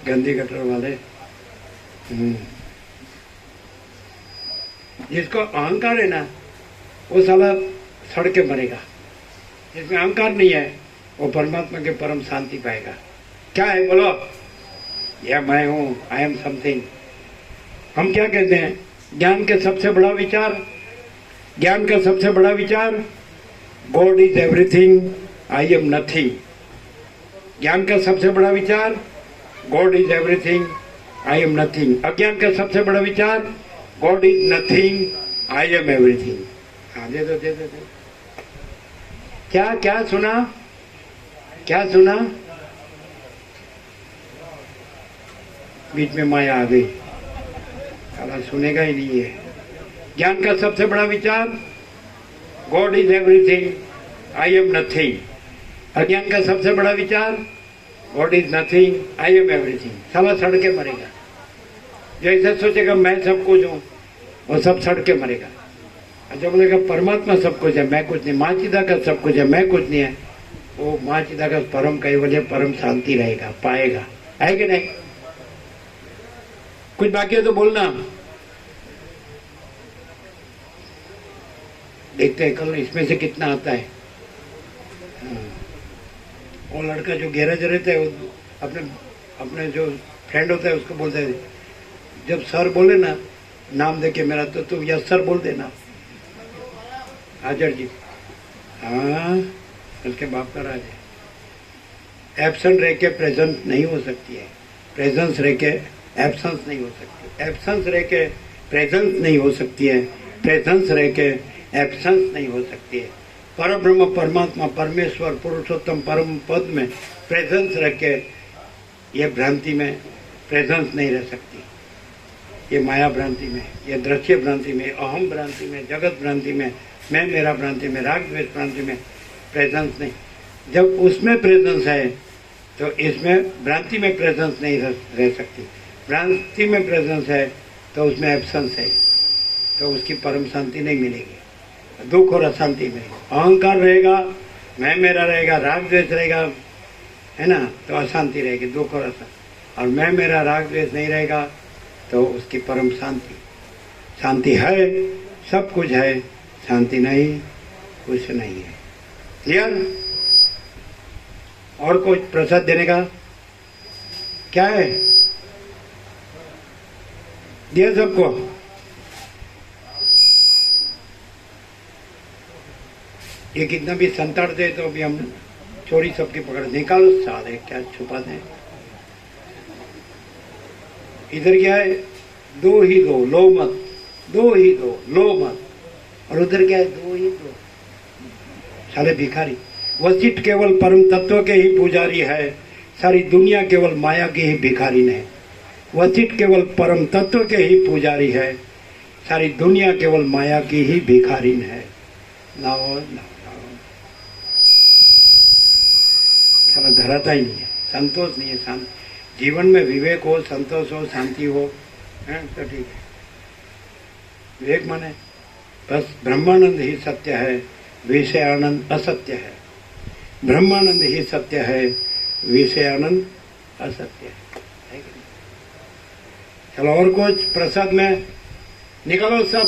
गंदी गटर वाले। जिसको अहंकार है ना वो साला सड़ के मरेगा, जिसमें अहंकार नहीं है वो परमात्मा के परम शांति पाएगा। क्या है बोलो, यह मैं हूं, आई एम समथिंग। हम क्या कहते हैं, ज्ञान के सबसे बड़ा विचार, ज्ञान का सबसे बड़ा विचार God is everything, I am nothing. ज्ञान का सबसे बड़ा विचार God is everything, I am nothing. अज्ञान का सबसे बड़ा विचार God is nothing, I am everything. हाँ दे दो दे दो दे। क्या क्या सुना, क्या सुना? बीच में माया आ गई, साला सुनेगा ही नहीं है। ज्ञान का सबसे बड़ा विचार God is everything, I am nothing. अज्ञान का सबसे बड़ा विचार God is nothing, I am everything. साला सड़ के मरेगा। जो ऐसा सोचेगा मैं सब कुछ हूँ, वो सब सड़ के मरेगा। और जो बोलेगा परमात्मा सब कुछ है, मैं कुछ नहीं, माँ चिदा का सब कुछ है, मैं कुछ नहीं है, वो माँ चिदा का परम कैवल्य, परम शांति रहेगा, पाएगा। है कि नहीं? कुछ बाकी है तो बोलना। देखते हैं कल इसमें से कितना आता है। वो लड़का जो गैरेज रहता है, वो अपने जो फ्रेंड होता है उसको बोलता है, जब सर बोले ना नाम देके मेरा, तो तू यस सर बोल देना। हाजर जी, हाँ, उसके बाप का राज है। एब्सेंट रह के प्रेजेंट नहीं हो सकती है, प्रेजेंस रह के एब्सेंस नहीं हो सकती, एब्सेंस रह के प्रेजेंस नहीं हो सकती है, प्रेजेंस रह के एब्सेंस नहीं हो सकती है। परब्रह्म परमात्मा परमेश्वर पुरुषोत्तम परम पद में प्रेजेंस रख के ये भ्रांति में प्रेजेंस नहीं रह सकती। ये माया भ्रांति में, ये दृश्य भ्रांति में, अहम भ्रांति में, जगत भ्रांति में, मैं मेरा भ्रांति में, राग द्वेष भ्रांति में प्रेजेंस नहीं। जब उसमें प्रेजेंस है तो इसमें भ्रांति में प्रेजेंस नहीं रह सकती। भ्रांति में प्रेजेंस है तो उसमें एब्सेंस है, तो उसकी परम शांति नहीं मिलेगी, दुख और अशांति मिलेगी। अहंकार रहेगा, मैं मेरा रहेगा, राग द्वेष रहेगा, है ना, तो अशांति रहेगी, दुख और अशांति। और मैं मेरा राग द्वेष नहीं रहेगा तो उसकी परम शांति। शांति है, सब कुछ है, शांति नहीं, कुछ नहीं है। क्लियर? और कुछ प्रसाद देने का क्या है? दिया सबको? ये कितना भी संताड़ दे तो अभी हम चोरी सबकी पकड़ निकालो, साले क्या छुपा दें। इधर क्या है? दो ही दो, लो मत, दो ही दो, लो मत। और उधर क्या है? दो ही दो, साले भिखारी। वशिष्ठ केवल परम तत्व के ही पुजारी है, सारी दुनिया केवल माया की ही भिखारी है। वशिष्ठ केवल परम तत्व के ही पुजारी है, सारी दुनिया केवल माया की ही भिखारी है। लाओ लाओ, साला धराता ही नहीं है, संतोष नहीं है। शांति जीवन में विवेक हो, संतोष हो, शांति हो, है तो ठीक है। विवेक माने बस ब्रह्मानंद ही सत्य है, विषय आनंद असत्य है। ब्रह्मानंद ही सत्य है, विषय आनंद असत्य है कि नहीं? चलो और कुछ प्रसाद में निकालो सब,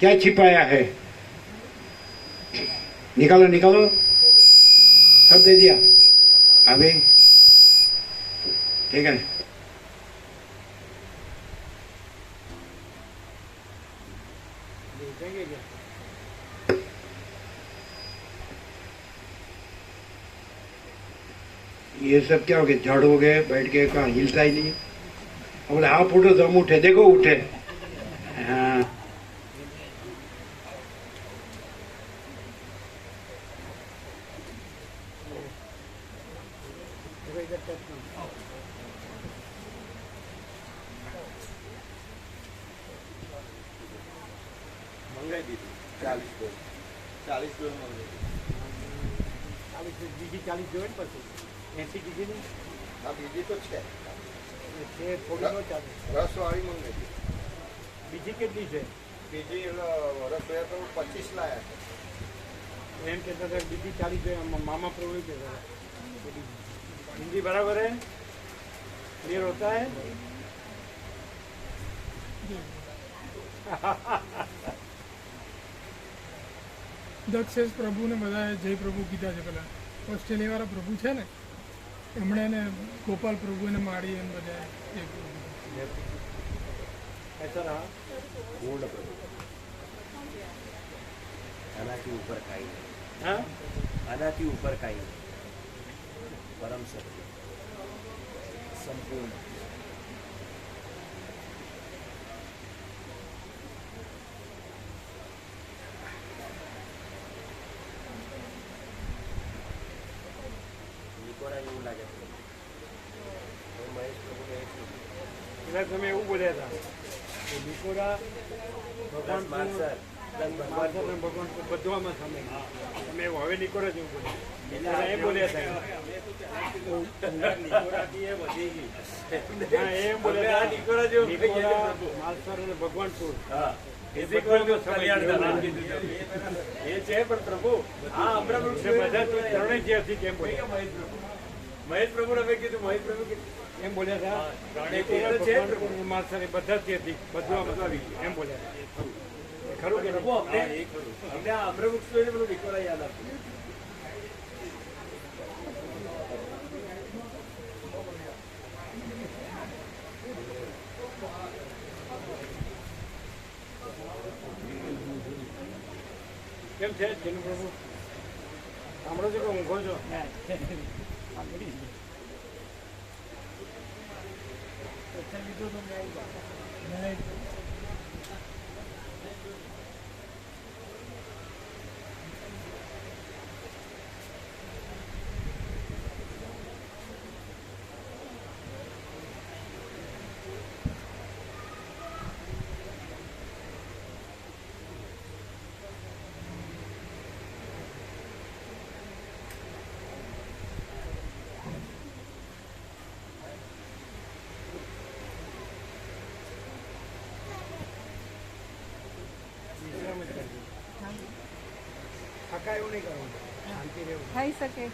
क्या छिपाया है? निकालो निकालो, सब दे दिया अभी, ठीक है। ये सब क्या हो गया? जड़ हो गए, बैठ के कहा, हिलता ही नहीं। बोले आप उठो तो हम उठे, देखो उठे। हाँ, મંગાઈ દીધું 40 ડોઝ મંગાઈ દીધું। બીજી 40 જોઈએ ને પછી 80 બીજી નહીં? હા બીજી તો છે, થોડી નો ચાલે। રસવાળી મંગાઈ દીધી। બીજી કેટલી છે? બીજી રસોયા તો 25 લાયા છે। એમ કહેતા હતા બીજી 40 જોઈએ, मामा प्रभु कहेता था। हिंदी बराबर है? क्लियर होता है? દક્ષેશ પ્રભુને બધાએ જય પ્રભુ કીધા છે. પેલા ઓસ્ટ્રેલિયાવાળા પ્રભુ છે ને, એમણે એને ગોપાલ પ્રભુ એને મારી એમ બધા જય પ્રભુ. ऐसा रहा पूर्ण प्रभु आनाથી ઉપર કાંઈ નહીં, हाँ? આનાથી ઉપર કાંઈ નહીં, પરમ સત્ય સંપૂર્ણ. નિકોરા એવું લાગે છે. મહેશ પ્રભુને એ જ પેલા તમે એવું બોલ્યા હતા કે નિકોરા ભગવાન માસ્ટર ભગવાન બધવામાં સામે તમે હવે નીકળો જ એવું બોલ્યા એમ બોલ્યા હતા એમ બોલ્યા માલસર અને ભગવાનપુર એ છે પણ પ્રભુ હા હમણાં બધા ત્રણેય જે હતી કેમ બોલ્યા મહેશ પ્રભુ અમે કીધું મહેશ પ્રભુ એમ બોલ્યા હતા માલસર એ બધા જ હતી બધું એમ બોલ્યા હતા ખરું કે પ્રભુ અમને અમને આ અમૃત જોઈને પેલું નિકોલા યાદ આપ્યું કેમ છે જેનું પ્રભુ સાંભળો છો કે ઊંઘો છો થકા એવું નહીં કરવું શાંતિ રહેવું થઈ શકે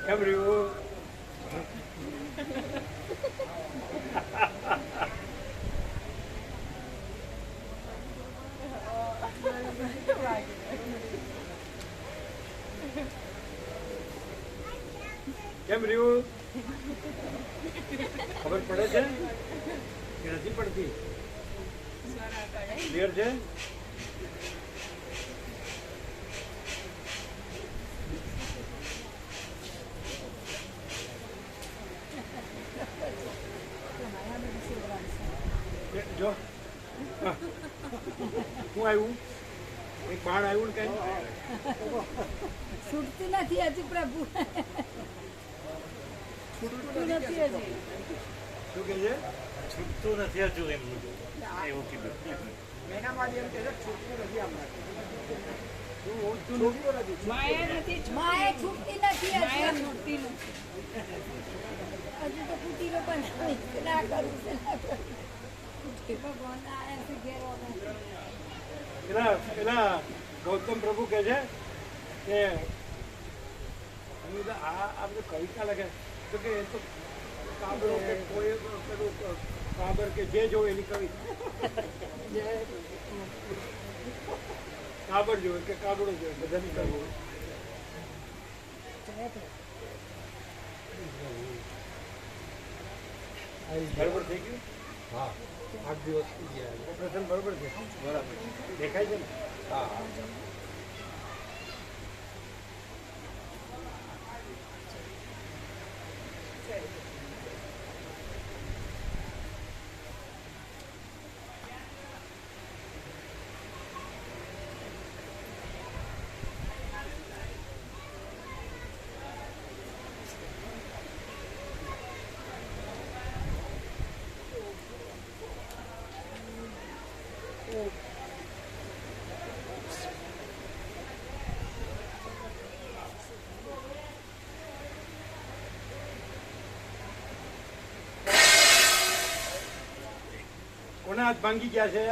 કેમ રહ્યું કેમ રહ્યું ખબર પડે છે કે નથી પડતી ક્લિયર છે જો શું આવ્યું એક બાણ આવ્યું ને કઈ છૂટતી નથી હજી પ્રભુ છૂટતું નથી હજી શું કે છે છૂટતું નથી હજુ એમનું એવું કીધું માયા છૂટતી નથી હજી છૂટતી નથી હજુ તો કુટીરો પણ ના કરું ભગવાન આયા છે ઘેરો પેલા ગૌતમ પ્રભુ કે છે કે આ બધું કવિતા લખે તો કે એ તો કાબરો કે કોઈ પેલું કાબર કે જે જોવે એની કવિ કાબર જોવે કે કાબડો જોવે બધાની કવિ બરોબર થઈ ગયું હા 8 દિવસ થઈ ગયા ઓપરેશન બરોબર છે બરાબર દેખાય છે ને હા કોના હાથ ભાંગી ગયા છે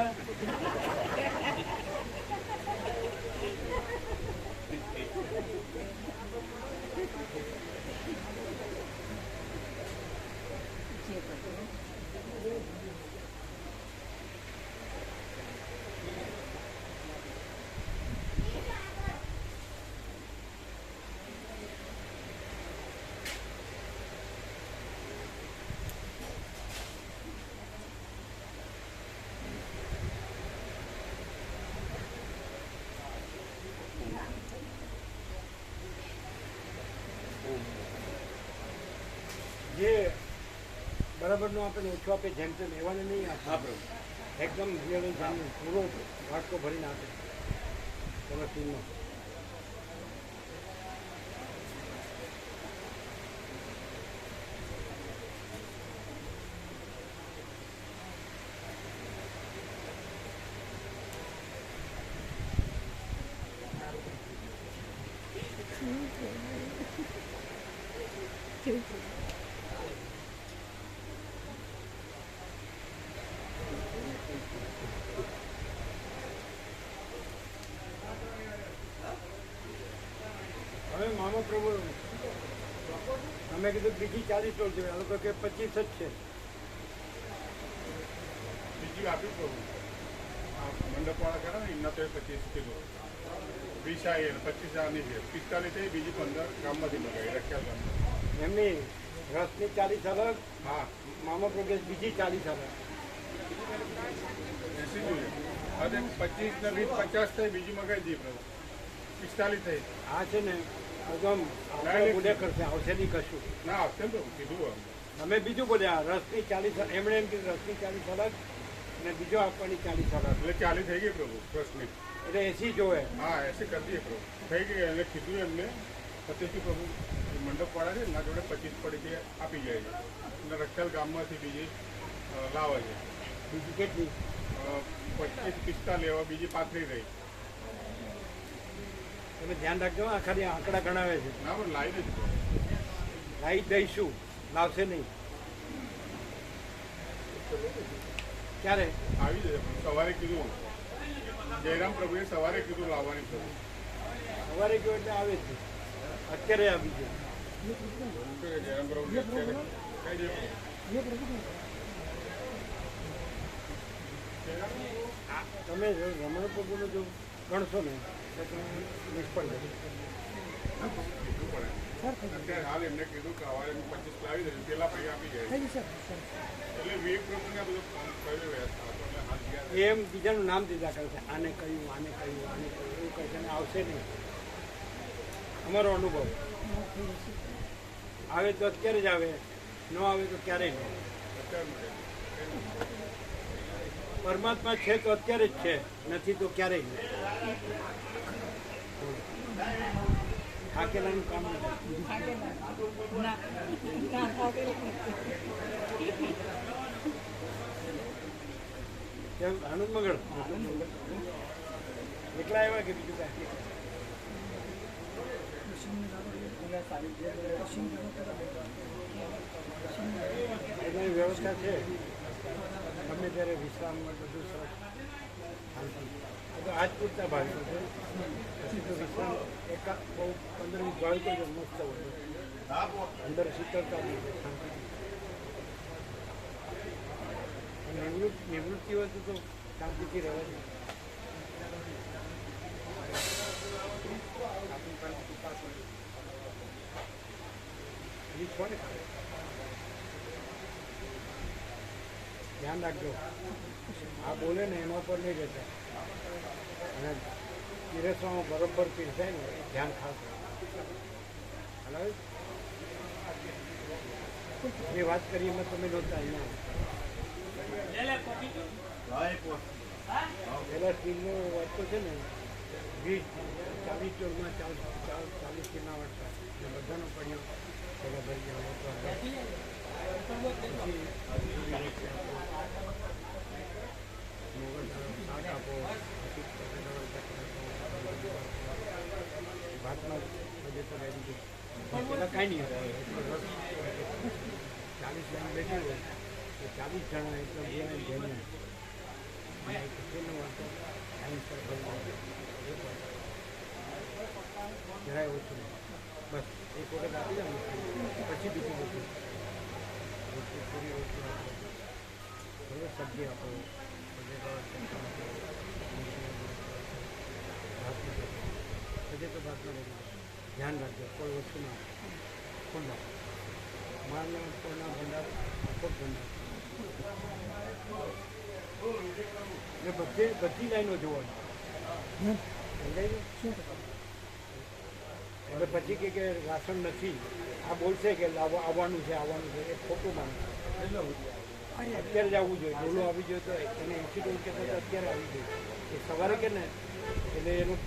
જે બરાબરનું આપણે ઓછું આપે જેમ તેમ એવાને નહીં આપે. હા પ્રભુ એકદમ રિયલ જાણી પૂરો વાટકો ભરીને આપે તમે ટીમમાં. હવે મામા પ્રભુ અમે કીધું બીજી 40 ટોલ છે, આ લોકો કે 25 જ છે. બીજી આપી પ્રભુ આ મંડપવાળા કરે ને એમના તો 25 કિલો 20 આવી અને 25 આની છે 45 થઈ, બીજી 15 ગામમાંથી મગાવી રખ્યા ગામમાં. એમની રસની 40 અલગ, હા મામા પ્રભુ બીજી 40 અલગ. 80 જોઈએ હવે 25 ને 20 50 થઈ, બીજી મગાવી દઈએ પ્રભુ 45 થઈ. આ છે ને એકદમ બોલે કરશે, આવશે નહીં કશું. ના આવશે ને કીધું તમે બીજું બોલ્યા રસની 40, એમણે એમ કીધું રસની 40 અલગ અને બીજો આપવાની 40 અલગ, એટલે 40 થઈ ગઈ પ્રભુ પ્રશ્ન. એટલે 80 જોવે. હા એસી કરી દઈએ પ્રભુ થઈ ગઈ. એટલે કીધું એમને પછી પ્રભુ મંડપવાળા છે એના જોડે 25 પડીથી આપી જાય છે અને રખેલ ગામમાંથી બીજી લાવે છે. બીજી કેટલી? 25 45 લેવા, બીજી 35 રહી. તમે ધ્યાન રાખજો, આ ખાલી આંકડા ગણાવે છે. ના પણ લાવી જ લાવી દઈશું, લાવશે નહીં. ક્યારે આવી જશે. સવારે કીધું જયરામ પ્રભુએ સવારે કીધું લાવવાની છે. સવારે ગયો એટલે આવે છે, અત્યારે આવી ગયો. જયરામ પ્રભુ અત્યારે કઈ દે તમે રમણ પ્રભુનું જો ગણશો ને તો તમે નિષ્ફળ જશો. અત્યારે હાલ એમને કીધું કે સવારે 25 લાવી દે પેલા ભાઈ આપી જાય. એટલે વિવેક પ્રભુને આ બધું કહ્યું વ્યવસ્થા એટલે હાલ ગયા. એમ બીજાનું નામ દીધા કરશે, આને કહ્યું, આને કહ્યું, આને કહ્યું, એવું કહેશે ને આવશે નહીં. અમારો અનુભવ આવે તો અત્યારે જ આવે, ન આવે તો ક્યારેય નહીં. પરમાત્મા છે તો અત્યારે જ છે, નથી તો ક્યારેય નહીં. થાકેલાનું કામ નથી. કેમ આનંદ મગળ એકલા આવ્યા કે બીજું કાંઈ? એની વ્યવસ્થા છે, ગમે ત્યારે વિશ્રામ બધું સરસ શાંતિ. તો આજ પૂરતા ભાવિકો છે, પછી તો વિશ્રામ એકા બહુ 15-20 ભાવિકો છે, મસ્ત હોય અંદર શીતળતા બી છે, શાંતિ. નિવૃત્તિ હોય તો શાંતિથી રહેવા જોઈએ. ધ્યાન રાખજો, આ બોલે ને એના ઉપર નહીં જતા, અને પીરસવામાં બરોબર પીરસાય ને ધ્યાન ખાસ હલાવે. એ વાત કરી એમાં તમે નહોતા અહીંયા પેલા સ્ટીલનો વાટકો છે ને 40 ચોરમાં 40 કિના વાટકા બધાનો પડ્યો પેલા ભરી ગયા શાક આપો, ભાતમાં બધે તો રેડી ગયું પેલા કાંઈ નહીં હોય. 40 જણ બેઠા હોય તો 40 જણા એટલે જેને જેને જરાય ઓછું બસ એક વખત આપી જાવ પછી બીજું બધું રોટલી પૂરી રોટલી આપો, થોડો સબ્જી આપો, હજે તો ભાતમાં રહી ધ્યાન રાખજો. કોઈ વસ્તુ ના ખુલ્લા મારના કોઈના ભંડાર આખો ભંડાર ને બધી લાઈનો જોવાની. હવે પછી કે રાશન નથી, આ બોલશે કે આવવાનું છે એ ખોટું માને. અત્યારે જ આવવું જોઈએ. ડોલો આવી જોઈએ તો એને 80 ડોલ કહેતા તો અત્યારે આવી જોઈએ. એ સવારે કે ને એટલે એનું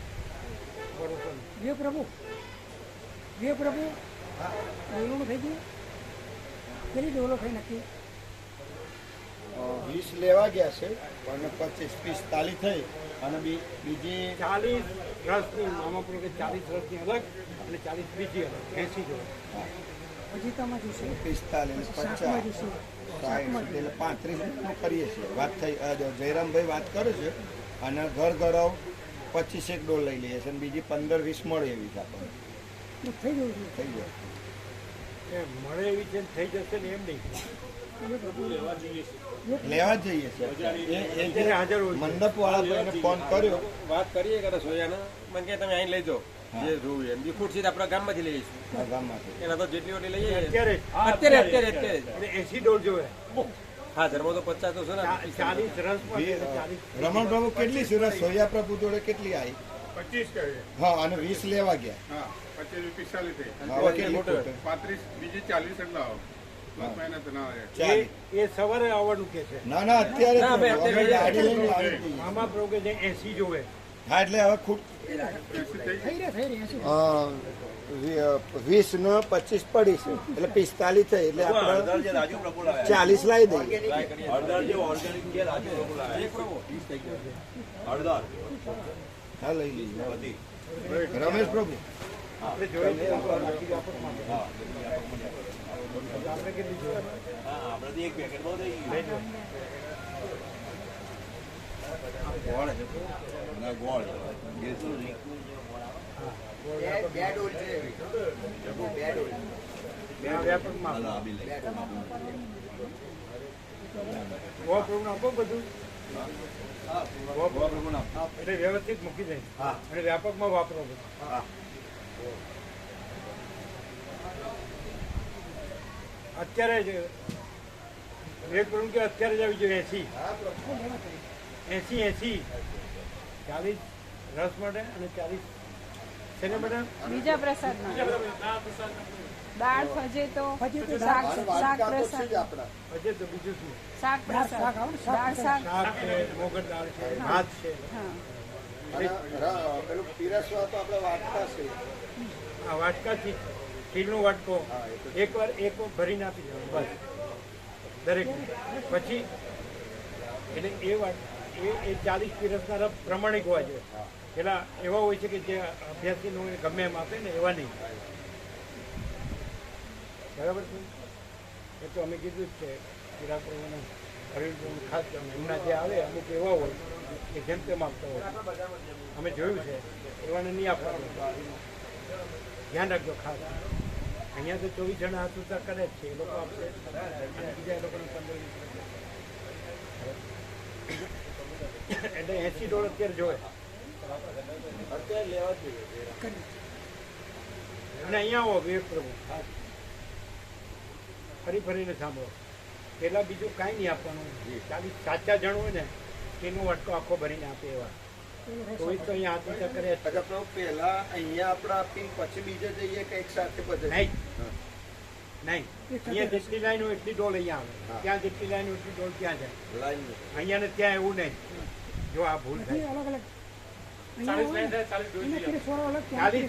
ભરોસો નહીં. જે પ્રભુ ડોલોનું થઈ ગયું કેટલી ડોલો થઈ નક્કી 20 લેવા ગયા છે અને 25 45 થઈ અને બીજી 40 રસની મામા પર કે 40 રસની અલગ અને 40 બીજી અલગ 80 જોઈએ. પછી તમે જોશે 45 50 60 એટલે 35 નું કરીએ છીએ. વાત થઈ જયરામભાઈ વાત કરે છે અને ઘર ઘરાવ 25 ડોલ લઈ લઈએ છીએ અને બીજી 15-20 મળે એવી છે આપણને થઈ ગયું છે. થઈ જાય. એ મળે એવી છે ને થઈ જશે ને એમ નહીં. લેવા જ જઈએ છીએ એ જે મંડપ વાળા ભાઈને ફોન કર્યો વાત કરીએ કે સોયાના મને કે તમે અહીં લઈ જાઓ જે જોવું એમ ફૂટ સીધ આપણા ગામમાંથી લઈ જઈશું ગામમાંથી એના તો જેટલી ઓટી લઈએ અત્યારે અત્યારે એટલે 80 ડોલ જોવે. હા ધર્મો તો 50 તો છે ને 40 રસ પર 40 રમણ બાબુ કેટલી સુરત સોયા પ્રભુ જોડે કેટલી આવી 25 કહે હા અને 20 લેવા ગયા હા 25 45 થઈ હવે કેટલી ખોટ? 35 બીજી 40 એટલે આવો પ્લસ માઇનસ ના આવે 40. એ સવારે આવવાનું કે છે. ના ના અત્યારે ના, જ ભાઈ, અમે અત્યારે ગાડી લઈને આવી જઈએ. મામા પ્રભુ કે જે 80 જોવે. હા એટલે હવે ખૂટ 80 થઈ થઈ રહે 80 20 ને 25 પડી છે એટલે 45 થઈ એટલે આપણે 40 લાવી દઈએ હા લઈ લઈએ રમેશ પ્રભુ આપણે જોઈએ છે આપણે કેટલી જોઈએ? વ્યાપકમાં ગોવા પ્રભુને આપો બધું. ગોવા પ્રભુને એટલે વ્યવસ્થિત મૂકી દે અને વ્યાપકમાં વાપરો બધું. અત્યારે જ એક પ્રભુ કે અત્યારે જ આવી જોઈએ 80 40 રસ માટે અને 40 શેને માટે? બીજા પ્રસાદમાં દાળ ફજેતો શાક પ્રસાદ હજે તો બીજું શું? શાક પ્રસાદ દાળ શાક શાક છે, મોગર દાળ છે, ભાત છે. હા પેલું પીરસવા તો આપણે વાટકા છે આ વાટકાથી સ્ટીલનો વાટકો એક વાર ભરીને આપી દેવાનો બસ દરેક. પછી એટલે એ 40 પીરસનારા પ્રમાણિક હોવા જોઈએ. પેલા એવા હોય છે કે જે અભ્યાસીનો ગમે એમ આપે ને એવા નહીં. બરાબર છે. એ તો અમે કીધું જ છે પીરા પ્રભુને હરિભુને ખાસ એમના જે આવે અમુક એવા હોય કે જેમ તેમ આપતા હોય અમે જોયું છે એવાને નહીં આપવાનું. ધ્યાન રાખજો ખાસ. અહીંયા તો 24 જણા હાથ ઉતા કરે જ છે એ લોકો આપશે અને બીજા એ લોકોને 15 એટલે 80 ડોલર અત્યારે જોવે અત્યારે લેવા જ જોઈએ અને અહીંયા આવો વિવેક પ્રભુ ફરીને સાંભળો. પેલા બીજું કાંઈ નહીં આપવાનું. 40 સાચા જણ હોય ને તેનો વાટકો આખો ભરીને આપે એવા તો અહીંયા હાથ ઊંચા કરે જ. અચ્છા પ્રભુ પહેલા અહીંયા આપણે આપીને પછી બીજે જઈએ કે એક સાથે બધે નહીં અહીંયા જેટલી લાઈન હોય એટલી ડોલ અહીંયા આવે. ત્યાં જેટલી લાઈન હોય એટલી ડોલ ત્યાં જાય. લાઈન અહીંયા ને ત્યાં એવું નહીં. જો આ ભૂલ થાય અલગ અલગ 40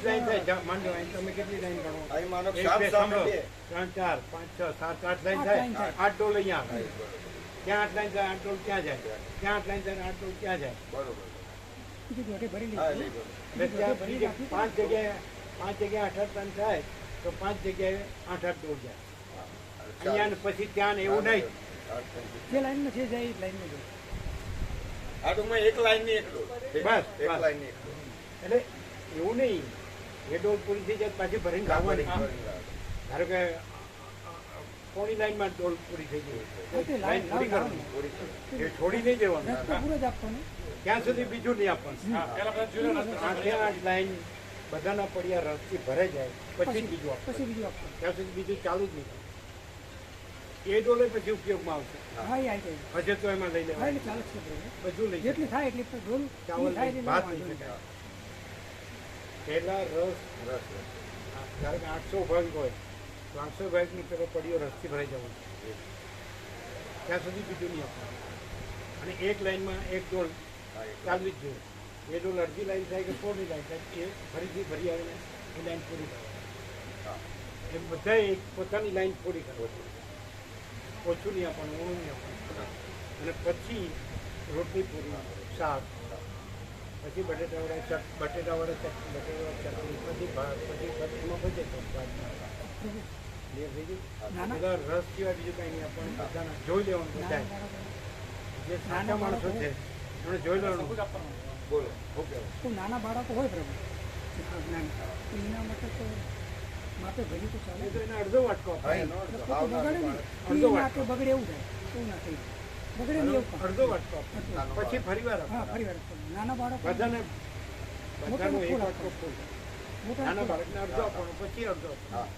લાઈન થાય. માનજો અહીં તમે કેટલી લાઈન ગણો? અહીં માનો 1 સાત 2 સામે સાંભળો. બે 3 4 5 6 7 8 લાઈન થાય. 8 ડોલ અહીંયા આવે. ત્યાં 8 લાઈન થાય 8 ડોલ ત્યાં જાય. ત્યાં 8 લાઈન થાય 8 ડોલ ત્યાં જાય. બરોબર ભરી હા લઈ એટલે ત્યાં બીજે 5 જગ્યાએ 8 લાઈન થાય તો 5 જગ્યાએ 8 ડોલ જાય. અહીંયા ને પછી ત્યાં ને એવું નહીં. જે લાઈનમાં જે જાય એ લાઈનમાં જાય. આ ટૂંકમાં એક લાઈન ની એક ડોલ બસ એક લાઈન ની એક ડોલ એટલે એવું નહીં એ ડોલ પૂરી થઈ જાય પાછી ભરીને લાવવાની. ધારો કે કોની લાઈનમાં ડોલ પૂરી થઈ ગઈ લાઈન પૂરી કરવાની એ છોડી નહીં દેવાનું. પૂરો જ આપવાનો. ત્યાં સુધી બીજું નહીં આપવાનું. 8 લાઈન બધાના પડ્યા રસથી ભરાઈ જાય પછી બીજું આપવાનું. પછી બીજું આપવાનું. ત્યાં સુધી બીજું ચાલુ જ નહીં. એ ડોલે પછી ઉપયોગમાં આવશે. હા એ આવી જાય. હજે તો એમાં લઈ હા લેવાય એટલે ચાલે જ છે પ્રભુ. બધું લઈ જેટલી થાય એટલી ડોલ ચાવલ થાય લઈ એટલી ભાત લેવાની. લઈ શકાય. પહેલા રસ ધારો કે 800 ભાગ હોય તો 800 ભાગની પેલો પડ્યો રસથી ભરાઈ જવાનો. ત્યાં સુધી બીજું નહીં આપવાનું. અને એક લાઈનમાં એક ડોલ ચાલવી જ જોઈએ. એ ડોલ અડધી લાઈન થાય કે પોળની લાઈન થાય એ ફરીથી ફરી આવીને એ લાઈન પૂરી કરવાની. એ બધાએ એક પોતાની લાઈન પૂરી કરવાની. ઓછું નહીં આપવાનું, ઓછું નહીં આપવાનું. અને પછી રોટલી પૂરી, શાક, પછી બટેટાવાળા ચટણી, પછી ભાત, પછી એમાં બધે ક્લિયર થઈ ગયું. બધા રસ સિવાય બીજું કંઈ નહીં આપવાનું. બધાને જોઈ લેવાનું. બધા જે સાચા માણસો છે એમણે જોઈ લેવાનું. બોલો ઓકે. તો નાના બાળકો હોય પ્રભુ એના માટે તો માપે ભરી તો ચાલે. એ તો એને અડધો વાટકો બગડે એવું થાય એવું ના થઈ બગડે નહીં એવું અડધો વાટકો પછી ફરી વાર હા ફરી વાર નાના બાળકો બધાને બધાનો એક વાટકો ફૂલ. નાના બાળકને અડધો આપવાનો, પછી અડધો આપવાનો,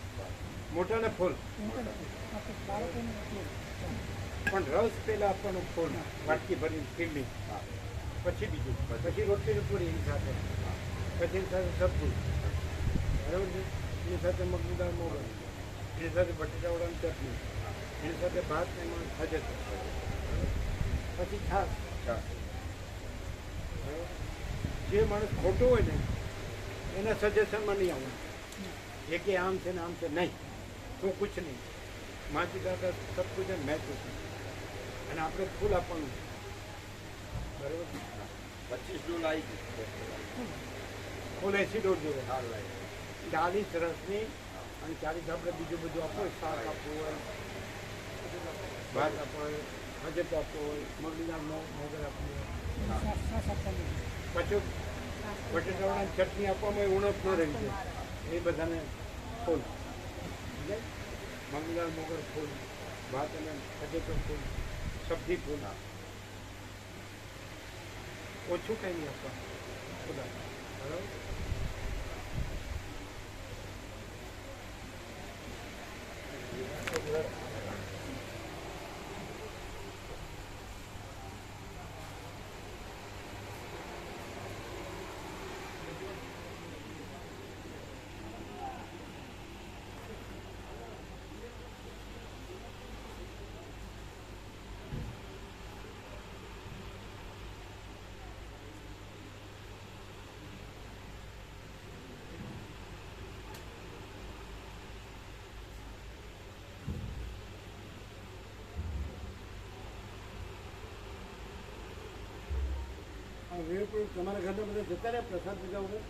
મોટાને ફૂલ. બાળકોને પણ રસ પેલા આપવાનો ફૂલ, વાટકી ભરી ફીરલી, પછી બીજું, પછી રોટલીની પૂરી એની સાથે, પછી એની સાથે સબ્જી, બરાબર છે, એની સાથે મગની દાળ મોગર, એની સાથે બટેટાવાળાની ચટણી, એની સાથે ભાત એમાં ખજત, પછી છાશ. જે માણસ ખોટો હોય ને એના સજેશનમાં નહીં આવવાનું. એ કે આમ છે ને આમ છે, નહીં, તું કુછ નહીં, માજી દાદા સબ કુછ है मैं कुछ नहीं. અને આપણે ફૂલ આપવાનું. બરાબર 25 ડોલ આવી ફૂલ 80 ડોલ જોવે. 40 રસની અને 40 આપણે બીજું બધું આપવું હોય, શાક આપવું હોય, ભાત આપવો હોય, હજત આપવો હોય, મગની દાળ મોગર આપવું હોય, પછી બટેટાવાળાની ચટણી આપવામાં ઉણપ ન રહી છે એ બધાને ફૂલ. મગની દાળ મોગર ફૂલ, ભાત અને હજતો ફૂલ, સબ્જી ફૂલ. ઓછું કંઈ નહીં આપવાનું. બરાબર. વીરપુર તમારા ઘરના બધા જતા રહ્યા પ્રસાદ લીધા વગર?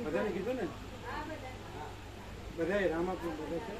બધાને કીધું ને? બધાએ રામાપુર બધા છે.